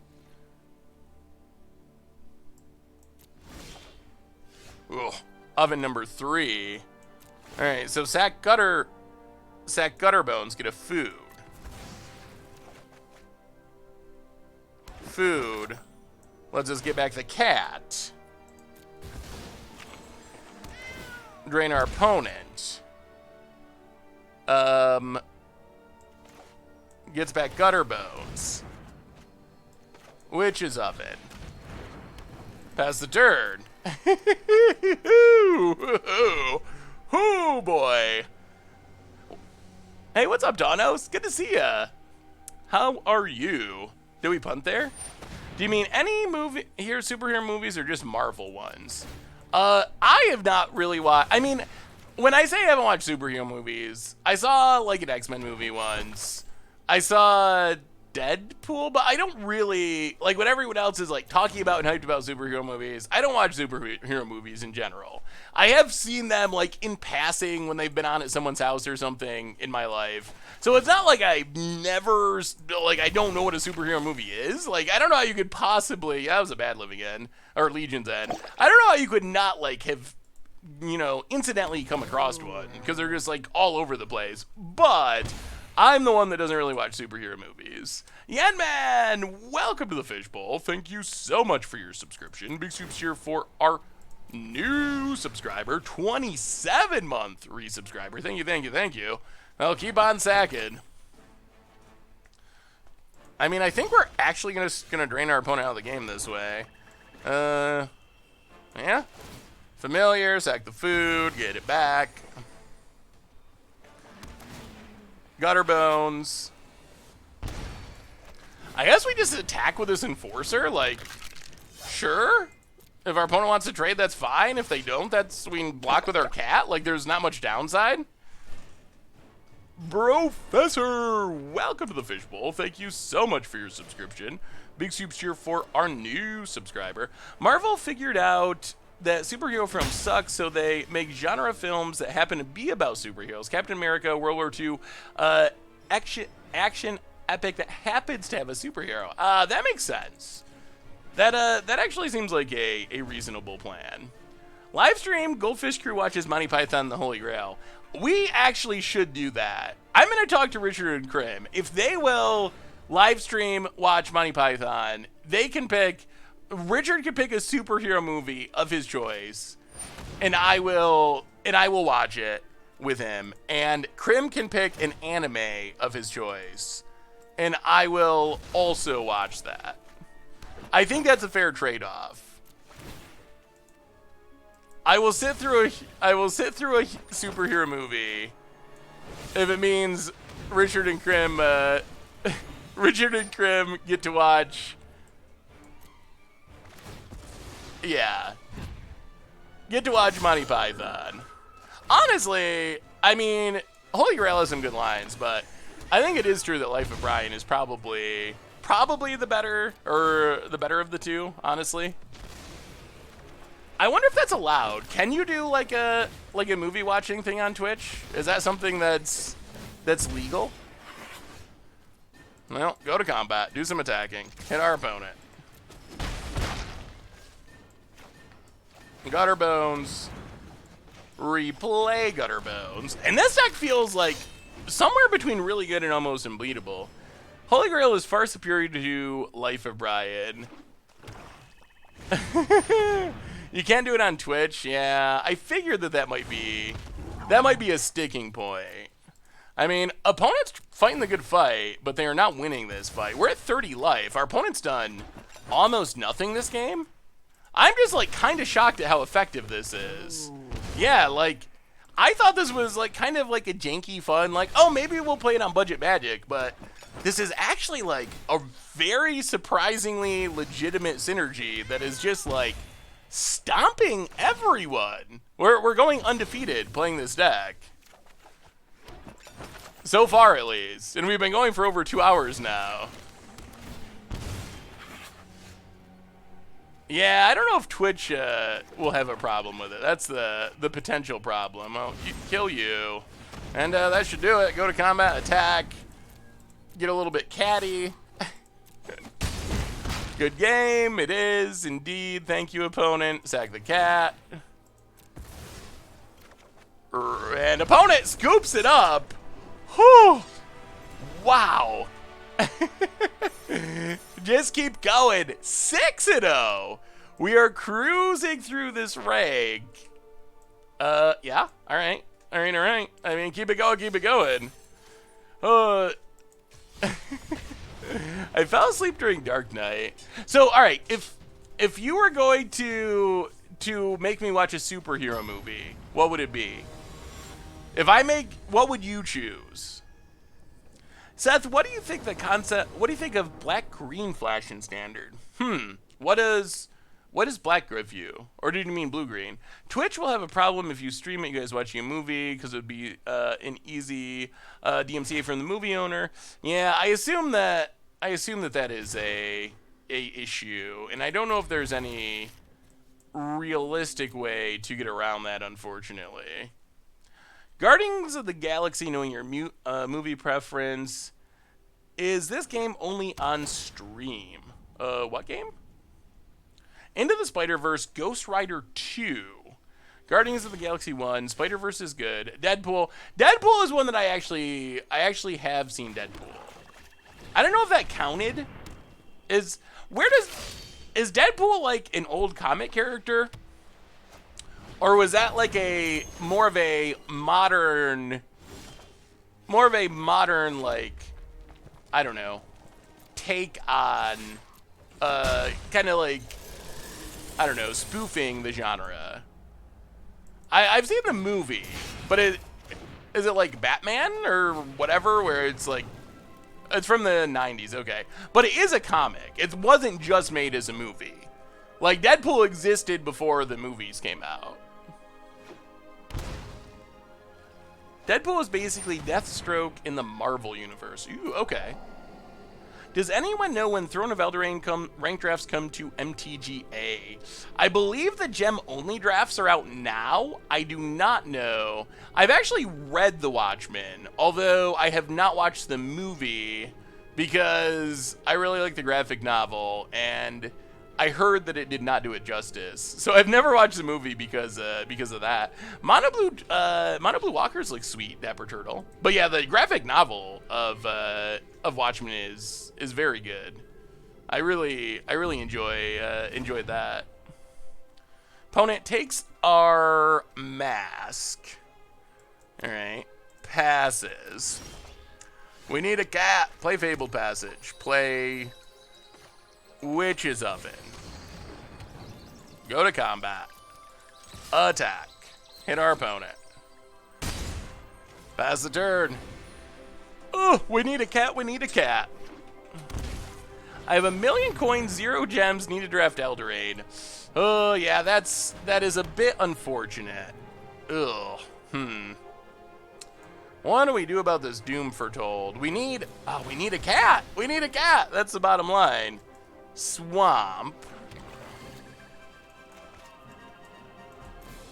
Ooh, oven number 3. All right, so sack gutter bones, get a food. Food. Let's just get back the cat. Drain our opponent. Gets back gutter bones. Witch's Oven. Pass the turn. Oh boy. Hey, what's up, Donos? Good to see ya. How are you? Did we punt there? Do you mean any movie here, superhero movies, or just Marvel ones? I have not really watched. I mean, when I say I haven't watched superhero movies, I saw like an X-Men movie once. I saw Deadpool, but I don't really like what everyone else is like talking about and hyped about superhero movies. I don't watch superhero movies in general. I have seen them like in passing when they've been on at someone's house or something in my life. So it's not like I don't know what a superhero movie is. Like, I don't know how you could possibly, that was a bad Living End, or Legion's End. I don't know how you could not like have, incidentally come across one, because they're just like all over the place. But I'm the one that doesn't really watch superhero movies. Yenman, welcome to the Fishbowl. Thank you so much for your subscription. Big soups here for our new subscriber, 27-month resubscriber. Thank you. Well, keep on sacking. I mean, I think we're actually gonna drain our opponent out of the game this way. Yeah. Familiar, sack the food, get it back. Gutter bones. I guess we just attack with this Enforcer, like, sure. If our opponent wants to trade, that's fine. If they don't, we can block with our cat. Like, there's not much downside. Professor, welcome to the Fishbowl. Thank you so much for your subscription. Big soups here for our new subscriber. Marvel figured out that superhero films suck, so they make genre films that happen to be about superheroes. Captain America, World War II, action epic that happens to have a superhero. That makes sense. That actually seems like a reasonable plan. Live stream, Goldfish Crew watches Monty Python and the Holy Grail. We actually should do that. I'm going to talk to Richard and Krim. If they will live stream, watch Monty Python, they can pick, Richard can pick a superhero movie of his choice, and I will watch it with him. And Krim can pick an anime of his choice, and I will also watch that. I think that's a fair trade-off. I will sit through a superhero movie if it means Richard and Krim get to watch. Yeah. Get to watch Monty Python. Honestly, I mean, Holy Grail has some good lines, but I think it is true that Life of Brian is probably the better of the two, honestly. I wonder if that's allowed. Can you do like a movie watching thing on Twitch? Is that something that's legal? Well, go to combat, do some attacking, hit our opponent. Gutter Bones. Replay Gutter Bones. And this deck feels like somewhere between really good and almost unbeatable. Holy Grail is far superior to Life of Brian. You can't do it on Twitch. Yeah, I figured that might be a sticking point. I mean, opponents fighting the good fight, but they are not winning this fight. We're at 30 life. Our opponent's done almost nothing this game. I'm just like kind of shocked at how effective this is. Yeah, like I thought this was like kind of like a janky fun, like, oh, maybe we'll play it on Budget Magic, but this is actually like a very surprisingly legitimate synergy that is just like stomping everyone. We're going undefeated playing this deck. So far, at least. And we've been going for over 2 hours now. Yeah, I don't know if Twitch will have a problem with it. That's the potential problem. I'll kill you. And that should do it. Go to combat, attack. Get a little bit catty. Good game. It is, indeed. Thank you, opponent. Sack the cat. And opponent scoops it up. Whew. Wow. Just keep going. 6-0. We are cruising through this rank. Yeah. All right. I mean, keep it going. I fell asleep during Dark Knight. So, all right, if you were going to make me watch a superhero movie, what would it be? What would you choose? Seth, what do you think of black-green flash in Standard? What does black give you? Or did you mean blue-green? Twitch will have a problem if you stream it, you guys watching a movie, because it would be an easy DMCA from the movie owner. Yeah, I assume that is a issue, and I don't know if there's any realistic way to get around that, unfortunately. Guardians of the Galaxy, knowing your movie preference, is this game only on stream? What game? Into the Spider-Verse, Ghost Rider 2, Guardians of the Galaxy 1, Spider-Verse is good, Deadpool is one that I actually have seen Deadpool. I don't know if that counted. Is Deadpool like an old comic character? Or was that like more of a modern like, I don't know, take on kind of like, I don't know, spoofing the genre? I've seen the movie, but is it like Batman or whatever, where it's like, it's from the 90s, okay. But it is a comic. It wasn't just made as a movie. Like, Deadpool existed before the movies came out. Deadpool is basically Deathstroke in the Marvel universe. Ooh, okay. Does anyone know when Throne of Eldraine rank drafts come to MTGA? I believe the gem-only drafts are out now. I do not know. I've actually read The Watchmen, although I have not watched the movie because I really like the graphic novel, and I heard that it did not do it justice. So I've never watched the movie because of that. Mono Blue Walkers looks sweet, Dapper Turtle. But yeah, the graphic novel of Watchmen is very good. I really enjoyed that. Opponent takes our mask. All right, passes. We need a cat. Play Fabled Passage. Play Witch's Oven. Go to combat. Attack. Hit our opponent. Pass the turn. Oh, we need a cat. We need a cat. I have 1,000,000 coins, 0 gems, need to draft Eldraine. Oh, yeah, that is a bit unfortunate. Ugh. What do we do about this Doom Foretold? We need a cat. We need a cat. That's the bottom line. Swamp.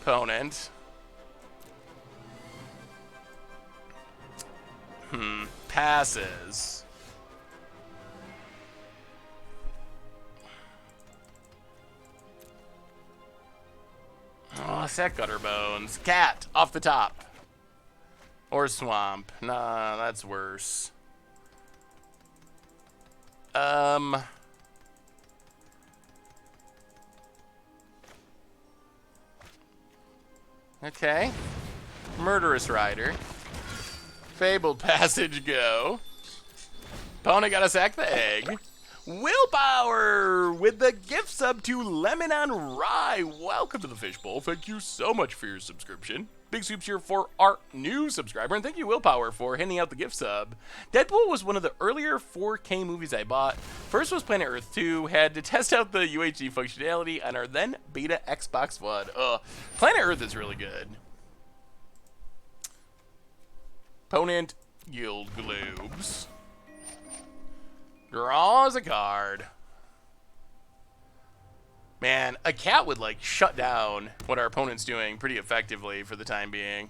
Opponent. Passes. Oh, sack Gutter Bones. Cat off the top. Or Swamp. Nah, that's worse. Okay. Murderous Rider. Fabled Passage, go. Opponent gotta sack the egg. Willpower with the gift sub to Lemon on Rye. Welcome to the Fishbowl. Thank you so much for your subscription. Big soups here for our new subscriber, and thank you, Willpower, for handing out the gift sub. Deadpool was one of the earlier 4K movies I bought. First was Planet Earth 2. Had to test out the UHD functionality on our then beta Xbox One. Planet Earth is really good. Opponent, Guild Globes. Draws a card. Man, a cat would, like, shut down what our opponent's doing pretty effectively for the time being.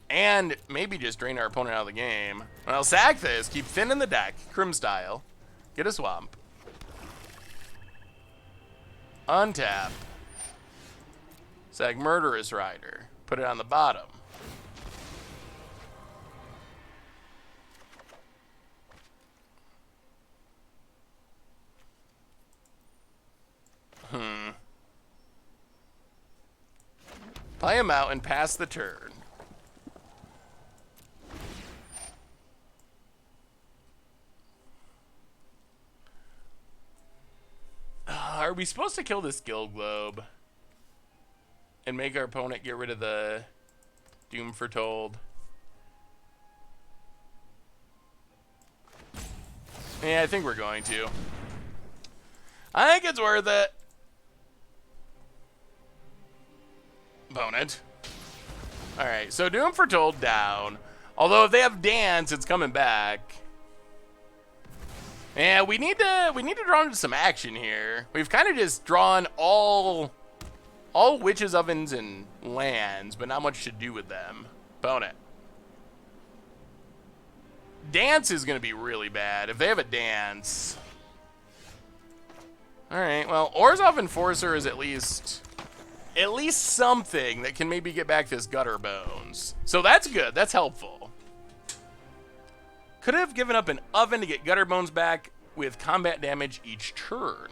And maybe just drain our opponent out of the game. Well, sack this. Keep thin in the deck. Crim style. Get a swamp. Untap. Sack Murderous Rider. Put it on the bottom. Play him out and pass the turn. Are we supposed to kill this Guild Globe and make our opponent get rid of the Doom Foretold? Yeah, I think we're going to. I think it's worth it. Opponent. Alright, so Doom Foretold down. Although if they have Dance, it's coming back. Yeah, we need to draw into some action here. We've kind of just drawn all Witches' Ovens and lands, but not much to do with them. Opponent. Dance is going to be really bad if they have a Dance. Alright, well, Orzhov Enforcer is at least something that can maybe get back this Gutter Bones. So that's good. That's helpful. Could have given up an Oven to get Gutter Bones back with combat damage each turn.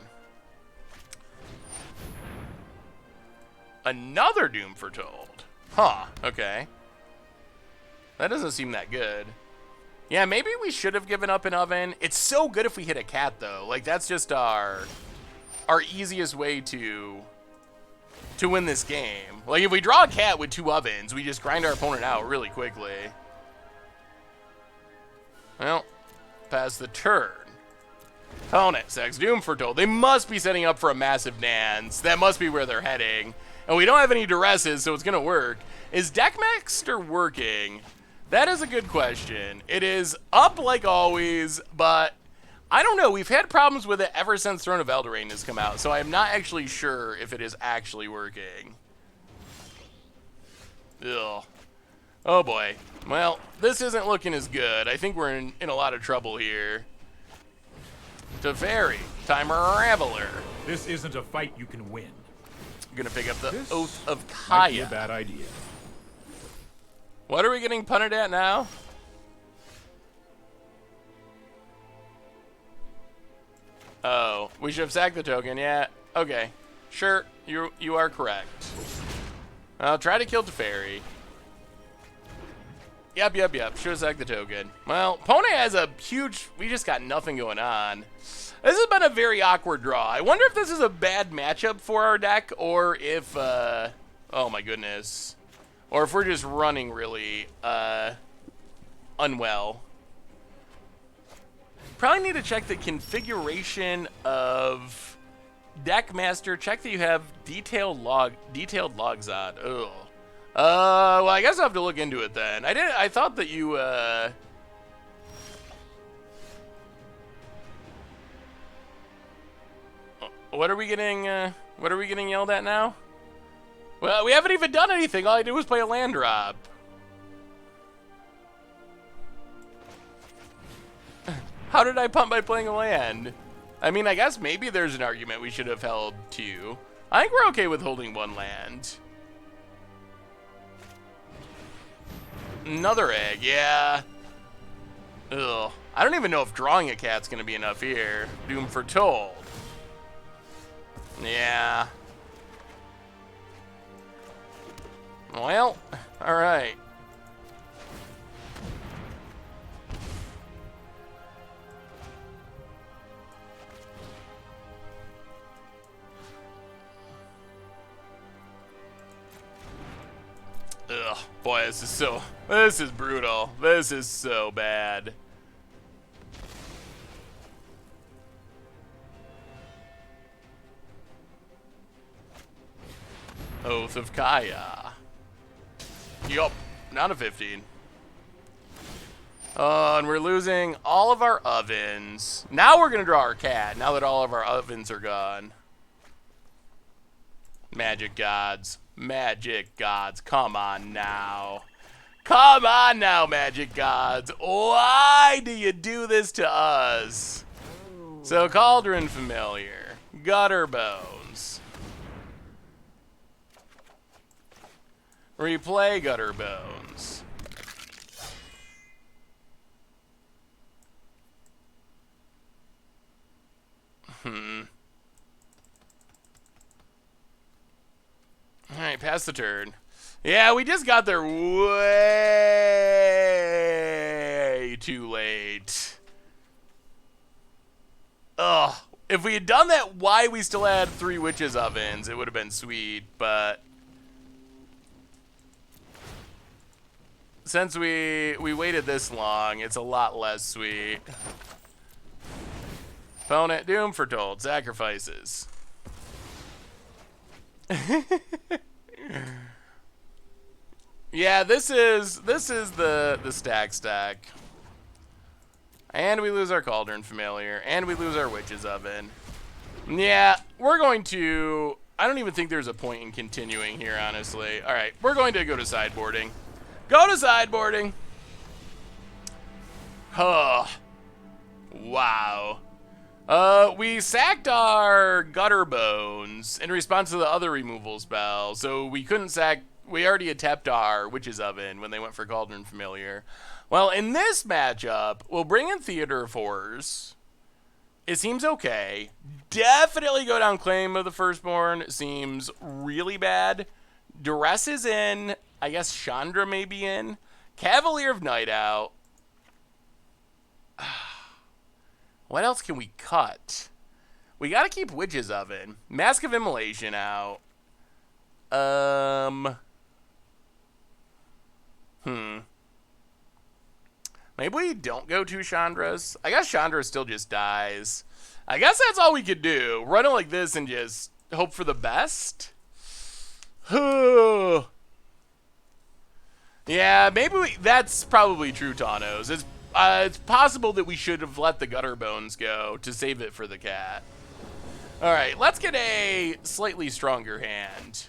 Another Doom Foretold. Huh, okay. That doesn't seem that good. Yeah, maybe we should have given up an Oven. It's so good if we hit a cat, though. Like, that's just our easiest way to win this game. Like, if we draw a cat with 2 ovens, we just grind our opponent out really quickly. Well, pass the turn. Opponent, Sex Doom Foretold. They must be setting up for a massive Nance. That must be where they're heading. And we don't have any duresses, so it's going to work. Is Deckmaster working? That is a good question. It is up like always, but I don't know. We've had problems with it ever since Throne of Eldraine has come out, so I'm not actually sure if it is actually working. Ugh. Oh boy. Well, this isn't looking as good. I think we're in a lot of trouble here. Teferi, Timer Raveler. This isn't a fight you can win. I'm gonna pick up the This Oath of Might be a Kaya. bad idea. What are we getting punted at now? Oh, we should have sacked the token, yeah. Okay. Sure, you are correct. I'll try to kill Teferi. Yep. Should have sacked the token. Well, Pone has a huge... We just got nothing going on. This has been a very awkward draw. I wonder if this is a bad matchup for our deck, or if... oh my goodness. Or if we're just running really unwell. Probably need to check the configuration of Deck Master. Check that you have detailed logs on. Ugh. Well, I guess I'll have to look into it then. I thought that you What are we getting yelled at now? Well, we haven't even done anything. All I did was play a land drop. How did I punt by playing a land? I mean, I guess maybe there's an argument we should have held two. I think we're okay with holding one land. Another egg, yeah. Ugh. I don't even know if drawing a cat's gonna be enough here. Doom foretold. Yeah. Well, alright. Ugh, boy, this is brutal. This is so bad. Oath of Kaya. Yup, not a 15. And we're losing all of our ovens. Now we're gonna draw our cat, now that all of our ovens are gone. Magic gods. Magic gods, come on now. Come on now, magic gods. Why do you do this to us? So, Cauldron Familiar. Gutter Bones. Replay Gutter Bones. Alright, pass the turn. Yeah, we just got there way too late. Ugh. If we had done that while we still had 3 witches ovens, it would have been sweet, but... Since we waited this long, it's a lot less sweet. Opponent, doom foretold, sacrifices. Yeah, this is the stack. And we lose our Cauldron Familiar, and we lose our Witch's Oven. Yeah, we're going to... I don't even think there's a point in continuing here, honestly. Alright, we're going to go to sideboarding. Go to sideboarding! Huh. Wow. We sacked our Gutter Bones in response to the other removal spell, so we couldn't sack... We already had tapped our Witch's Oven when they went for Cauldron Familiar. Well, in this matchup, we'll bring in Theater of Horrors. It seems okay. Definitely go down Claim of the Firstborn. Seems really bad. Duress is in. I guess Chandra may be in. Cavalier of Night Out. What else can we cut? We gotta keep Witch's Oven. Mask of Immolation out. Maybe we don't go 2 Chandras. I guess Chandra still just dies. I guess that's all we could do. Run it like this and just hope for the best. Yeah, maybe that's probably true, Thanos. It's possible that we should have let the Gutter Bones go to save it for the cat. Alright, let's get a slightly stronger hand.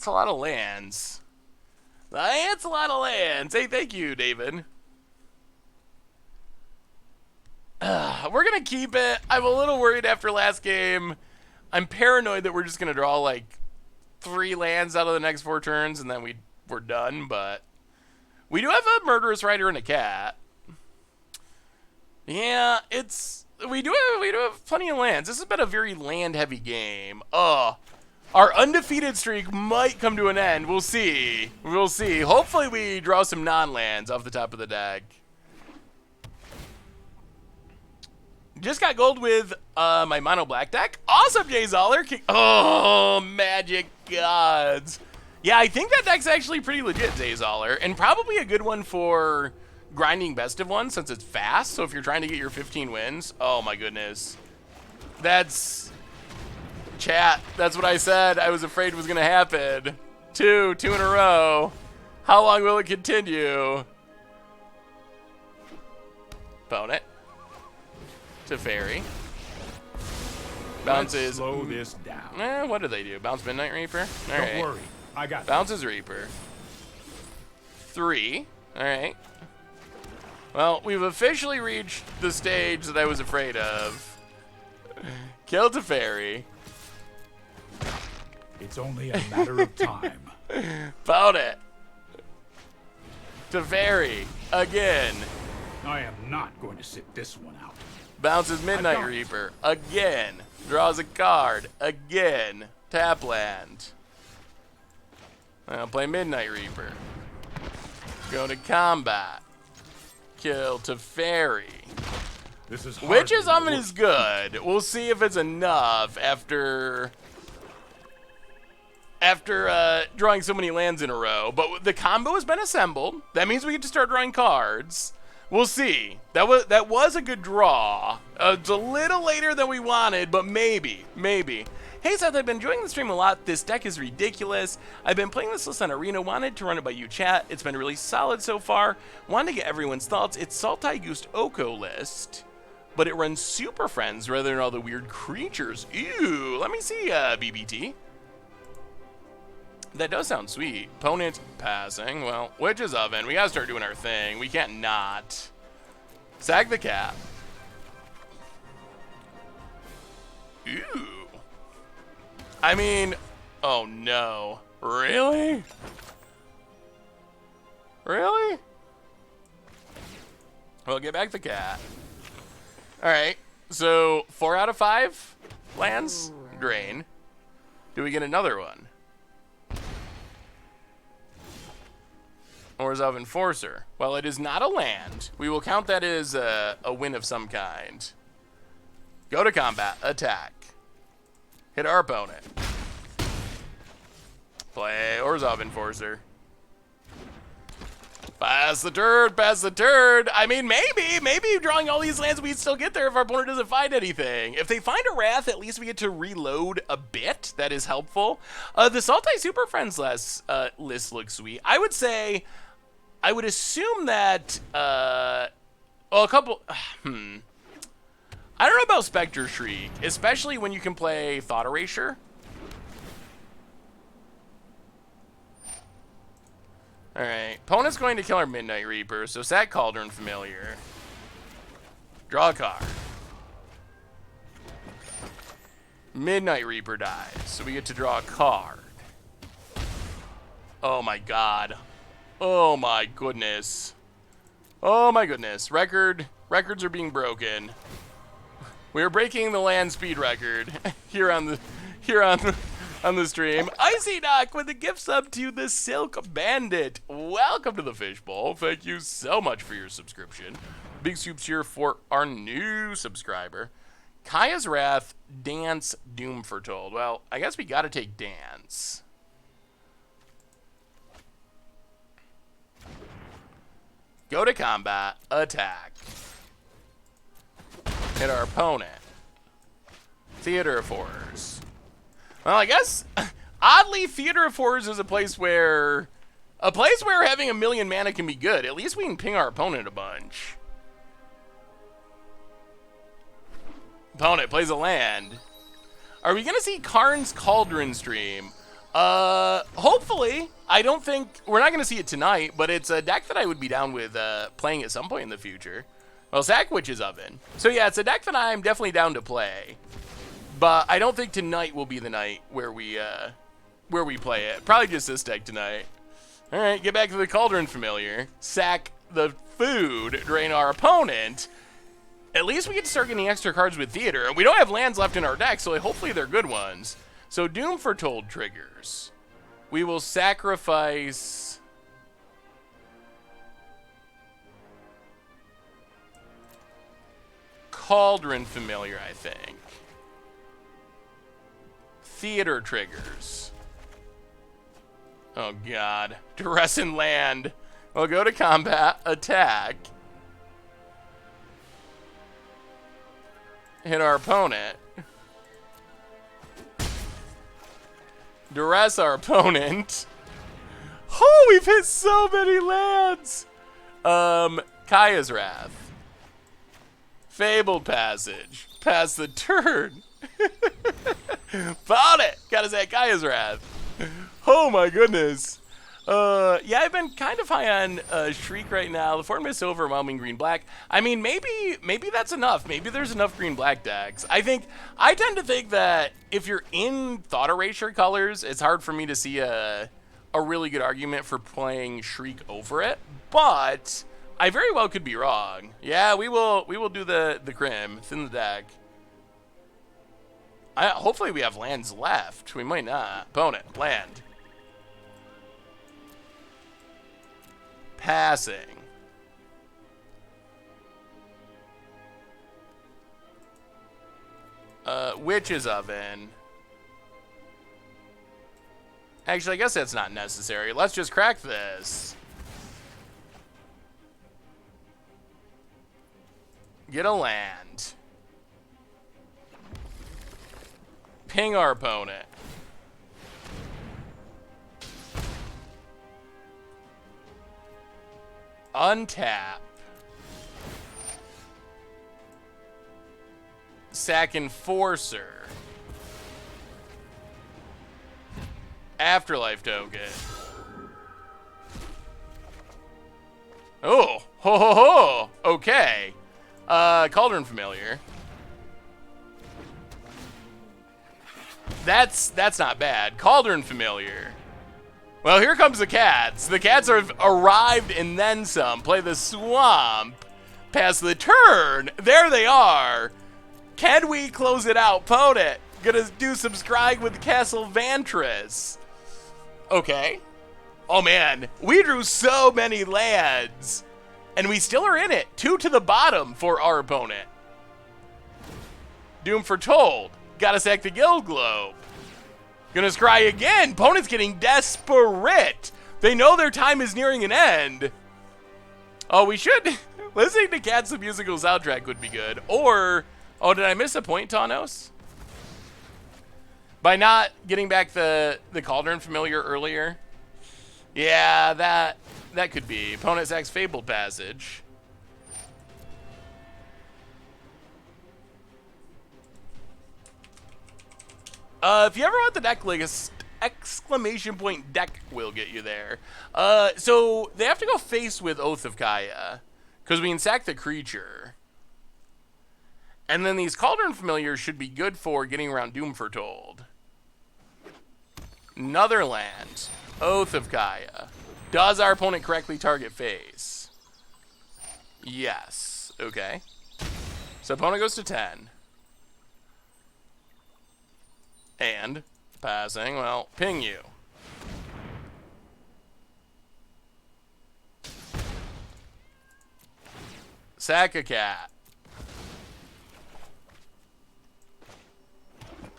That's a lot of lands. That's a lot of lands. Hey, thank you, David. We're going to keep it. I'm a little worried after last game. I'm paranoid that we're just going to draw like 3 lands out of the next 4 turns and then we're done, but we do have a Murderous Rider and a cat. Yeah, we do have plenty of lands. This has been a very land-heavy game. Our undefeated streak might come to an end. We'll see. We'll see. Hopefully we draw some non-lands off the top of the deck. Just got gold with my mono black deck. Awesome, Jay Zoller. Oh, magic gods. Yeah, I think that deck's actually pretty legit, Jay Zoller, and probably a good one for grinding best of one since it's fast. So if you're trying to get your 15 wins, oh my goodness. That's chat. That's what I said. I was afraid was going to happen. Two in a row. How long will it continue? Opponent. To Fairy. Bounces. Slow this down. What do they do? Bounce Midnight Reaper? All right. Don't worry. I got Bounces Reaper. 3. All right. Well, we've officially reached the stage that I was afraid of. Kill Teferi. It's only a matter of time. Bout it. Teferi. Again. I am not going to sit this one out. Bounces Midnight Reaper. Again. Draws a card. Again. Tap land. I'll play Midnight Reaper. Go to combat. Kill Teferi. This is Witch's Oven is good. We'll see if it's enough after drawing so many lands in a row. But the combo has been assembled. That means we get to start drawing cards. We'll see. That was a good draw. It's a little later than we wanted, but maybe. Hey Seth, I've been enjoying the stream a lot. This deck is ridiculous. I've been playing this list on Arena. Wanted to run it by you, chat. It's been really solid so far. Wanted to get everyone's thoughts. It's Sultai Ghost Oko list, but it runs Super Friends rather than all the weird creatures. Ew. Let me see, BBT. That does sound sweet. Opponent passing. Well, Witch's Oven. We gotta start doing our thing. We can't not. Sag the cat. Ew. I mean, oh no. Really? Really? Well, get back the cat. Alright, so 4 out of 5 lands? Drain. Do we get another one? Or is of Enforcer? Well, it is not a land. We will count that as a win of some kind. Go to combat. Attack. Hit our opponent. Play Orzhov Enforcer. Pass the turn, pass the turn. I mean, maybe drawing all these lands, we'd still get there if our opponent doesn't find anything. If they find a Wrath, at least we get to reload a bit. That is helpful. The Sultai Super Friends list looks sweet. I would say, I would assume that, well, a couple, I don't know about Spectre Shriek, especially when you can play Thought Erasure. Alright, opponent's going to kill our Midnight Reaper, so sack Cauldron Familiar. Draw a card. Midnight Reaper dies, so we get to draw a card. Oh my god. Oh my goodness. Oh my goodness. Records are being broken. We are breaking the land speed record here on the stream. Icy Doc with a gift sub to the Silk Bandit. Welcome to the Fishbowl. Thank you so much for your subscription. Big soups here for our new subscriber. Kaya's Wrath, Dance, Doom Foretold. Well, I guess we gotta take Dance. Go to combat, attack. Hit our opponent. Theater of Horrors. Well, I guess, oddly, Theater of Horrors is a place where having a million mana can be good. At least we can ping our opponent a bunch. Opponent plays a land. Are we going to see Karn's Cauldron stream? Hopefully. I don't think we're not gonna see it tonight, but it's a deck that I would be down with playing at some point in the future. Well, Sack Witch's Oven. So yeah, it's a deck that I'm definitely down to play. But I don't think tonight will be the night where we play it. Probably just this deck tonight. All right, get back to the Cauldron Familiar. Sack the food, drain our opponent. At least we get to start getting extra cards with Theater. And we don't have lands left in our deck, so hopefully they're good ones. So Doom Foretold triggers. We will sacrifice... Cauldron Familiar, I think. Theater triggers. Oh, God. Duress and land. We'll go to combat, attack. Hit our opponent. Duress our opponent. Oh, we've hit so many lands. Kaya's Wrath. Fabled Passage. Pass the turn. Found it. Gotta say Kaya's Wrath. Oh my goodness. Yeah, I've been kind of high on Shriek right now. The form is so overwhelming green-black. I mean, maybe that's enough. Maybe there's enough green-black decks. I tend to think that if you're in Thought Erasure colors, it's hard for me to see a really good argument for playing Shriek over it. But I very well could be wrong. Yeah, we will do the Crim. Thin the deck. Hopefully we have lands left. We might not. Opponent, land. Passing. Witch's Oven. Actually, I guess that's not necessary. Let's just crack this. Get a land. Ping our opponent. Untap. Sack Enforcer. Afterlife Token. Oh, ho ho ho. Okay. Cauldron Familiar. That's not bad. Cauldron Familiar. Well, here comes the cats. The cats have arrived and then some. Play the swamp. Pass the turn. There they are. Can we close it out? Opponent. Gonna do some scrying with Castle Vantress. Okay. Oh, man. We drew so many lands. And we still are in it. 2 to the bottom for our opponent. Doom Foretold. Gotta sack the Guild Globe. Gonna scry again. Opponent's getting desperate. They know their time is nearing an end. Oh, we should. Listening to Cats the musical soundtrack would be good. Or, oh, did I miss a point, Tanos? By not getting back the Cauldron Familiar earlier? Yeah, that could be. Opponent sacks Fabled Passage. If you ever want the deck list, exclamation point deck will get you there. So they have to go face with Oath of Kaya, because we can sack the creature. And then these Cauldron Familiars should be good for getting around Doom Foretold. Another land. Oath of Kaya. Does our opponent correctly target face? Yes. Okay. So opponent goes to 10. And passing, well, ping you. Sack a cat.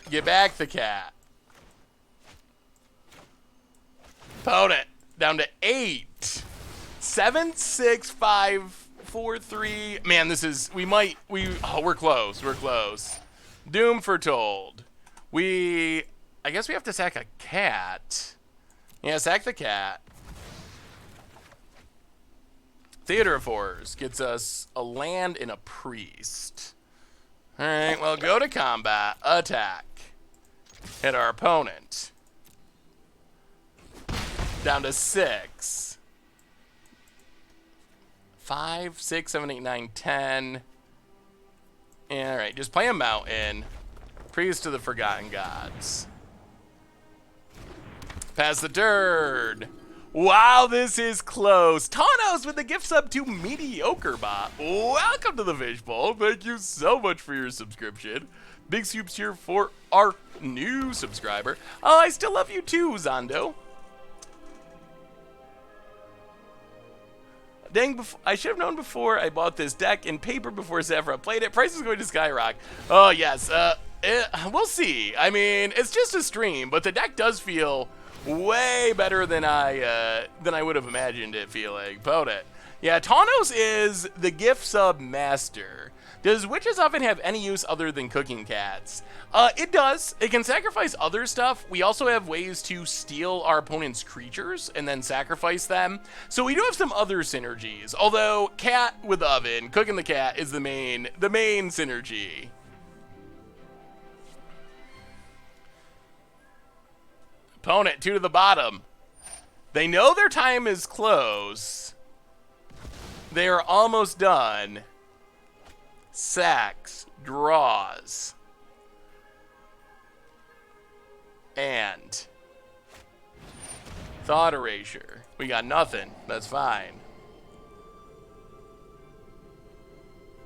Get back the cat. Opponent down to 8. 7, 6, 5, 4, 3. Man, this is, oh, we're close. We're close. Doom Foretold. I guess we have to sack a cat. Yeah, sack the cat. Theater of Horrors gets us a land and a priest. All right, well, go to combat, attack, hit our opponent. down to 6. 5, 6, 7, 8, 9, 10. All right, just play a mountain. Praise to the forgotten gods. Pass the turd. Wow, this is close. Thanos with the gift sub to Mediocre Bot. Welcome to the Fishbowl. Thank you so much for your subscription. Big soups here for our new subscriber. Oh, I still love you too, Zondo. Dang, I should have known before I bought this deck in paper before Zephyr played it. Price is going to skyrocket. Oh, yes. We'll see. I mean, it's just a stream, but the deck does feel way better than I would have imagined it feeling. Opponent. Yeah, Thanos is the gift sub master. Does Witch's Oven have any use other than cooking cats? It does. It can sacrifice other stuff. We also have ways to steal our opponent's creatures and then sacrifice them. So we do have some other synergies. Although cat with oven, cooking the cat is the main synergy. Opponent, 2 to the bottom. They know their time is close. They are almost done. Sacks, draws. And Thought Erasure. We got nothing. That's fine.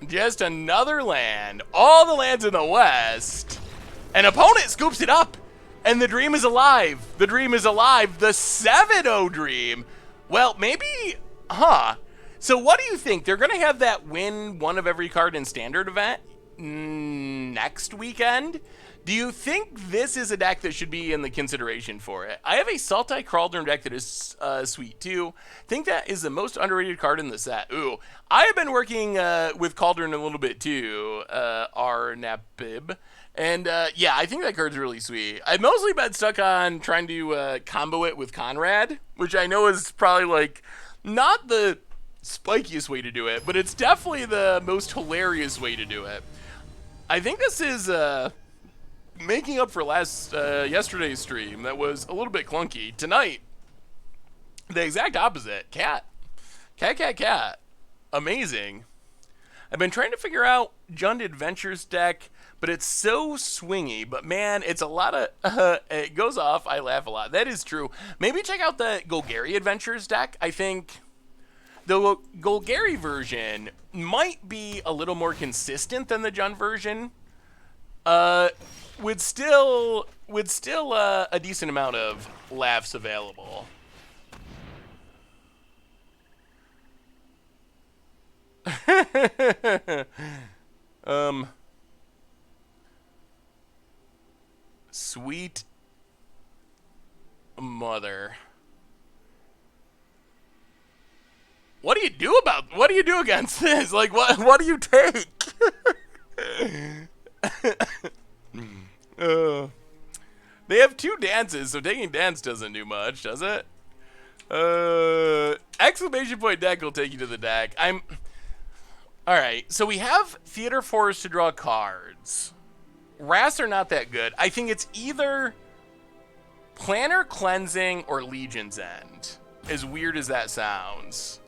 Just another land. All the lands in the West. An opponent scoops it up. And the dream is alive. The dream is alive. The 7-0 dream. Well, maybe, So what do you think? They're going to have that win one of every card in standard event next weekend? Do you think this is a deck that should be in the consideration for it? I have a Sultai Cauldron deck that is sweet too. Think that is the most underrated card in the set. Ooh, I have been working with Cauldron a little bit too, Arnabib. And yeah, I think that card's really sweet. I've mostly been stuck on trying to combo it with Conrad, which I know is probably like not the spikiest way to do it, but it's definitely the most hilarious way to do it. I think this is making up for yesterday's stream that was a little bit clunky. Tonight, the exact opposite. Cat. Amazing. I've been trying to figure out Jund Adventures deck, but it's so swingy. But man, it's a lot of, it goes off, I laugh a lot. That is true. Maybe check out the Golgari Adventures deck. I think the Golgari version might be a little more consistent than the Jund version. With still a decent amount of laughs available. Sweet mother. What do you do against this? Like, what do you take? They have 2 dances, so taking dance doesn't do much, does it? Exclamation point deck will take you to the deck. Alright, so we have Theater Forest to draw cards. Wraths are not that good. I think it's either Planner Cleansing or Legion's End, as weird as that sounds.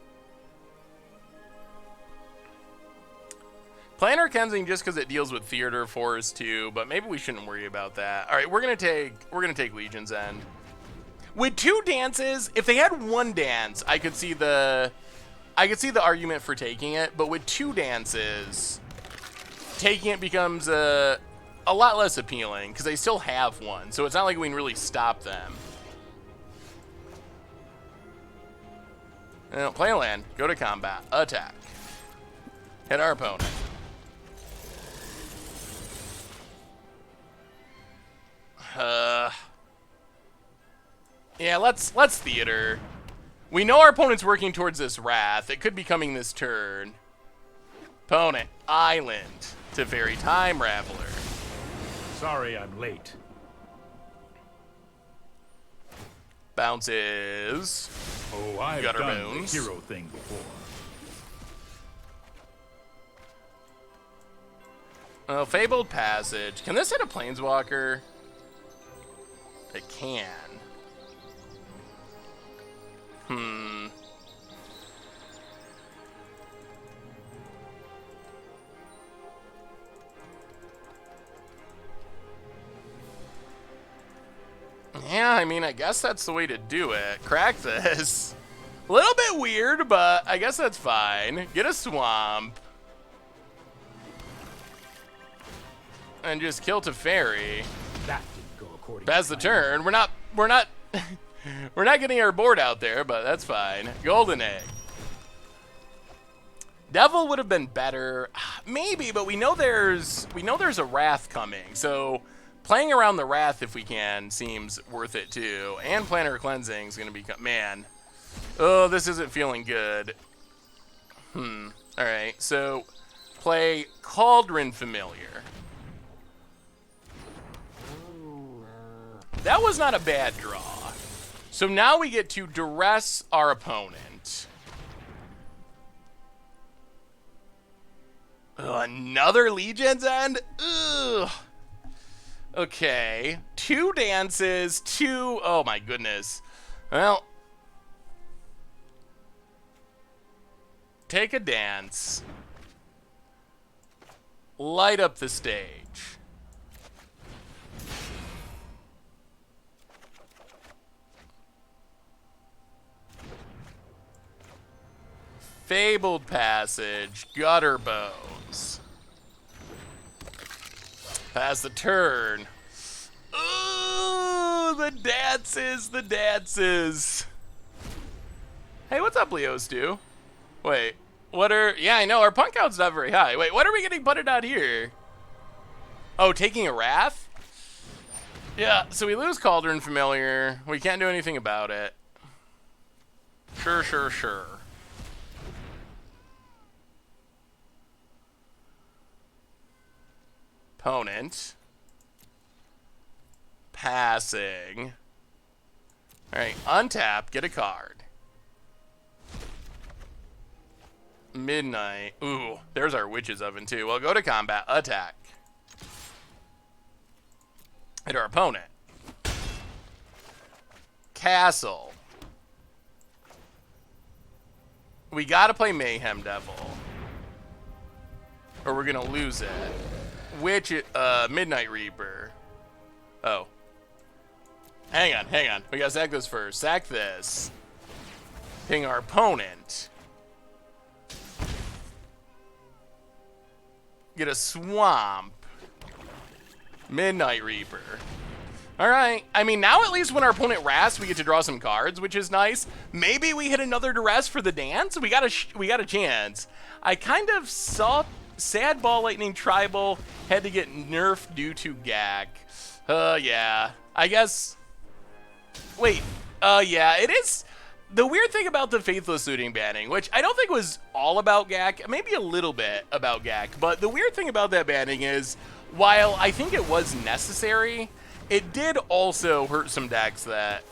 Planner Cleansing just because it deals with Theater Forest too, but maybe we shouldn't worry about that. All right, we're gonna take Legion's End. With 2 dances, if they had 1 dance, I could see the argument for taking it. But with 2 dances, taking it becomes a lot less appealing because they still have 1, so it's not like we can really stop them. Play a land, go to combat, attack, hit our opponent. Yeah, let's theater. We know our opponent's working towards this Wrath. It could be coming this turn. Opponent, Island to Fairy Time Raveler. Sorry I'm late. Bounces. Oh, I've Gutter done Bones. the hero thing before. Oh, Fabled Passage. Can this hit a Planeswalker? It can. Yeah, I mean, I guess that's the way to do it. Crack this. A little bit weird, but I guess that's fine. Get a swamp. And just kill Teferi. That didn't go according Pass the turn. We're not we're not getting our board out there, but that's fine. Golden Egg. Devil would have been better. Maybe, but we know there's a Wrath coming. So playing around the Wrath if we can seems worth it too. And Planetary Cleansing is going to be, man. Oh, this isn't feeling good. All right, so play Cauldron Familiar. That was not a bad draw. So now we get to duress our opponent. Another Legion's End? Ugh. Okay. 2 dances, 2... Oh my goodness. Well... Take a dance. Light up the stage. Fabled Passage, Gutter Bones. Pass the turn. Ooh, the dances, the dances. Hey, what's up, Leo Stu? Wait, what are... Yeah, I know, our punk count's not very high. Wait, what are we getting putted out here? Oh, taking a Wrath? Yeah, so we lose Cauldron Familiar. We can't do anything about it. Sure, sure, sure. Opponent. Passing. Alright, untap, get a card. Midnight. Ooh, there's our Witch's Oven too. Well, go to combat, attack. Hit our opponent. Castle. We gotta play Mayhem Devil, or we're gonna lose it. Midnight Reaper. Oh. Hang on. We gotta sack this first. Sack this. Ping our opponent. Get a swamp. Midnight Reaper. Alright. I mean, now at least when our opponent wraths, we get to draw some cards, which is nice. Maybe we hit another duress for the dance. We got a chance. I kind of saw Sad Ball Lightning Tribal had to get nerfed due to GAC. Yeah. I guess... Wait. Yeah, it is... The weird thing about the Faithless Looting banning, which I don't think was all about GAC, maybe a little bit about GAC, but the weird thing about that banning is, while I think it was necessary, it did also hurt some decks that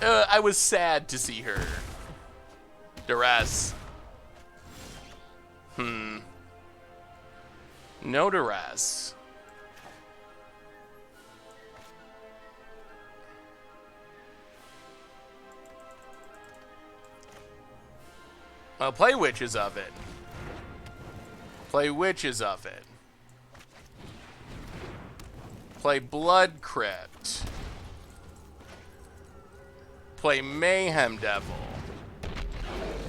I was sad to see her. Duress. No duress. Well, play Witch's Oven. Play Witch's Oven. Play Blood Crypt. Play Mayhem Devil.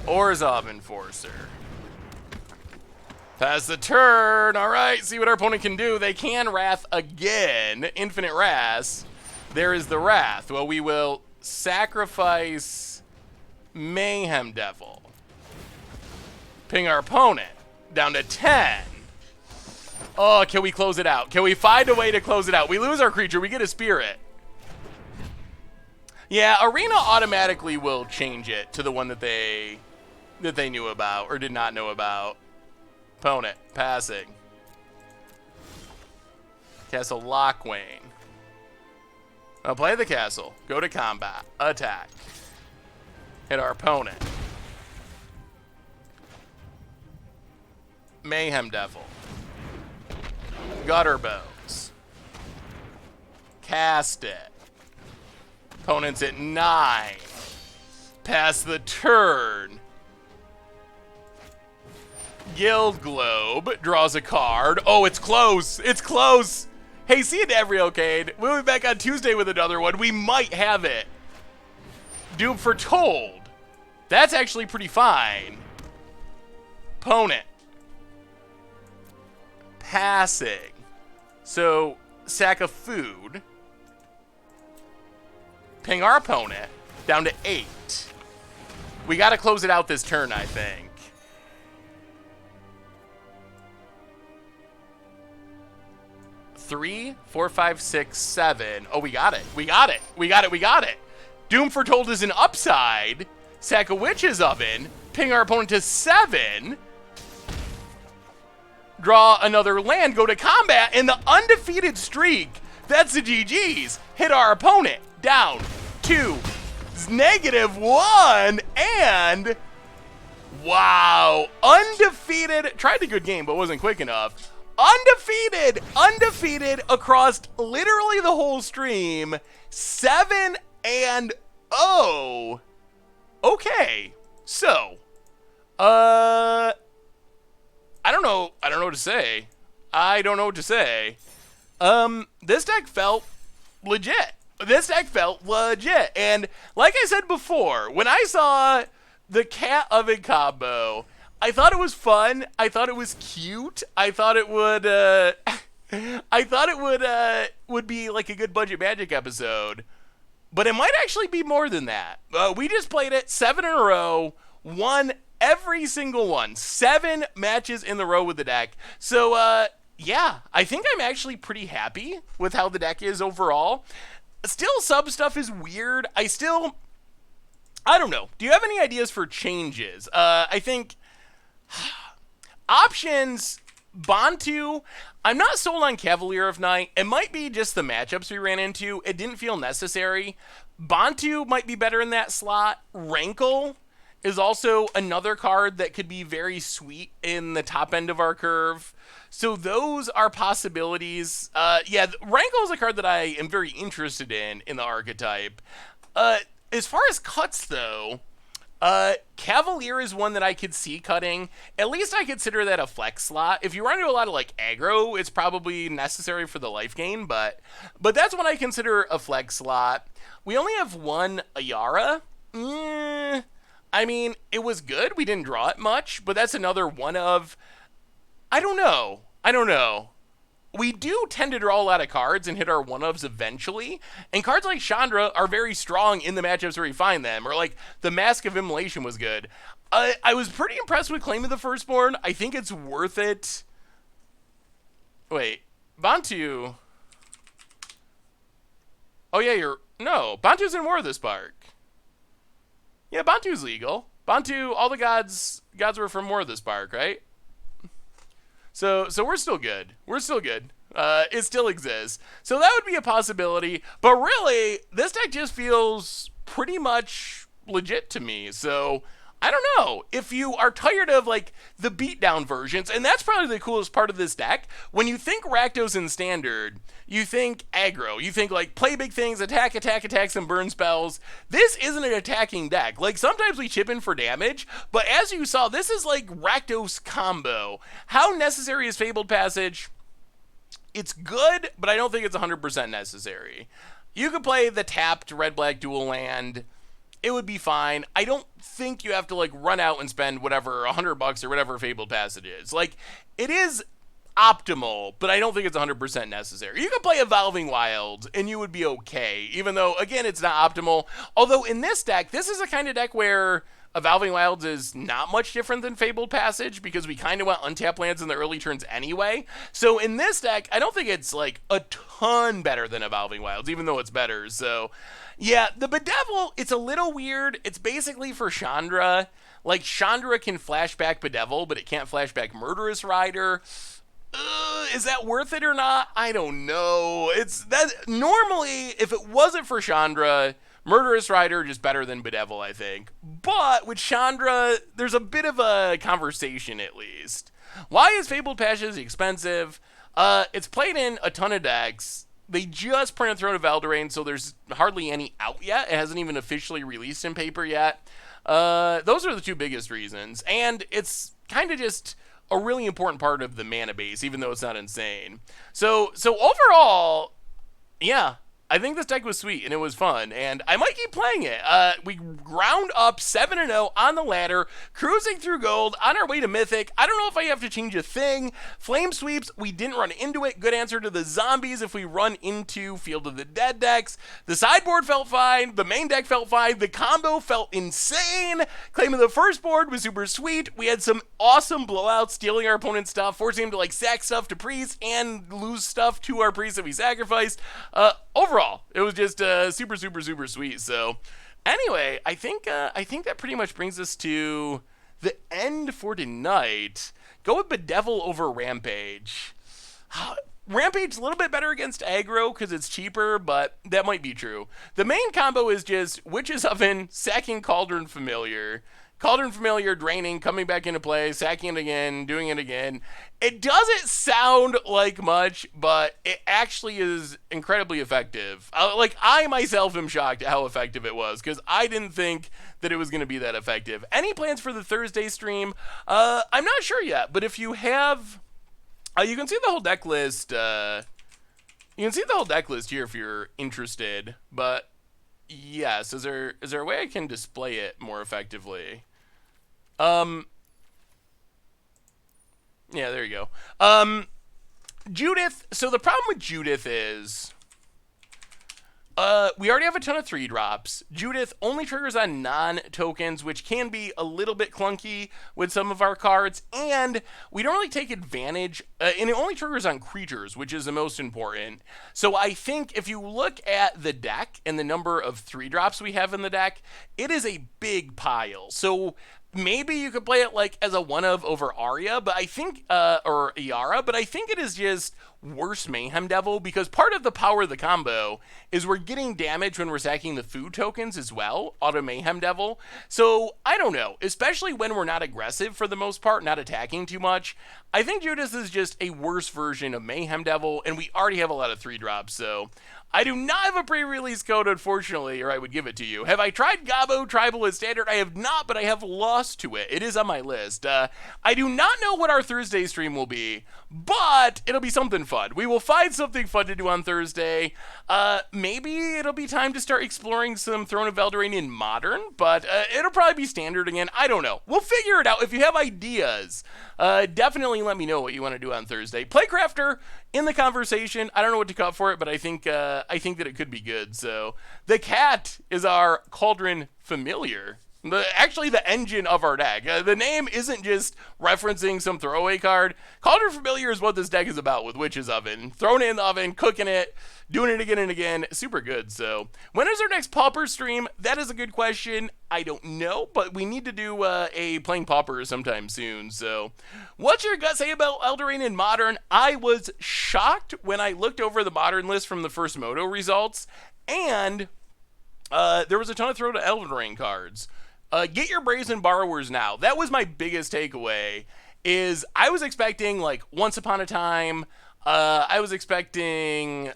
Orzhov Enforcer. Pass the turn. All right, see what our opponent can do. They can Wrath again. Infinite Wrath. There is the Wrath. Well, we will sacrifice Mayhem Devil. Ping our opponent down to 10. Oh, can we close it out? Can we find a way to close it out? We lose our creature. We get a spirit. Yeah, Arena automatically will change it to the one that they knew about or did not know about. Opponent, passing. Castle Lockwane. I'll play the castle. Go to combat. Attack. Hit our opponent. Mayhem Devil. Gutter Bones. Cast it. Opponent's at 9. pass the turn. Guild Globe draws a card. Oh, it's close. It's close. Hey, see you, Davriocade. We'll be back on Tuesday with another one. We might have it. Doom Foretold. That's actually pretty fine. Opponent. Passing. So, sack of food. Ping our opponent down to 8. We got to close it out this turn, I think. Three, 4, 5, 6, 7. Oh, we got it. We got it. We got it. We got it. Doom Foretold is an upside. Sack a Witch's Oven. Ping our opponent to 7. Draw another land. Go to combat. And the undefeated streak. That's the GG's. Hit our opponent. Down to -1. And wow. Undefeated. Tried a good game, but wasn't quick enough. Undefeated across literally the whole stream. 7-0. Okay, so, I don't know what to say. I don't know what to say. This deck felt legit. And like I said before, when I saw the Cat Oven combo, I thought it was fun. I thought it was cute. I thought it would, would be like a good budget Magic episode. But it might actually be more than that. We just played it 7 in a row, won every single one. 7 matches in the row with the deck. So, yeah, I think I'm actually pretty happy with how the deck is overall. Still, some stuff is weird. I don't know. Do you have any ideas for changes? I think options, Bantu. I'm not sold on Cavalier of Night. It might be just the matchups we ran into. It didn't feel necessary. Bantu might be better in that slot. Rankle is also another card that could be very sweet in the top end of our curve. So those are possibilities. Yeah, Rankle is a card that I am very interested in the archetype. As far as cuts, though, Cavalier is one that I could see cutting. At least I consider that a flex slot. If you run into a lot of like aggro, it's probably necessary for the life gain, but that's what I consider a flex slot. We only have one Ayara. I mean, it was good. We didn't draw it much, but that's another one of, I don't know. We do tend to draw a lot of cards and hit our one-ofs eventually, and cards like Chandra are very strong in the matchups where we find them, or like the Mask of Immolation was good. I was pretty impressed with Claim of the Firstborn. I think it's worth it. Wait, Bantu. Oh yeah, no, Bantu's in War of the Spark. Yeah, Bantu's legal. Bantu, all the gods were from War of the Spark, right? So we're still good. It still exists. So that would be a possibility. But really, this deck just feels pretty much legit to me. So I don't know. If you are tired of like the beatdown versions, and that's probably the coolest part of this deck, when you think Rakdos in Standard, you think aggro. You think like play big things, attack, and burn spells. This isn't an attacking deck. Like sometimes we chip in for damage, but as you saw, this is like Rakdos combo. How necessary is Fabled Passage? It's good, but I don't think it's 100% necessary. You could play the tapped red-black dual land. It would be fine. I don't think you have to like run out and spend whatever $100 or whatever Fabled Passage is. Like it is optimal, but I don't think it's 100% necessary. You could play Evolving Wilds and you would be okay, even though again it's not optimal. Although in this deck, this is a kind of deck where Evolving Wilds is not much different than Fabled Passage because we kind of want untap lands in the early turns anyway. So in this deck, I don't think it's like a ton better than Evolving Wilds, even though it's better. So yeah, the Bedevil, it's a little weird. It's basically for Chandra. Like Chandra can flashback Bedevil, but it can't flashback Murderous Rider. Is that worth it or not? I don't know. It's that normally, if it wasn't for Chandra, Murderous Rider just better than Bedevil, I think. But with Chandra, there's a bit of a conversation at least. Why is Fabled Passage expensive? It's played in a ton of decks. they just printed Throne of Eldraine, so there's hardly any out yet. It hasn't even officially released in paper yet. Those are the two biggest reasons, and it's kind of just a really important part of the mana base, even though it's not insane. So overall, yeah, I think this deck was sweet, and it was fun, and I might keep playing it. We ground up 7-0 on the ladder, cruising through gold, on our way to Mythic. I don't know if I have to change a thing. Flame Sweeps, we didn't run into it. Good answer to the zombies if we run into Field of the Dead decks. The sideboard felt fine. The main deck felt fine. The combo felt insane. Claiming the first board was super sweet. We had some awesome blowouts, stealing our opponent's stuff, forcing him to like sack stuff to priests and lose stuff to our priests that we sacrificed. Overall, it was just super, super, super sweet. So, anyway, I think that pretty much brings us to the end for tonight. Go with Bedevil over Rampage. Rampage a little bit better against aggro because it's cheaper, but that might be true. The main combo is just Witch's Oven, sacking Cauldron Familiar. Cauldron Familiar, draining, coming back into play, sacking it again, doing it again. It doesn't sound like much, but it actually is incredibly effective. Like, I myself am shocked at how effective it was, because I didn't think that it was going to be that effective. Any plans for the Thursday stream? I'm not sure yet, but if you have... you can see the whole deck list. You can see the whole deck list here if you're interested, but yes, is there a way I can display it more effectively? Yeah, there you go. Judith, so the problem with Judith is, we already have a ton of 3-drops. Judith only triggers on non-tokens, which can be a little bit clunky with some of our cards, and we don't really take advantage, and it only triggers on creatures, which is the most important. So I think if you look at the deck and the number of 3-drops we have in the deck, it is a big pile. So maybe you could play it like as a one-of over Arya, but I think, or Iara, but I think it is just worse Mayhem Devil, because part of the power of the combo is we're getting damage when we're sacking the food tokens as well, auto Mayhem Devil. So, I don't know, especially when we're not aggressive for the most part, not attacking too much. I think Judas is just a worse version of Mayhem Devil, and we already have a lot of 3-drops, so I do not have a pre-release code, unfortunately, or I would give it to you. Have I tried Gabo Tribal as standard? I have not, but I have lost to it. It is on my list. I do not know what our Thursday stream will be, but it'll be something fun. We will find something fun to do on Thursday. Maybe it'll be time to start exploring some Throne of Eldraine in Modern, but it'll probably be standard again. I don't know. We'll figure it out. If you have ideas, definitely let me know what you want to do on Thursday. Playcrafter in the conversation. I don't know what to cut for it, but I think that it could be good. So the cat is our Cauldron Familiar. Actually, the engine of our deck. The name isn't just referencing some throwaway card. Cauldron Familiar is what this deck is about with Witch's Oven. Throwing it in the oven, cooking it, doing it again and again. Super good. So when is our next Pauper stream? That is a good question. I don't know, but we need to do a playing Pauper sometime soon. So what's your gut say about Eldraine in Modern? I was shocked when I looked over the Modern list from the first Moto results, and there was a ton of Throne of Eldraine cards. Get your Brazen Borrowers now. That was my biggest takeaway, is I was expecting, like, Once Upon a Time, I was expecting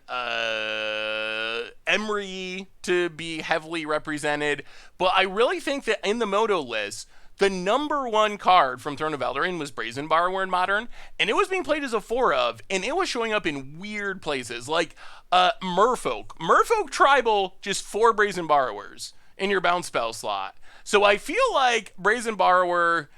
Emery to be heavily represented, but I really think that in the Moto list, the number one card from Throne of Eldraine was Brazen Borrower in Modern, and it was being played as a 4-of, and it was showing up in weird places, like Merfolk. Merfolk Tribal, just 4 Brazen Borrowers in your bounce spell slot. So I feel like Brazen Borrower,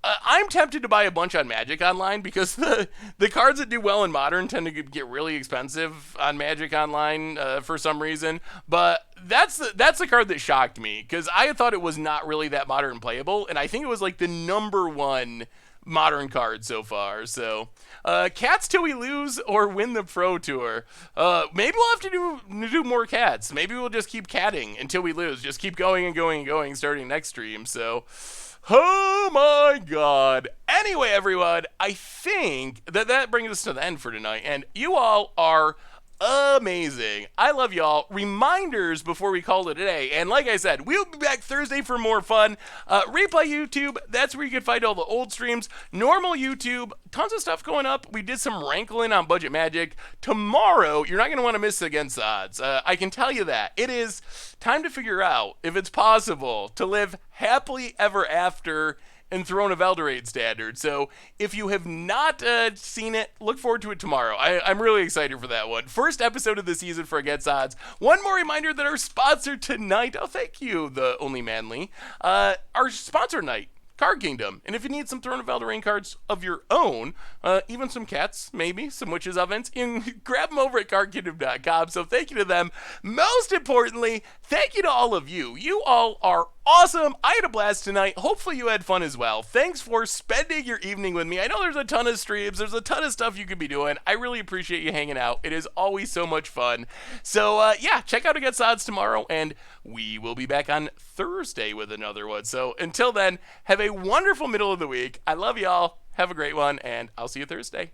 I'm tempted to buy a bunch on Magic Online, because the cards that do well in Modern tend to get really expensive on Magic Online for some reason. But that's the card that shocked me, because I thought it was not really that Modern playable, and I think it was like the number one Modern card so far. So cats till we lose or win the Pro Tour. Maybe we'll have to do more cats. Maybe we'll just keep catting until we lose. Just keep going and going and going starting next stream. So oh my god. Anyway, everyone, I think that brings us to the end for tonight, and you all are amazing. I love y'all. Reminders before we call it a day. And like I said, we'll be back Thursday for more fun. Replay YouTube, that's where you can find all the old streams. Normal YouTube, tons of stuff going up. We did some rankling on Budget Magic. Tomorrow, you're not going to want to miss Against the Odds. I can tell you that. It is time to figure out if it's possible to live happily ever after in Throne of Eldraine standard. So if you have not seen it, look forward to it tomorrow. I'm really excited for that one. First episode of the season for Against Odds. One more reminder that our sponsor tonight, oh thank you, the Only Manly, our sponsor night, Card Kingdom. And if you need some Throne of Eldraine cards of your own, even some cats, maybe, some witches' ovens, you can grab them over at cardkingdom.com. So thank you to them. Most importantly, thank you to all of you. You all are awesome. I had a blast tonight. Hopefully you had fun as well. Thanks for spending your evening with me. I know there's a ton of streams. There's a ton of stuff you could be doing. I really appreciate you hanging out. It is always so much fun. So, yeah, check out Against Odds tomorrow, and we will be back on Thursday with another one. So until then, have a wonderful middle of the week. I love y'all. Have a great one, and I'll see you Thursday.